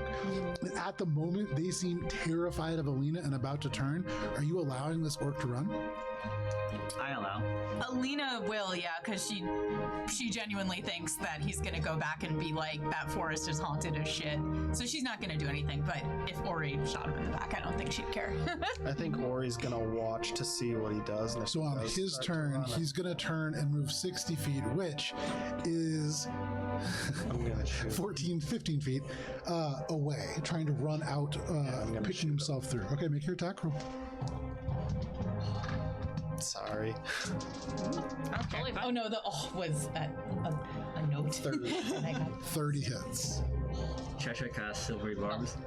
And at the moment, they seem terrified of Alina and about to turn. Are you allowing this orc to run? I allow. Alina will, yeah, because she genuinely thinks that he's gonna go back and be like, that forest is haunted as shit. So she's not gonna do anything. But if Ori shot him in the back, I don't think she'd care. I think Ori's gonna watch to see what he does. And if So he on does his start to turn, run, he's going to turn and move 60 feet, which is I'm gonna shoot. 14, 15 feet away, trying to run out, gonna picking shoot himself through. Okay, make your attack roll. Sorry. Totally fine. Oh no, was that a note? 30. 30 hits. Cheshire cast silvery barbs.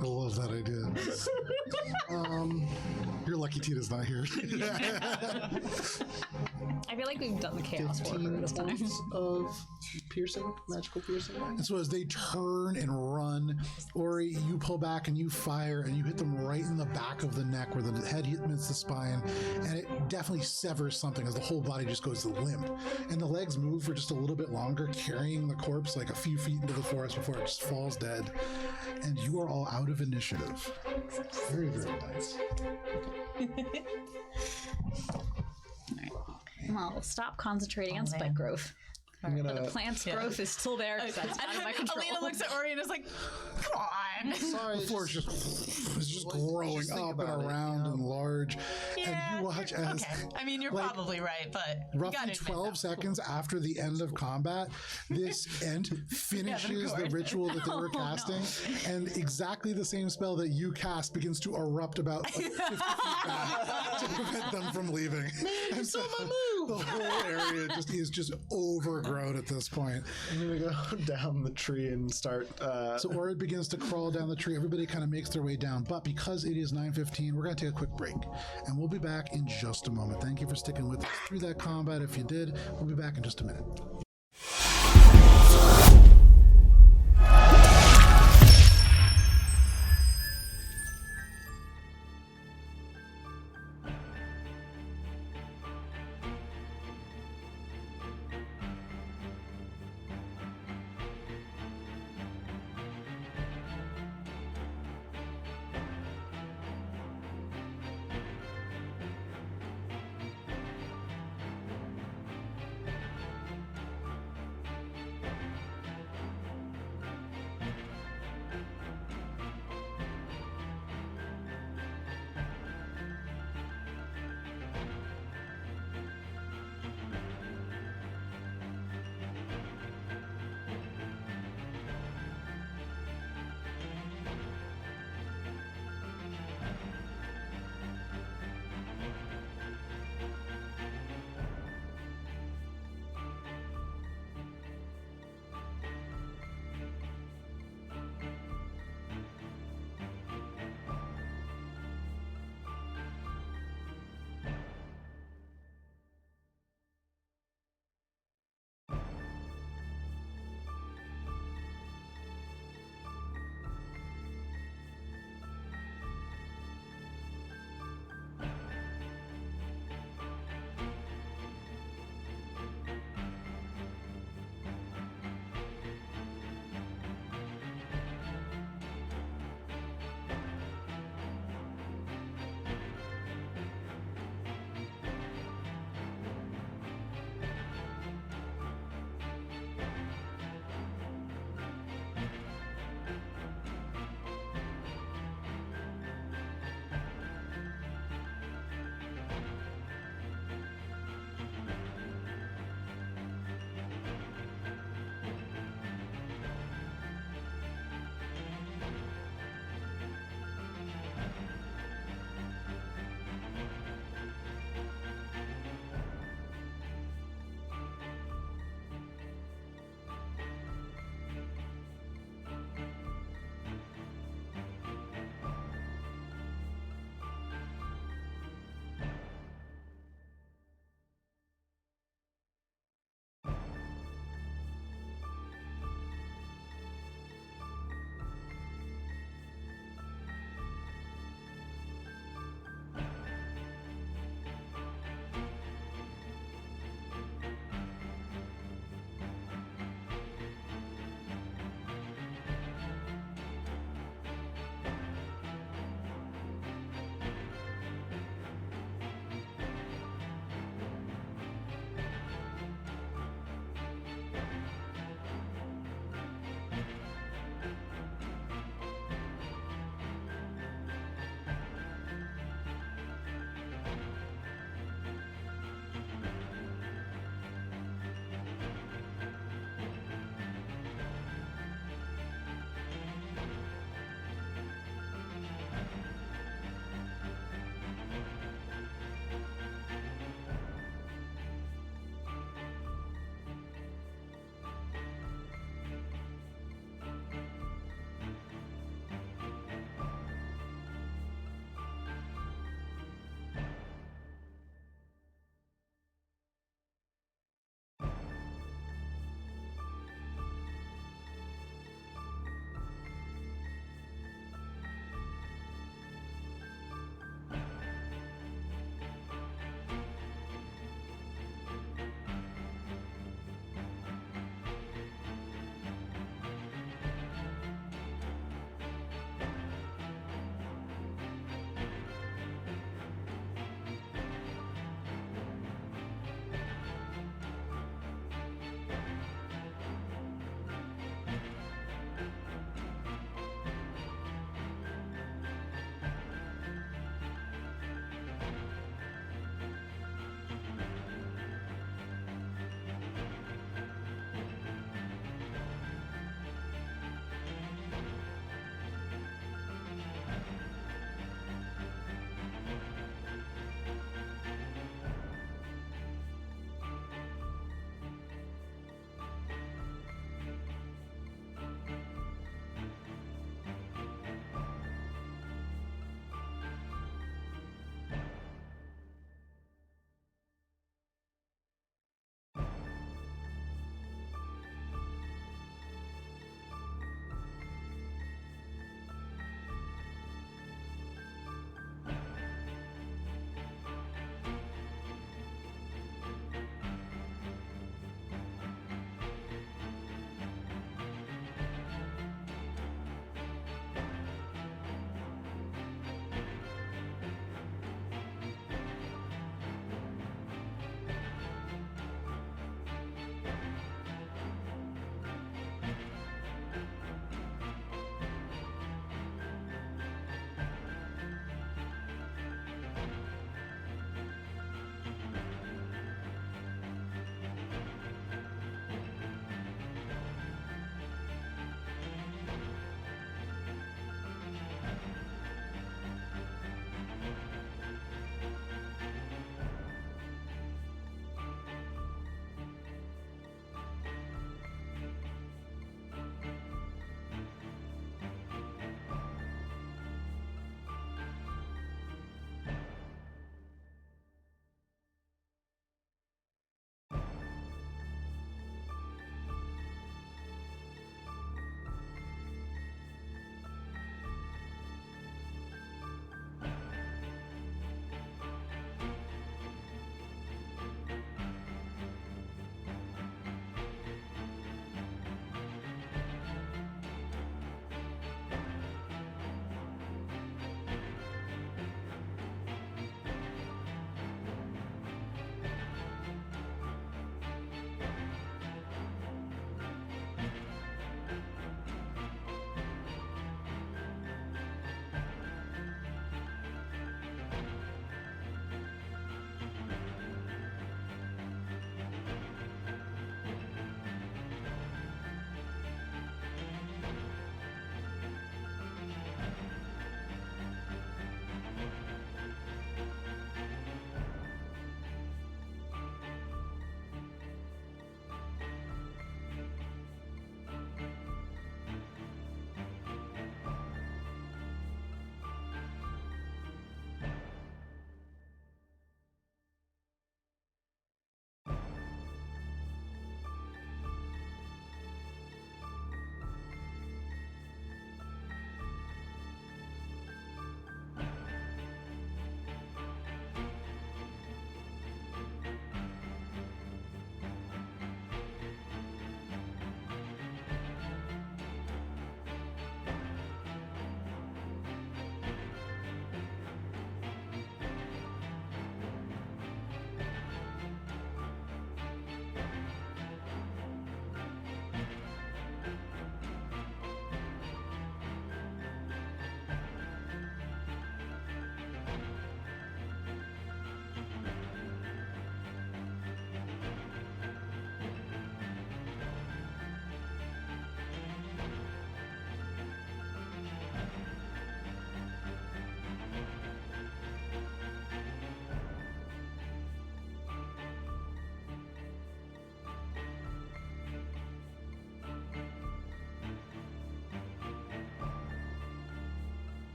I love that idea. You're lucky Tina's not here. I feel like we've done the chaos 15 this time. points of piercing, magical piercing. And so as they turn and run, Ori, you pull back and you fire, and you hit them right in the back of the neck where the head hits the spine, and it definitely severs something as the whole body just goes limp. And the legs move for just a little bit longer, carrying the corpse like a few feet into the forest before it just falls dead. And you are all out of initiative. Very, very nice. Well, stop concentrating on spike growth. I'm But gonna. the plant's growth is still there because that's out of my control. Alina looks at Ori and is like, come on. time. Sorry. Before it's just growing just think up and about it, around you know? and large. Yeah, And you watch as okay. I mean, you're like, probably right, but you roughly gotta admit 12 that was seconds after the end of combat, this ent finishes the course. ritual that they were casting, and exactly the same spell that you cast begins to erupt about like 50 feet back to prevent them from leaving. And so the whole area is just overgrown at this point. I'm gonna go down the tree and start. So Ori begins to crawl down the tree. Everybody kind of makes their way down, but because it is 9:15, we're going to take a quick break, and we'll be back in just a moment. Thank you for sticking with us through that combat. If you did, we'll be back in just a minute.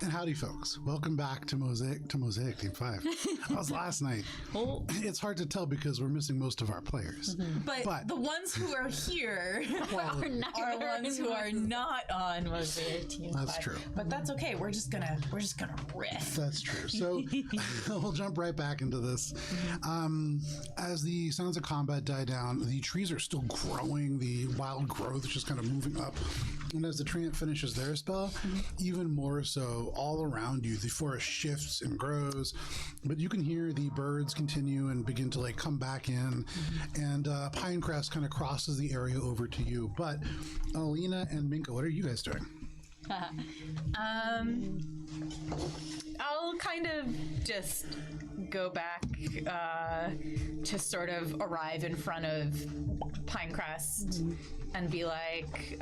And howdy, folks. Welcome back to Mosaic Team 5. That was last night. Oh. It's hard to tell because we're missing most of our players. But the ones who are here are ones who are not on Mosaic Team 5. That's true. But that's okay. We're just gonna riff. That's true. So we'll jump right back into this. As the sounds of combat die down, the trees are still growing. The wild growth is just kind of moving up. And as the treant finishes their spell, even more so, all around you, the forest shifts and grows. But you can hear the birds continue and begin to like come back in. And Pinecrest kind of crosses the area over to you. But Alina and Minka, what are you guys doing? I'll kind of just go back to sort of arrive in front of Pinecrest and be like,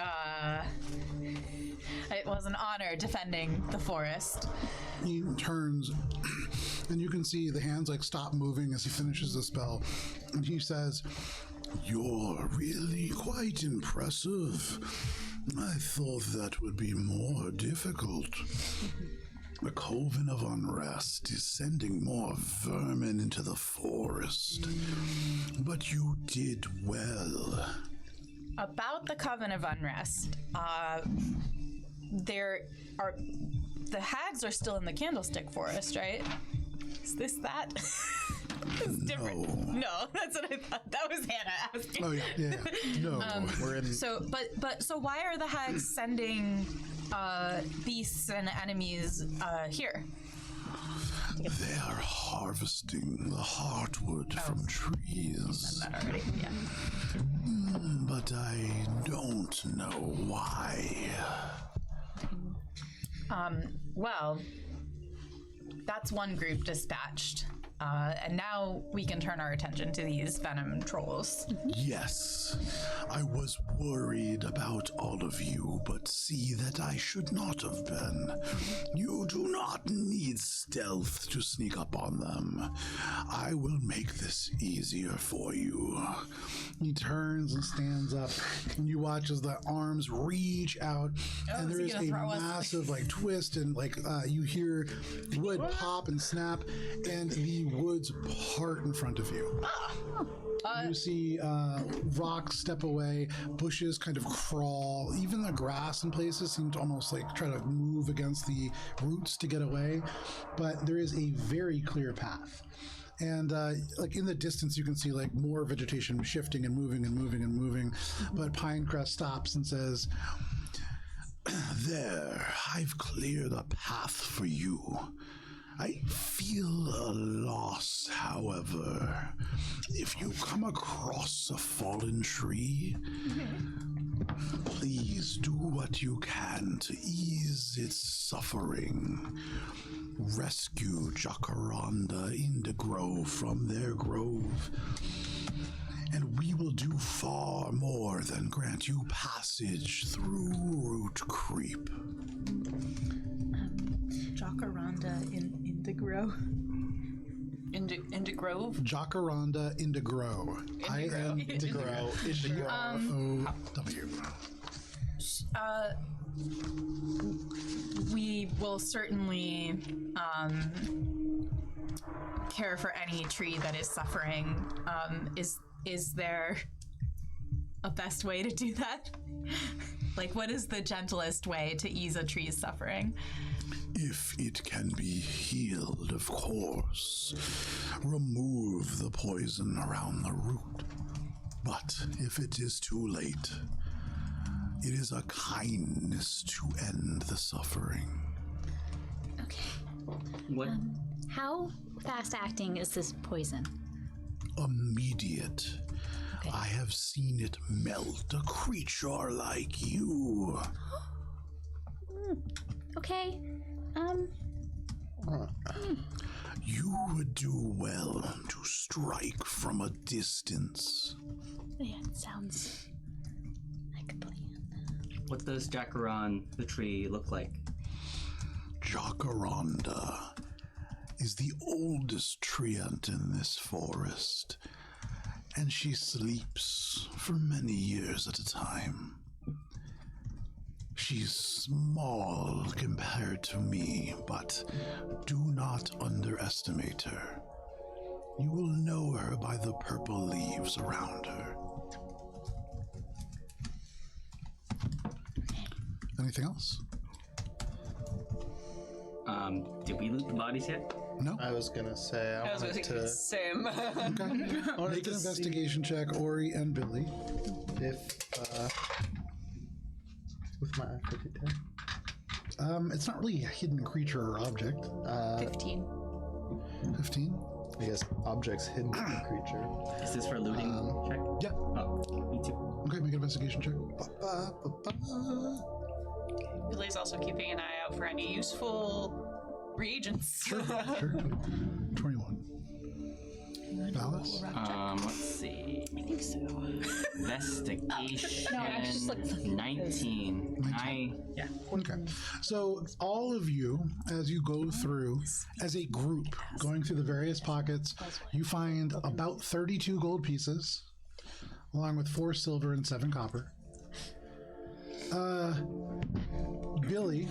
it was an honor defending the forest. He turns and you can see the hands like stop moving as he finishes the spell. And he says, "You're really quite impressive. I thought that would be more difficult. The Coven of Unrest is sending more vermin into the forest. But you did well." About the Coven of Unrest, the hags are still in the Candlestick Forest, right? Is this that? It's different. No, that's what I thought. That was Hannah asking. Oh yeah. No, we're in. So why are the hags sending beasts and enemies here? They are harvesting the heartwood from trees. That already, yeah. But I don't know why. Well, that's one group dispatched. And now we can turn our attention to these venom trolls. Yes, I was worried about all of you, but see that I should not have been. You do not need stealth to sneak up on them. I will make this easier for you. He turns and stands up, and you watch as the arms reach out, and there is a massive like twist, and like you hear wood pop and snap, and the woods part in front of you. You see rocks step away, bushes kind of crawl, even the grass in places seem to almost like try to move against the roots to get away, but there is a very clear path. And like in the distance, you can see like more vegetation shifting and moving and moving and moving. But Pinecrest stops and says, "There, I've cleared a path for you. I feel a loss, however. If you come across a fallen tree, please do what you can to ease its suffering. Rescue Jacaranda Indigo from their grove, and we will do far more than grant you passage through Root Creep." Jacaranda in Indigo. Indigrove? Jacaranda Indigo. Indigo. We will certainly care for any tree that is suffering. Is there a best way to do that? Like, what is the gentlest way to ease a tree's suffering? If it can be healed, of course. Remove the poison around the root. But if it is too late, it is a kindness to end the suffering. Okay. What? How fast acting is this poison? Immediate. Okay. I have seen it melt a creature like you. Okay. You would do well to strike from a distance. Yeah, it sounds like a plan. What does Jacaran, the tree, look like? Jacaranda is the oldest treant in this forest, and she sleeps for many years at a time. She's small compared to me, but do not underestimate her. You will know her by the purple leaves around her. Anything else? Did we loot the bodies yet? No? I was gonna say I I was wanted gonna to same. Okay. Make an investigation check, Ori and Billy. if with my activity. It's not really a hidden creature or object. 15. 15? I guess objects hidden in the creature. Is this for looting check? Yeah. Oh, me too. Okay, make an investigation check. Billy's also keeping an eye out for any useful reagents. Sure. 21. Dallas? Let's see. I think so. Investigation. No, I was just looking at 19. Yeah. Okay. So all of you, as you go through, as a group, going through the various pockets, you find about 32 gold pieces, along with 4 silver and 7 copper. Billy,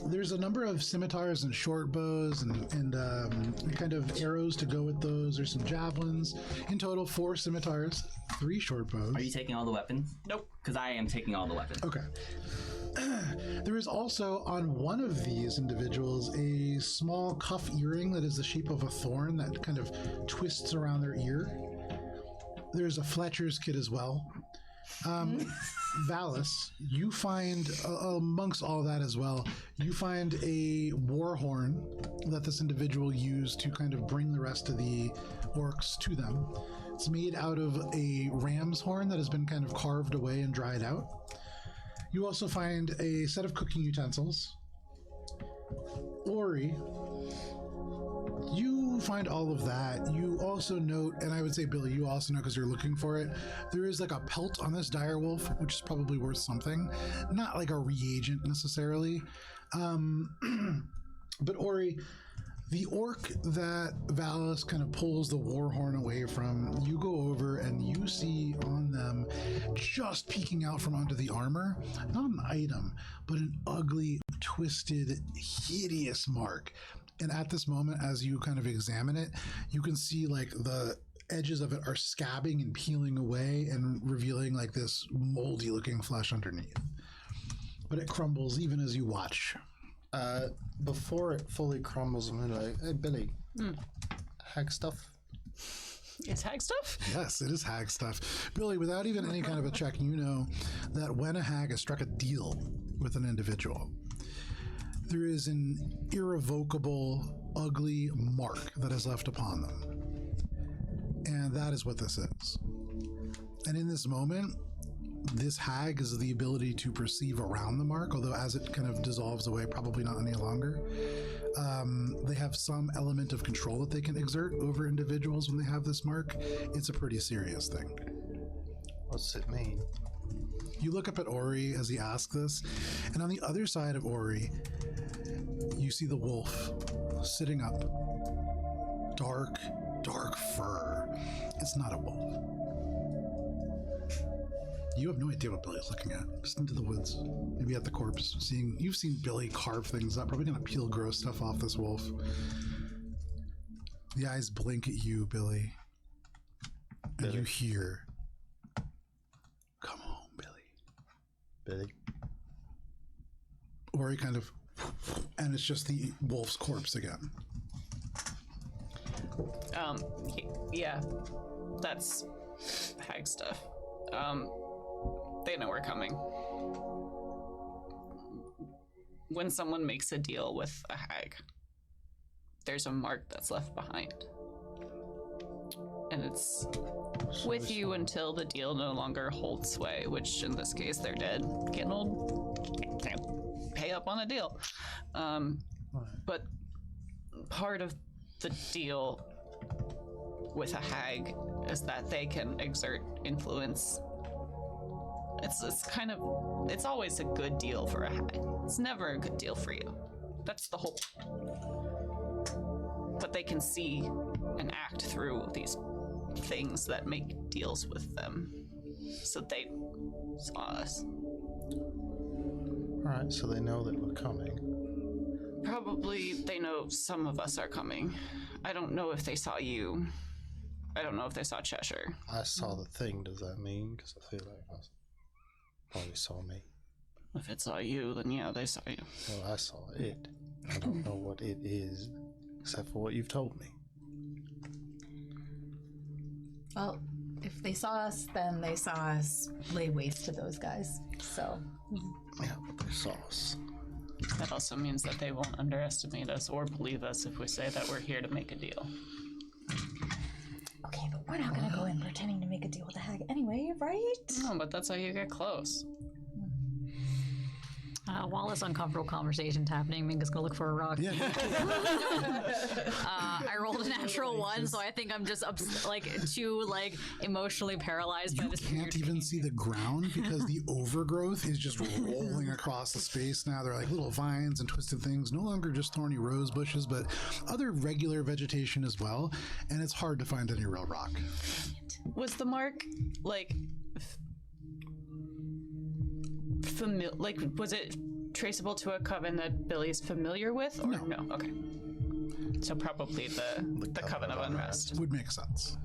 there's a number of scimitars and short bows and kind of arrows to go with those. There's some javelins. In total, 4 scimitars, 3 short bows. Are you taking all the weapons? Nope. Because I am taking all the weapons. Okay. There is also on one of these individuals a small cuff earring that is the shape of a thorn that kind of twists around their ear. There's a Fletcher's kit as well. Valis, you find amongst all that as well, you find a war horn that this individual used to kind of bring the rest of the orcs to them. It's made out of a ram's horn that has been kind of carved away and dried out. You also find a set of cooking utensils. Ori, you find all of that. You also note, and I would say, Billy, you also know because you're looking for it, there is like a pelt on this direwolf, which is probably worth something. Not like a reagent necessarily. But Ori, the orc that Valis kind of pulls the war horn away from, you go over and you see on them, just peeking out from under the armor, not an item, but an ugly, twisted, hideous mark. And at this moment, as you kind of examine it, you can see like the edges of it are scabbing and peeling away and revealing like this moldy looking flesh underneath. But it crumbles even as you watch. Before it fully crumbles, I'm like, hey, Billy, hag stuff? Is hag stuff? Yes, it is hag stuff. Billy, without even any kind of a check, you know that when a hag has struck a deal with an individual, there is an irrevocable, ugly mark that is left upon them. And that is what this is. And in this moment, this hag is the ability to perceive around the mark, although as it kind of dissolves away, probably not any longer. They have some element of control that they can exert over individuals when they have this mark. It's a pretty serious thing. What's it mean? You look up at Ori as he asks this, and on the other side of Ori, you see the wolf sitting up. Dark, dark fur. It's not a wolf. You have no idea what Billy's looking at. Just into the woods. Maybe at the corpse. You've seen Billy carve things up. Probably gonna peel gross stuff off this wolf. The eyes blink at you, Billy. And you hear, "Come home, Billy." Billy. Ori kind of, and it's just the wolf's corpse again. Yeah, that's hag stuff. They know we're coming. When someone makes a deal with a hag, there's a mark that's left behind. And it's with you until the deal no longer holds sway, which in this case, they're dead. Getting old. Can't pay up on a deal. But part of the deal with a hag is that they can exert influence. It's always a good deal for a hag. It's never a good deal for you. That's the whole. But they can see and act through these things that make deals with them. So they saw us. Alright, so they know that we're coming. Probably they know some of us are coming. I don't know if they saw you. I don't know if they saw Cheshire. I saw the thing, does that mean? Because I feel like I probably saw me. If it saw you, then yeah, they saw you. Well, I saw it. I don't know what it is, except for what you've told me. Well, if they saw us, then they saw us lay waste to those guys. So, Yeah, but they saw us. That also means that they won't underestimate us or believe us if we say that we're here to make a deal. Okay, but we're not gonna go in pretending to make a deal with the hag anyway, right? No, but that's how you get close. While this uncomfortable conversation's happening, Minka's gonna look for a rock. Yeah. I rolled a natural 1, so I think I'm just too emotionally paralyzed by You this. can't even see the ground because the overgrowth is just rolling across the space now. They're like little vines and twisted things, no longer just thorny rose bushes, but other regular vegetation as well. And it's hard to find any real rock. Was the mark was it traceable to a coven that Billy's familiar with? Or no? Okay. So probably the Coven of Unrest. Would make sense.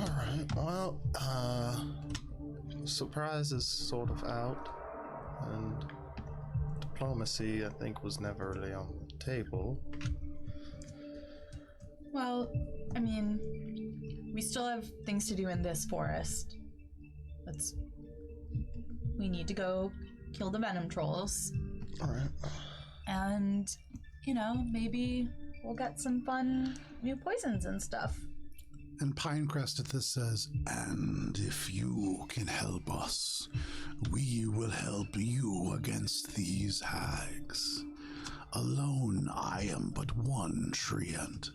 All right. Well, surprise is sort of out, and diplomacy, I think, was never really on the table. well, I mean, we still have things to do in this forest. We need to go kill the venom trolls. All right. And, maybe we'll get some fun new poisons and stuff. And Pinecrest at this says, And if you can help us, we will help you against these hags. Alone I am but one treant,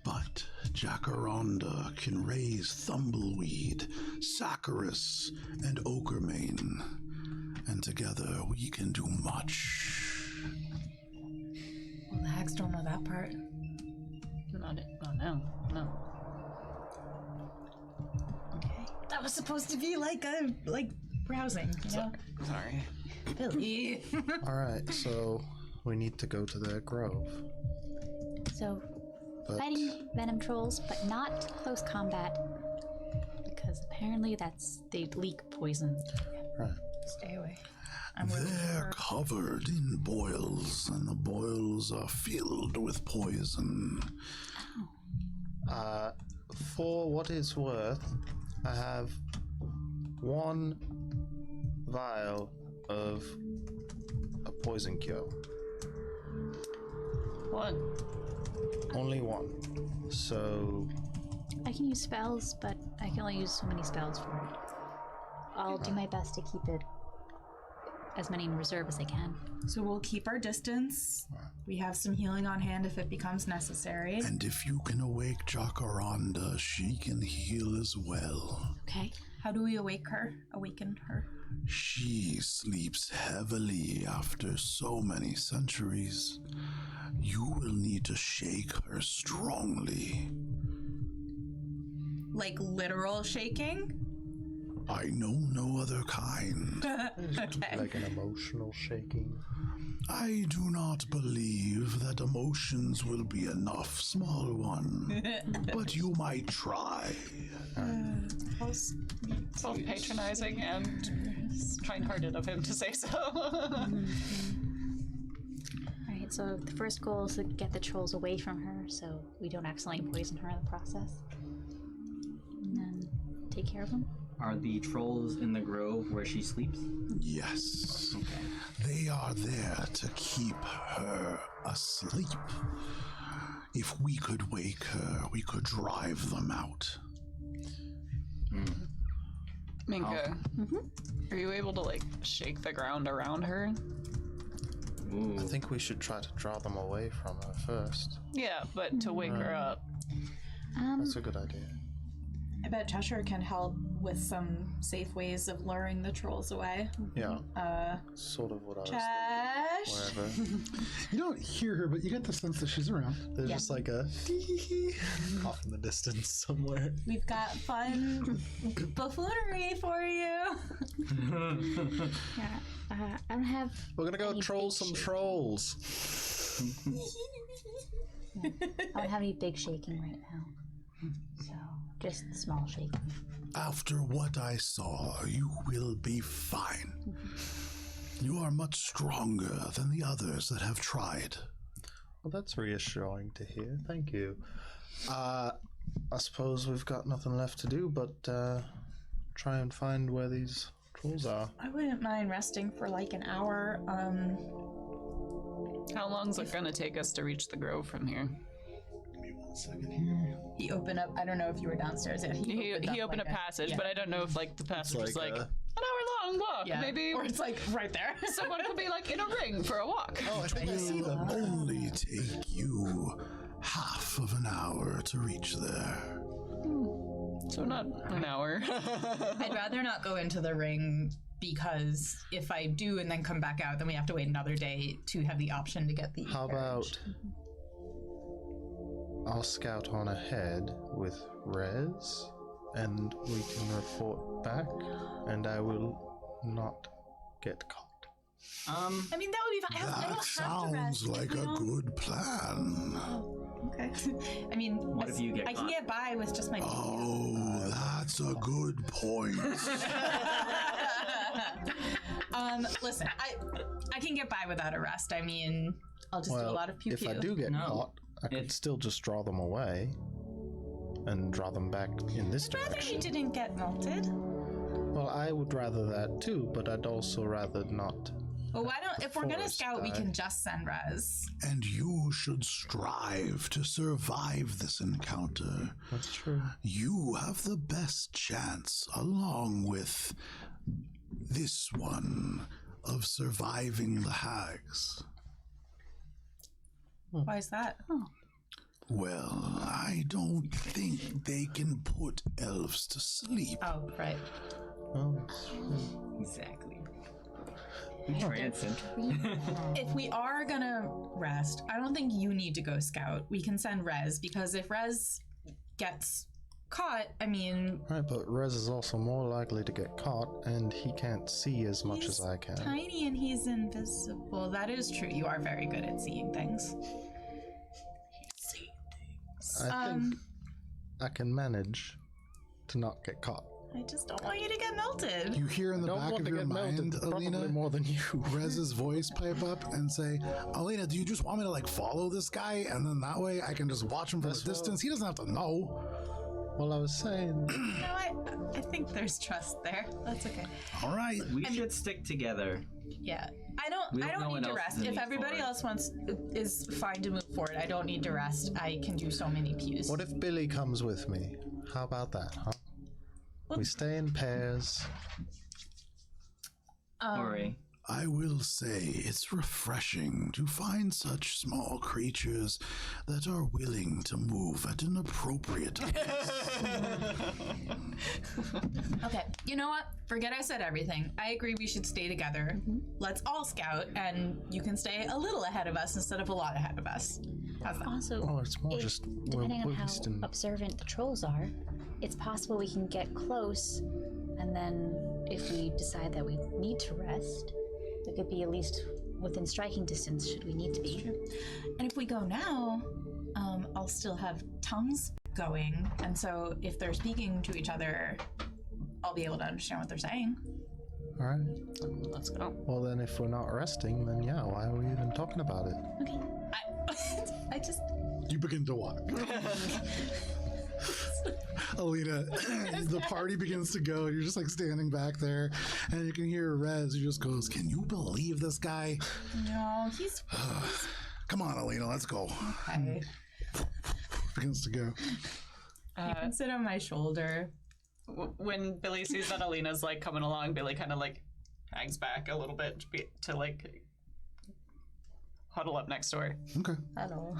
but Jacaranda can raise Thumbleweed, Saccharus, and Oakermane, and together we can do much. Well, the hags don't know that part. No. Okay. That was supposed to be like browsing, Sorry. Billy. All right. So we need to go to the grove. So, But fighting venom trolls, but not close combat. Because apparently they leak poison. right. Stay away. They're covered in boils, and the boils are filled with poison. For what it's worth, I have one vial of a poison cure. One. Only one. So I can use spells, but I can only use so many spells for it. I'll do my best to keep it as many in reserve as I can. So we'll keep our distance. We have some healing on hand if it becomes necessary. And if you can awake Jacaranda, she can heal as well. Okay. How do we awaken her? She sleeps heavily after so many centuries. You will need to shake her strongly. Like literal shaking? I know no other kind. Okay. like an emotional shaking. I do not believe that emotions will be enough, small one. But you might try. Both patronizing and kind-hearted of him to say so. Alright, so the first goal is to get the trolls away from her so we don't accidentally poison her in the process. And then take care of them. Are the trolls in the grove where she sleeps? Yes. They are there to keep her asleep. If we could wake her, we could drive them out. Minka, are you able to shake the ground around her? Ooh. I think we should try to draw them away from her first. Yeah, but to wake her up. That's a good idea. I bet Cheshire can help with some safe ways of luring the trolls away. Yeah. Sort of what I was Chesh. thinking. Wherever. you don't hear her, but you get the sense that she's around. There's just like a off in the distance somewhere. We've got fun buffoonery for you. Yeah, I don't have. We're gonna go any troll big some shaking. trolls. I don't have any big shaking right now. So, just small shaking. After what I saw, you will be fine. You are much stronger than the others that have tried. Well, that's reassuring to hear. Thank you. I suppose we've got nothing left to do but try and find where these trolls are. I wouldn't mind resting for like an hour. How long's it gonna take us to reach the grove from here? Give me 1 second here. He opened up. I don't know if you were downstairs. He opened like a passage, but I don't know if like the passage was like like, an hour long walk. Yeah. Maybe Or it's like right there. someone could be like in a ring for a walk. Oh, I think I see them. Only take you half of an hour to reach there. So not an hour. I'd rather not go into the ring because if I do and then come back out, then we have to wait another day to have the option to get the How carriage. about I'll scout on ahead with Rez, and we can report back, and I will not get caught. I mean, that would be fine. I That don't have to rest. sounds like a good plan. Okay. I mean, What if you get I can caught? get by with just my. Oh, that's a good point. Listen, I can get by without a rest. I mean, I'll just do a lot of pew if pew. I do get No. caught, I could If- still just draw them away and draw them back in this Rather direction. you didn't get melted. Well, I would rather that too, but I'd also rather not. Well, why don't? If we're gonna Forest scout, we die. can just send Rez. And you should strive to survive this encounter. That's true. You have the best chance, along with this one, of surviving the hags. Why is that? Well, I don't think they can put elves to sleep. Oh, right. Oh, that's true. Exactly. Transcend. If we are gonna rest, I don't think you need to go scout. We can send Rez because if Rez gets caught, I mean, Right, but Rez is also more likely to get caught, and he can't see as much as I can. tiny and he's invisible. That is true. You are very good at seeing things. I think I can manage to not get caught. I just don't want you to get melted. You hear in the Don't back want of to your get melted, mind, probably Alina, more than you. Rez's voice pipe up and say, Alina, do you just want me to like follow this guy? And then that way I can just watch him from a That's what- distance. He doesn't have to know. Well, I was saying, No, I think there's trust there. That's okay. All right. We should stick together. Yeah. We I don't know don't what need to else rest. is If need everybody for it. else is fine to move forward, I don't need to rest. I can do so many pews. what if Billy comes with me? How about that, huh? We stay in pairs. Ori. I will say it's refreshing to find such small creatures that are willing to move at an appropriate pace. Okay, you know what? Forget I said everything. I agree we should stay together. Let's all scout, and you can stay a little ahead of us instead of a lot ahead of us. How's that? Also, Oh, it's more if- just depending on we're how wasting. observant the trolls are, it's possible we can get close, and then if we decide that we need to rest, we could be at least within striking distance should we need to be. And if we go now, I'll still have tongues going, and so if they're speaking to each other, I'll be able to understand what they're saying. All right. Let's go. Well, then, if we're not resting, then yeah, why are we even talking about it? Okay. I just. You begin to walk. Alina, the party begins to go. You're just like standing back there, and you can hear Rez who just goes, "Can you believe this guy?" No, he's Come on, Alina, let's go. okay. Begins to go. You can sit on my shoulder. When Billy sees that Alina's like coming along, Billy kind of like hangs back a little bit to like huddle up next to her. Okay. Hello.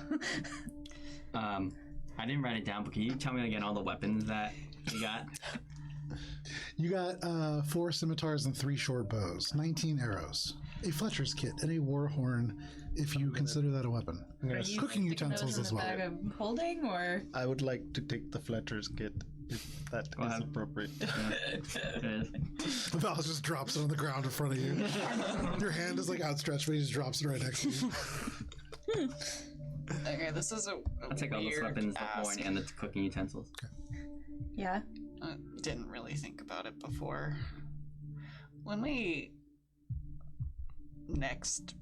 I didn't write it down, but can you tell me again all the weapons that you got? You got 4 scimitars and 3 short bows, 19 arrows, a Fletcher's kit, and a war horn, if you consider that a weapon. Are you Cooking sticking those utensils in as the well. bag I'm holding, or I would like to take the Fletcher's kit If that Go is ahead. appropriate. Val just drops it on the ground in front of you. Your hand is like outstretched, but he just drops it right next to you. Okay, this is a I'll take all the weird weapons, the ask. horn, and the cooking utensils. Yeah. I didn't really think about it before. When we next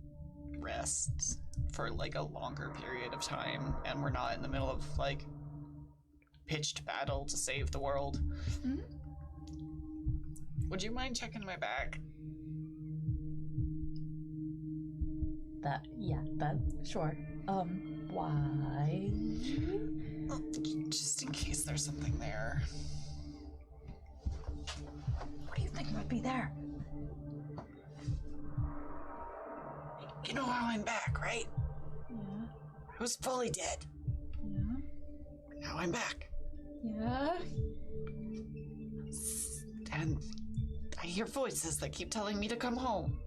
rest for like a longer period of time and we're not in the middle of like pitched battle to save the world, would you mind checking my back? Sure. Why? Just in case there's something there. What do you think might be there? You know how I'm back, right? Yeah. I was fully dead. Yeah. Now I'm back. Yeah. And I hear voices that keep telling me to come home.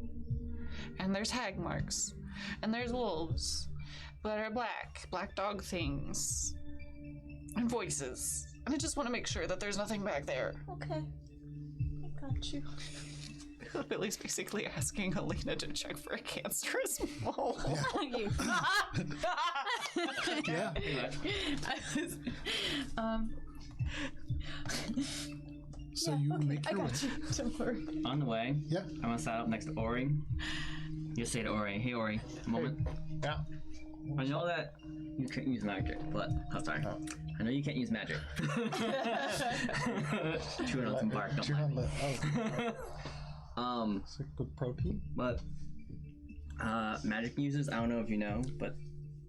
And there's hag marks. And there's wolves that are black dog things. And voices. And I just want to make sure that there's nothing back there. Okay. I got you. Billy's basically asking Alina to check for a cancerous mole. Yeah. So you make I your way. got you. Don't worry. On the way, Yeah. I'm gonna set up next to Ori. You say to Ori, "Hey Ori, a moment. Yeah. I know that you can't use magic, but sorry. I know you can't use magic. Chewing on some bark. Don't Chewing on mind. It's a good protein. But magic users, I don't know if you know, but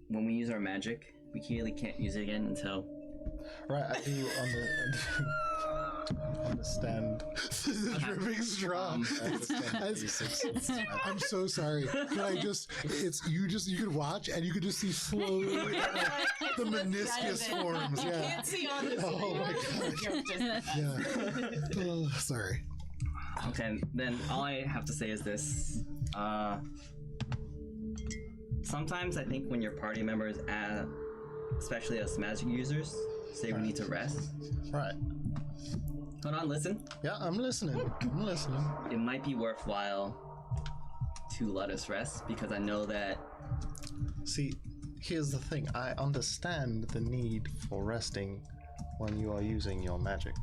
when we use our magic, we really can't use it again until. Right, I do understand. The dripping straw. I'm so sorry, but you could watch and you could just see slowly the meniscus forms. Yeah. Can't see on this. Oh my god. Yeah. Oh, sorry. Okay, then all I have to say is this. Sometimes I think when your party members, especially us magic users, say we need to rest. Right. Hold on, listen. Yeah, I'm listening. It might be worthwhile to let us rest because I know that. See, here's the thing. I understand the need for resting when you are using your magic.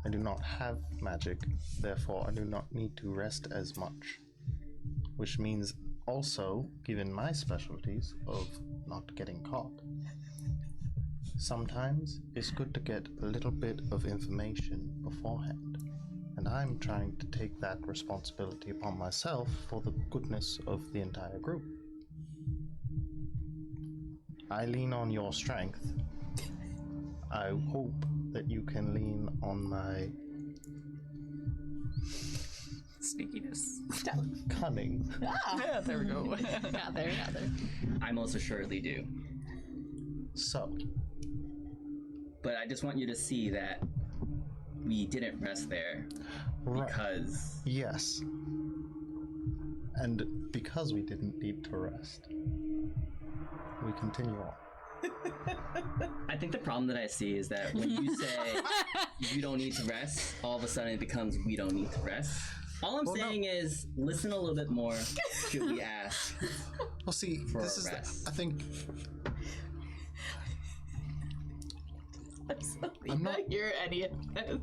I do not have magic, therefore I do not need to rest as much. Which means also, given my specialties of not getting caught, sometimes it's good to get a little bit of information beforehand. And I'm trying to take that responsibility upon myself for the goodness of the entire group. I lean on your strength. I hope that you can lean on my Sneakiness. cunning. Yeah, there we go. Not there. I most assuredly do. So, But I just want you to see that we didn't rest there right. because Yes. And because we didn't need to rest, we continue on. I think the problem that I see is that when you say you don't need to rest, all of a sudden it becomes we don't need to rest. All I'm saying is listen a little bit more should we ask. Well, see, For this a is, rest. I think, I'm not hear any of this.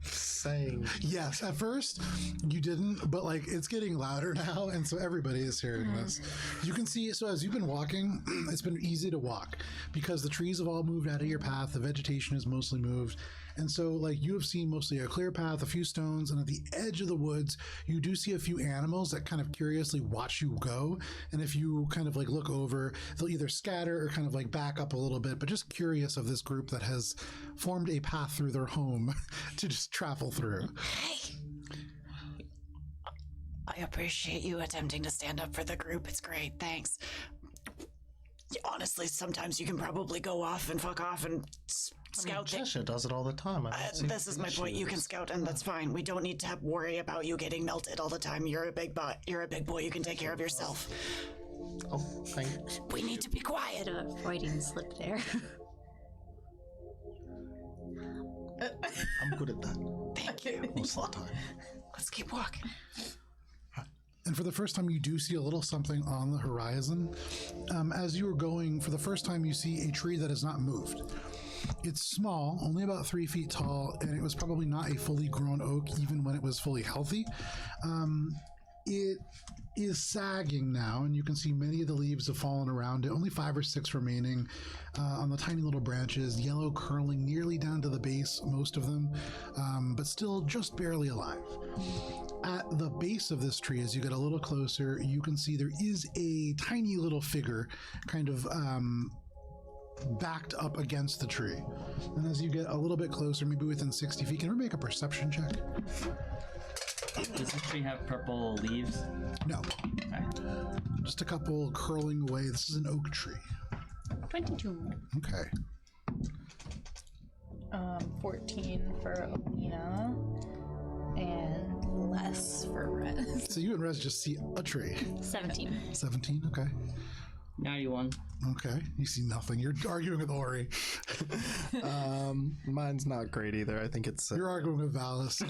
saying Yes, at first you didn't, but like it's getting louder now, and so everybody is hearing this. You can see, so as you've been walking, it's been easy to walk because the trees have all moved out of your path, the vegetation is mostly moved, and so like you have seen mostly a clear path, a few stones, and at the edge of the woods, you do see a few animals that kind of curiously watch you go, and if you kind of like look over, they'll either scatter or kind of like back up a little bit, but just curious of this group that has formed a path through their home to just travel through. Hey! I appreciate you attempting to stand up for the group. It's great. Thanks. Honestly, sometimes you can probably go off and fuck off and scout. Cheshire does it all the time. I don't see This is my point. You can scout, and that's fine. We don't need to worry about you getting melted all the time. You're a big butt. You're a big boy. You can take care of yourself. Oh, thank We need to be quiet. Bit of a Freudian slip there. I'm good at that. Thank you. Most of the time. Let's keep walking. And for the first time, you do see a little something on the horizon. As you are going, for the first time, you see a tree that has not moved. It's small, only about 3 feet tall, and it was probably not a fully grown oak even when it was fully healthy. It is sagging now, and you can see many of the leaves have fallen around it. Only 5 or 6 remaining on the tiny little branches, yellow curling nearly down to the base, most of them, but still just barely alive. At the base of this tree, as you get a little closer, you can see there is a tiny little figure kind of backed up against the tree. And as you get a little bit closer, maybe within 60 feet, can we make a perception check? Does this tree have purple leaves? No. Okay. Just a couple curling away. This is an oak tree. 22. Okay. 14 for Alina. And less for Rez. So you and Rez just see a tree. 17. 17, okay. Now you won. Okay. You see nothing. You're arguing with Ori. Mine's not great either. I think it's. You're arguing with Valis.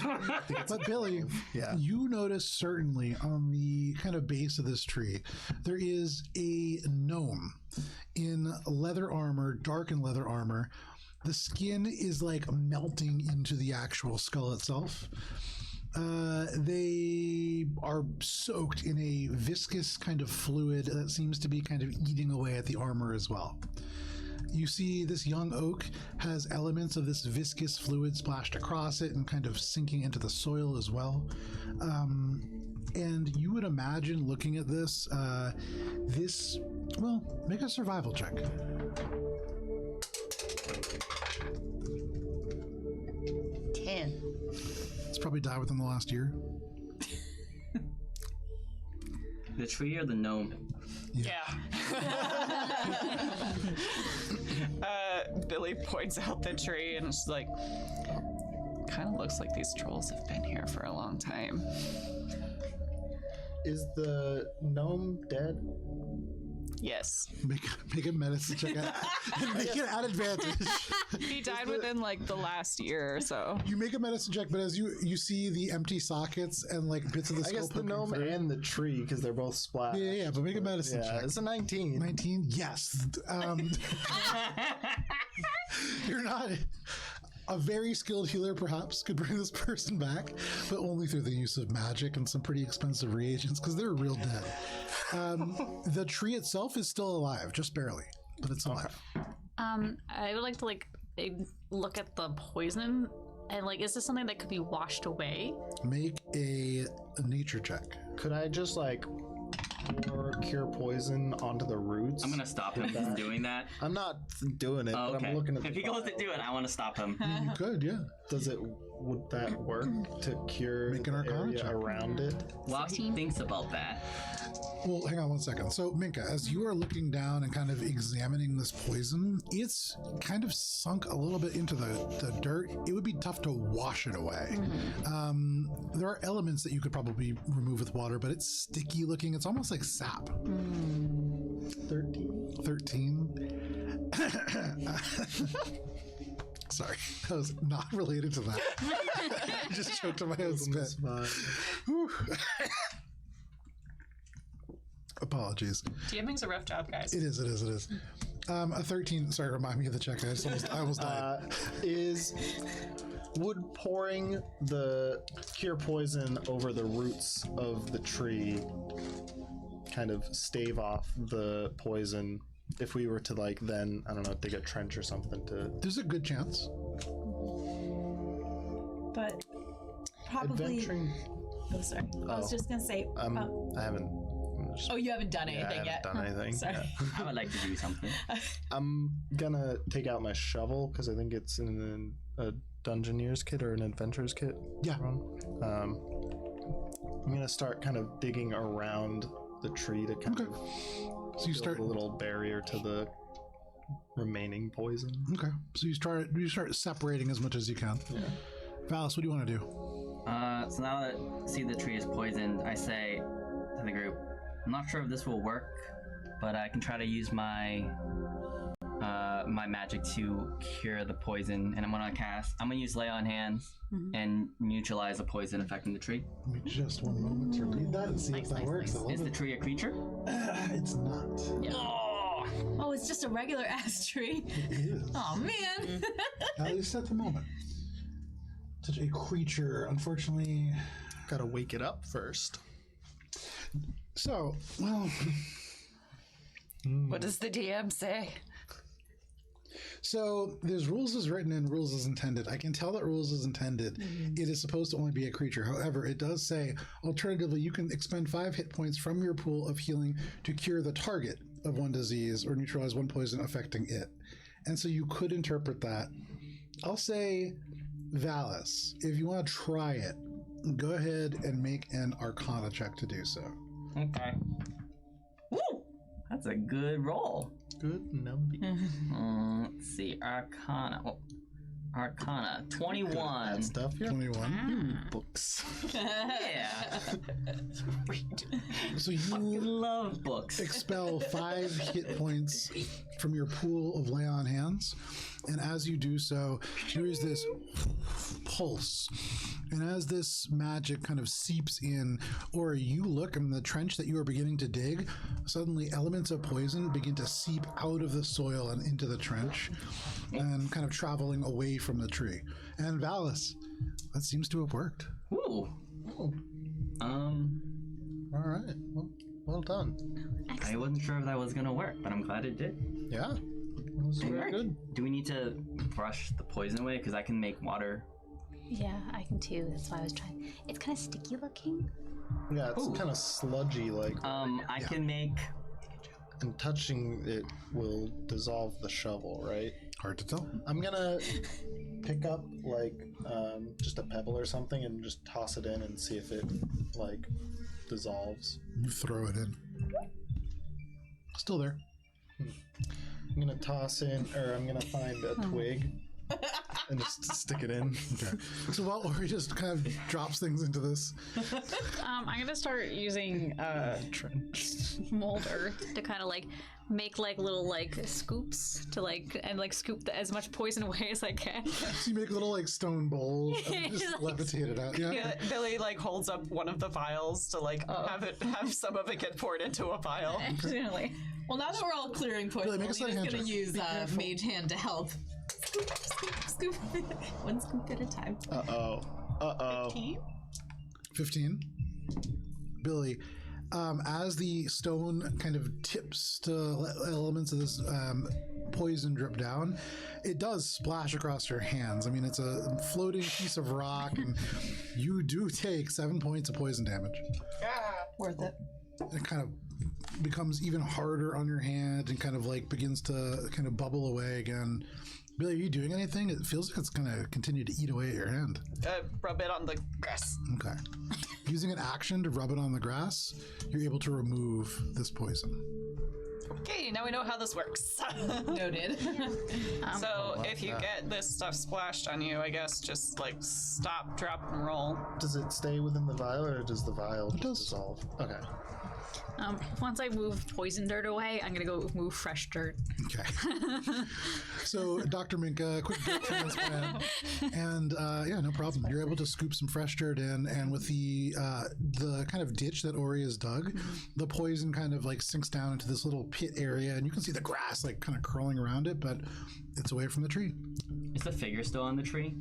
But Billy, Yeah. you notice certainly on the kind of base of this tree, there is a gnome in leather armor, darkened leather armor. The skin is like melting into the actual skull itself. They are soaked in a viscous kind of fluid that seems to be kind of eating away at the armor as well. You see this young oak has elements of this viscous fluid splashed across it and kind of sinking into the soil as well. And you would imagine looking at this, make a survival check. It's probably died within the last year. The tree or the gnome? Yeah. Billy points out the tree and it's like, kind of looks like these trolls have been here for a long time. Is the gnome dead? Yes. Make a medicine check and make it at advantage. He died within like the last year or so. You make a medicine check, but as you see the empty sockets and like bits of the I skull guess the poking gnome through. and the tree, because they're both splashed. Yeah, but make a medicine check. It's a 19. 19? Yes. You're not. A very skilled healer perhaps could bring this person back, but only through the use of magic and some pretty expensive reagents because they're real dead. The tree itself is still alive, just barely, but it's alive. I would like to look at the poison and is this something that could be washed away? Make a nature check. Could I just pour cure poison onto the roots? I'm gonna stop him from doing that. I'm not doing it, Oh, but okay. I'm looking at If the he goes to do it, I want to stop him. You could, yeah. Would that work to cure Make an the Arcana area check. around it? While he thinks about that, Well, hang on one second. So, Minka, as you are looking down and kind of examining this poison, it's kind of sunk a little bit into the dirt. It would be tough to wash it away. There are elements that you could probably remove with water, but it's sticky looking. It's almost like sap. 13. Sorry, that was not related to that. I just choked on my own spit. Whew. Apologies. DMing's a rough job, guys. It is. A 13. Sorry, remind me of the check. I almost died. Would pouring the cure poison over the roots of the tree kind of stave off the poison if we were to then, I don't know, dig a trench or something to... There's a good chance. But probably. Adventuring... Oh, sorry. I was just gonna say. I haven't... Oh, you haven't done anything I haven't yet. done anything. Sorry. Yeah. I would like to do something. I'm gonna take out my shovel because I think it's in a Dungeoneer's kit or an Adventurer's kit. Yeah. I'm gonna start kind of digging around the tree to kind of So you start a little barrier to the remaining poison. Okay. So you start separating as much as you can. Yeah. Valis, what do you want to do? So now that I see the tree is poisoned, I say to the group, I'm not sure if this will work, but I can try to use my my magic to cure the poison, and I'm gonna use Lay on Hands and neutralize the poison affecting the tree. Give me just one moment to read that and see if that works. Is the tree a creature? It's not. Oh, it's just a regular ass tree. It is. Oh man. At least at the moment. Such a creature, unfortunately. Gotta wake it up first. So, well. What does the DM say? So there's rules as written and rules as intended. I can tell that rules as intended. It is supposed to only be a creature. However, it does say, alternatively, you can expend 5 hit points from your pool of healing to cure the target of one disease or neutralize one poison affecting it. And so you could interpret that. I'll say, Valis, if you want to try it, go ahead and make an Arcana check to do so. Okay. Woo! That's a good roll. Good number. Let's see, Arcana. Oh, Arcana, 21. That stuff here. 21. Books. Yeah. So I you love books. expel 5 hit points from your pool of lay on hands. And as you do so, there is this pulse. And as this magic kind of seeps in, or you look in the trench that you are beginning to dig, suddenly elements of poison begin to seep out of the soil and into the trench and kind of traveling away from the tree. And Valis, that seems to have worked. Ooh. All right. Well done. I wasn't sure if that was gonna work, but I'm glad it did. Yeah. That was very good. Do we need to brush the poison away? Because I can make water. Yeah, I can too. That's why I was trying. It's kind of sticky looking. Yeah, it's kind of sludgy, like. I can make. And touching it will dissolve the shovel, right? Hard to tell. I'm gonna pick up like just a pebble or something and just toss it in and see if it like dissolves. You throw it in. Still there. I'm gonna toss in, or I'm gonna find a twig and just stick it in. Okay. So while Ori just kind of drops things into this, I'm gonna start using mold earth to kind of like make like little like scoops to like and like scoop as much poison away as I can. so you make little like stone bowls and just levitate it out. Yeah. Yeah, Billy like holds up one of the vials to like have some of it get poured into a vial. Accidentally. Well, now that we're all clearing poison, Make a we're sleight just of hand gonna check. use Mage Hand to help. Scoop, scoop, scoop. One scoop at a time. Uh-oh. 15. Billy, as the stone kind of tips to let elements of this poison drip down, it does splash across your hands. I mean, it's a floating piece of rock, and you do take 7 points of poison damage. Worth it. It kind of becomes even harder on your hand and kind of like begins to kind of bubble away again. Billy, are you doing anything? It feels like it's going to continue to eat away at your hand. Rub it on the grass. Okay. Using an action to rub it on the grass, you're able to remove this poison. Okay, now we know how this works. Noted. So if you get this stuff splashed on you, I guess just like stop, drop, and roll. Does it stay within the vial, or does the vial dissolve? Okay. Once I move poison dirt away, I'm gonna go move fresh dirt. Okay. So, Dr. Minka, quick dirt transplant, and yeah, no problem. You're able to scoop some fresh dirt in, and with the kind of ditch that Ori has dug, the poison kind of like sinks down into this little pit area, and you can see the grass like kind of curling around it, but it's away from the tree. Is the figure still on the tree?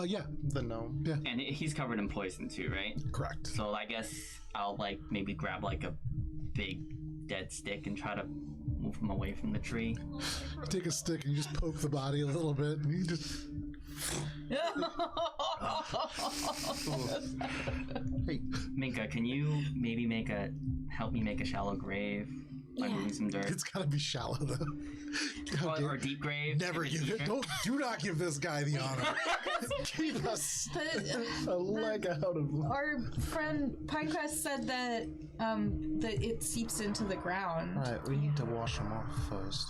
Yeah, The gnome. yeah, And he's covered in poison too, right? correct. So I guess I'll like maybe grab like a big dead stick and try to move him away from the tree. Take a stick and you just poke the body a little bit, and you just. Hey, Minka, can you maybe help me make a shallow grave by moving some dirt? It's gotta be shallow though. How dare- Or deep grave? Never if it's give it. deeper. Do not give this guy the honor. Keep us. a leg out of. Our friend Pinecrest said that that it seeps into the ground. Right, we need to wash them off first.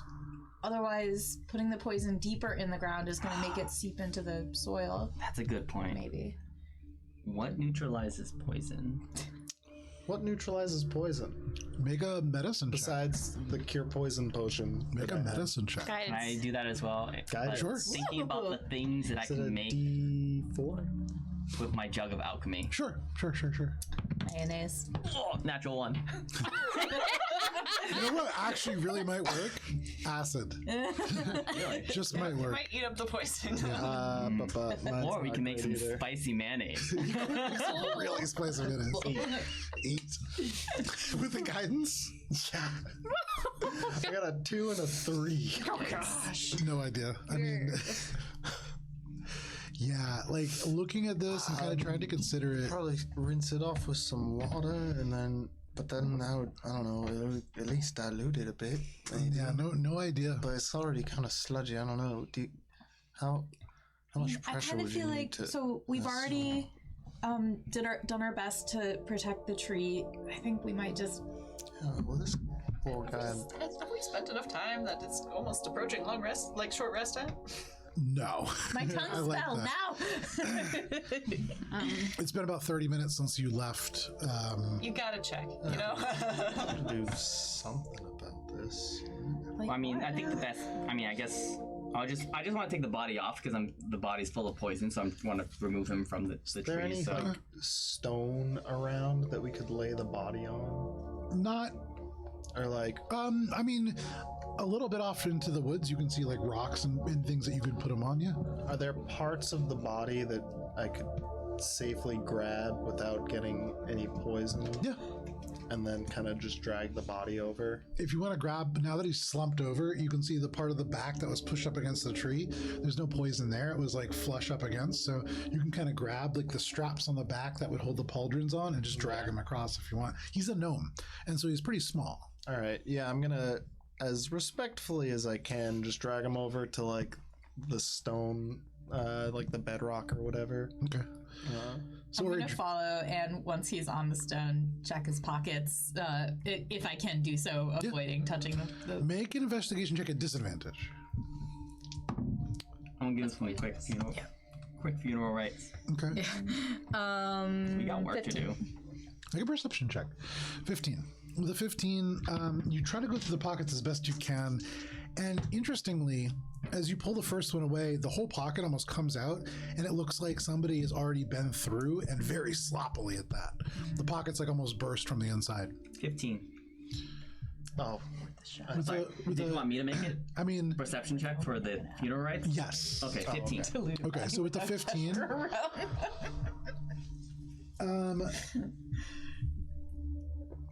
Otherwise, putting the poison deeper in the ground is going to make it seep into the soil. That's a good point. Maybe. What neutralizes poison? What neutralizes poison? Make a medicine check. Besides the cure poison potion. Make that a I have. medicine check. Can I do that as well? Guidance. Sure. Thinking about the things that I Is it a can make D4? with my jug of alchemy. Sure. Mayonnaise. Oh, natural one. You know what actually really might work? Acid. Really? Just might work. Might eat up the poison. But mine's Or we not can make great some either. spicy mayonnaise. Really spicy minutes. 8. With the guidance? Yeah. I got a 2 and a 3. Oh gosh. No idea. I mean, yeah, like looking at this and kind of trying to consider it. Probably rinse it off with some water and then. But then now, I don't know, at least dilute it a bit. Maybe. Yeah, no idea. But it's already kind of sludgy. I don't know. How much I pressure kind of would you feel need like to... so we've already done our best to protect the tree. I think we might just Yeah, well, this poor guy... Have we spent enough time that it's almost approaching long rest, like short rest time? No. my tongue I like spell that. now. It's been about 30 minutes since you left. You gotta check, you know? to do something about this. Well, I mean, I think the best. I mean, I guess I just want to take the body off because the body's full of poison, so I want to remove him from the Is there tree. any So like stone around that we could lay the body on? Not, Or like... I mean, a little bit off into the woods, you can see like rocks and things that you could put them on, yeah. Are there parts of the body that I could safely grab without getting any poison? Yeah. And then kind of just drag the body over? If you want to grab, now that he's slumped over, you can see the part of the back that was pushed up against the tree. There's no poison there. It was like flush up against. So you can kind of grab like the straps on the back that would hold the pauldrons on and just drag him across if you want. He's a gnome, and so he's pretty small. All right. Yeah, I'm going to, as respectfully as I can, just drag him over to like the stone, like the bedrock or whatever. Okay. So I'm we're- gonna follow, and once he's on the stone, check his pockets, if I can do so, avoiding touching the make an investigation check at disadvantage. I'm gonna give this one a quick funeral rites. Okay. We got work to do. Make a perception check. 15. With a 15, you try to go through the pockets as best you can. And interestingly, as you pull the first one away, the whole pocket almost comes out, and it looks like somebody has already been through, and very sloppily at that. The pocket's like almost burst from the inside. 15. Oh. Sorry, did you want me to make it? I mean, Perception check for the funeral rites? yes. Okay, 15. Okay, so with the 15,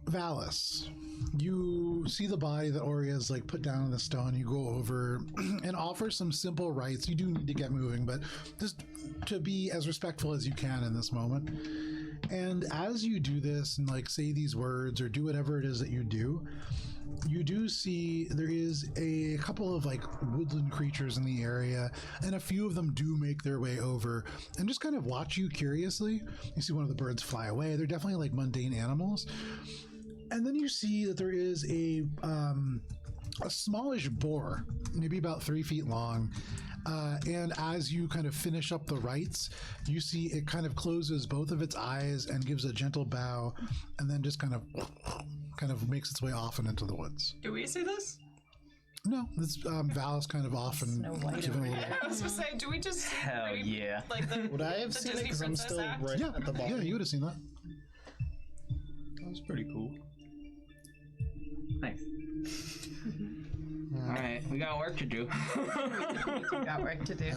Valis, you see the body that Ori has like put down on the stone. You go over and offer some simple rites. You do need to get moving, but just to be as respectful as you can in this moment. And as you do this and like say these words or do whatever it is that you do see there is a couple of like woodland creatures in the area, and a few of them do make their way over and just kind of watch you curiously. You see one of the birds fly away. They're definitely like mundane animals. And then you see that there is a smallish boar, maybe about 3 feet long. And as you kind of finish up the rites, you see it kind of closes both of its eyes and gives a gentle bow, and then just kind of makes its way off and into the woods. Do we see this? No, it's Val's kind of off and giving a little. I was gonna say, do we just see Hell right, yeah. like the Would I have the seen it? Disney Because I'm princess still act? right Yeah, at the bottom. yeah, you would have seen that. That was pretty cool. Nice. Alright, we got work to do. we got work to do.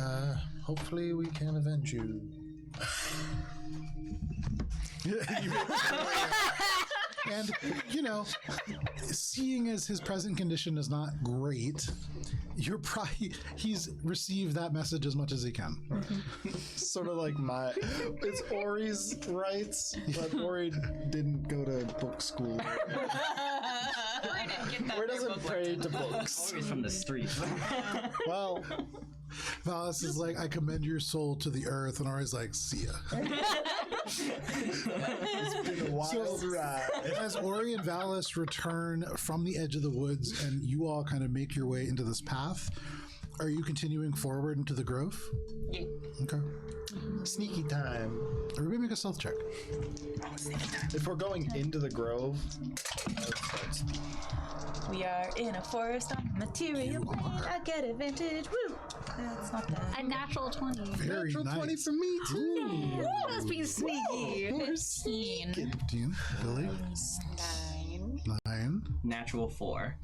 Hopefully we can avenge you. And, you know, seeing as his present condition is not great, he's received that message as much as he can. Sort of like it's Ori's rights, but Ori didn't go to book school. Ori doesn't pray to books. Always from the street. Well, Valis is like, I commend your soul to the earth, and Ori's like, see ya. it's been a wild ride. As Ori and Valis return from the edge of the woods and you all kind of make your way into this path, Are you continuing forward into the grove? Yeah. Okay. Sneaky time. Everybody make a stealth check. If we're going into the grove, that's We are in a forest on material plane. I get advantage. Woo! That's not bad. A natural 20. Very natural nice. 20 for me too. Ooh, that's being sneaky. 15. 15. Billy? 9. Natural 4.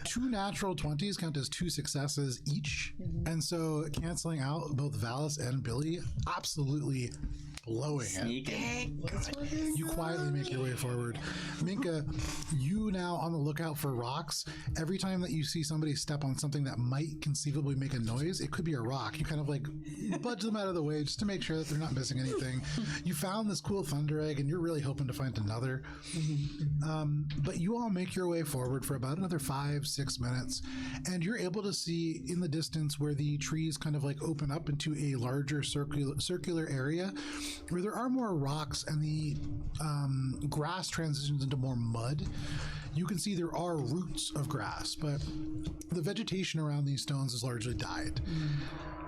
2 natural 20s count as 2 successes each. And so canceling out both Valis and Billy, absolutely blowing it. Sneaking. You quietly make your way forward. Minka, you now on the lookout for rocks. Every time that you see somebody step on something that might conceivably make a noise, it could be a rock. You kind of like budge them out of the way just to make sure that they're not missing anything. You found this cool thunder egg and you're really hoping to find another. But you all make your way forward for about another 5-6 minutes, and you're able to see in the distance where the trees kind of like open up into a larger circular area where there are more rocks and the grass transitions into more mud. You can see there are roots of grass, but the vegetation around these stones is largely died.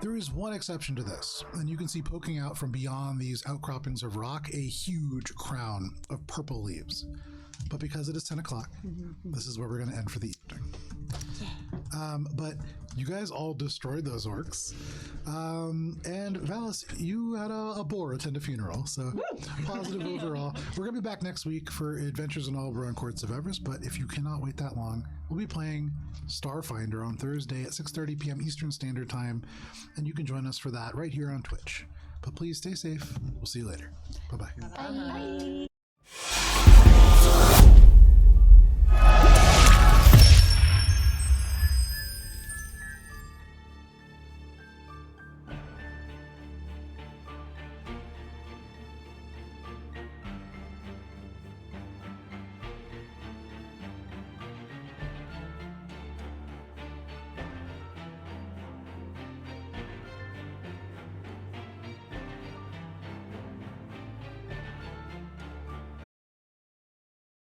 There is one exception to this, and you can see poking out from beyond these outcroppings of rock a huge crown of purple leaves. But because it is 10 o'clock, this is where we're going to end for the evening. But you guys all destroyed those orcs. And Valis, you had a boar attend a funeral, so positive overall. We're going to be back next week for Adventures in Aldborough and Courts of Everest, but if you cannot wait that long, we'll be playing Starfinder on Thursday at 6:30 p.m. Eastern Standard Time, and you can join us for that right here on Twitch. But please stay safe. We'll see you later. Bye-bye. Bye.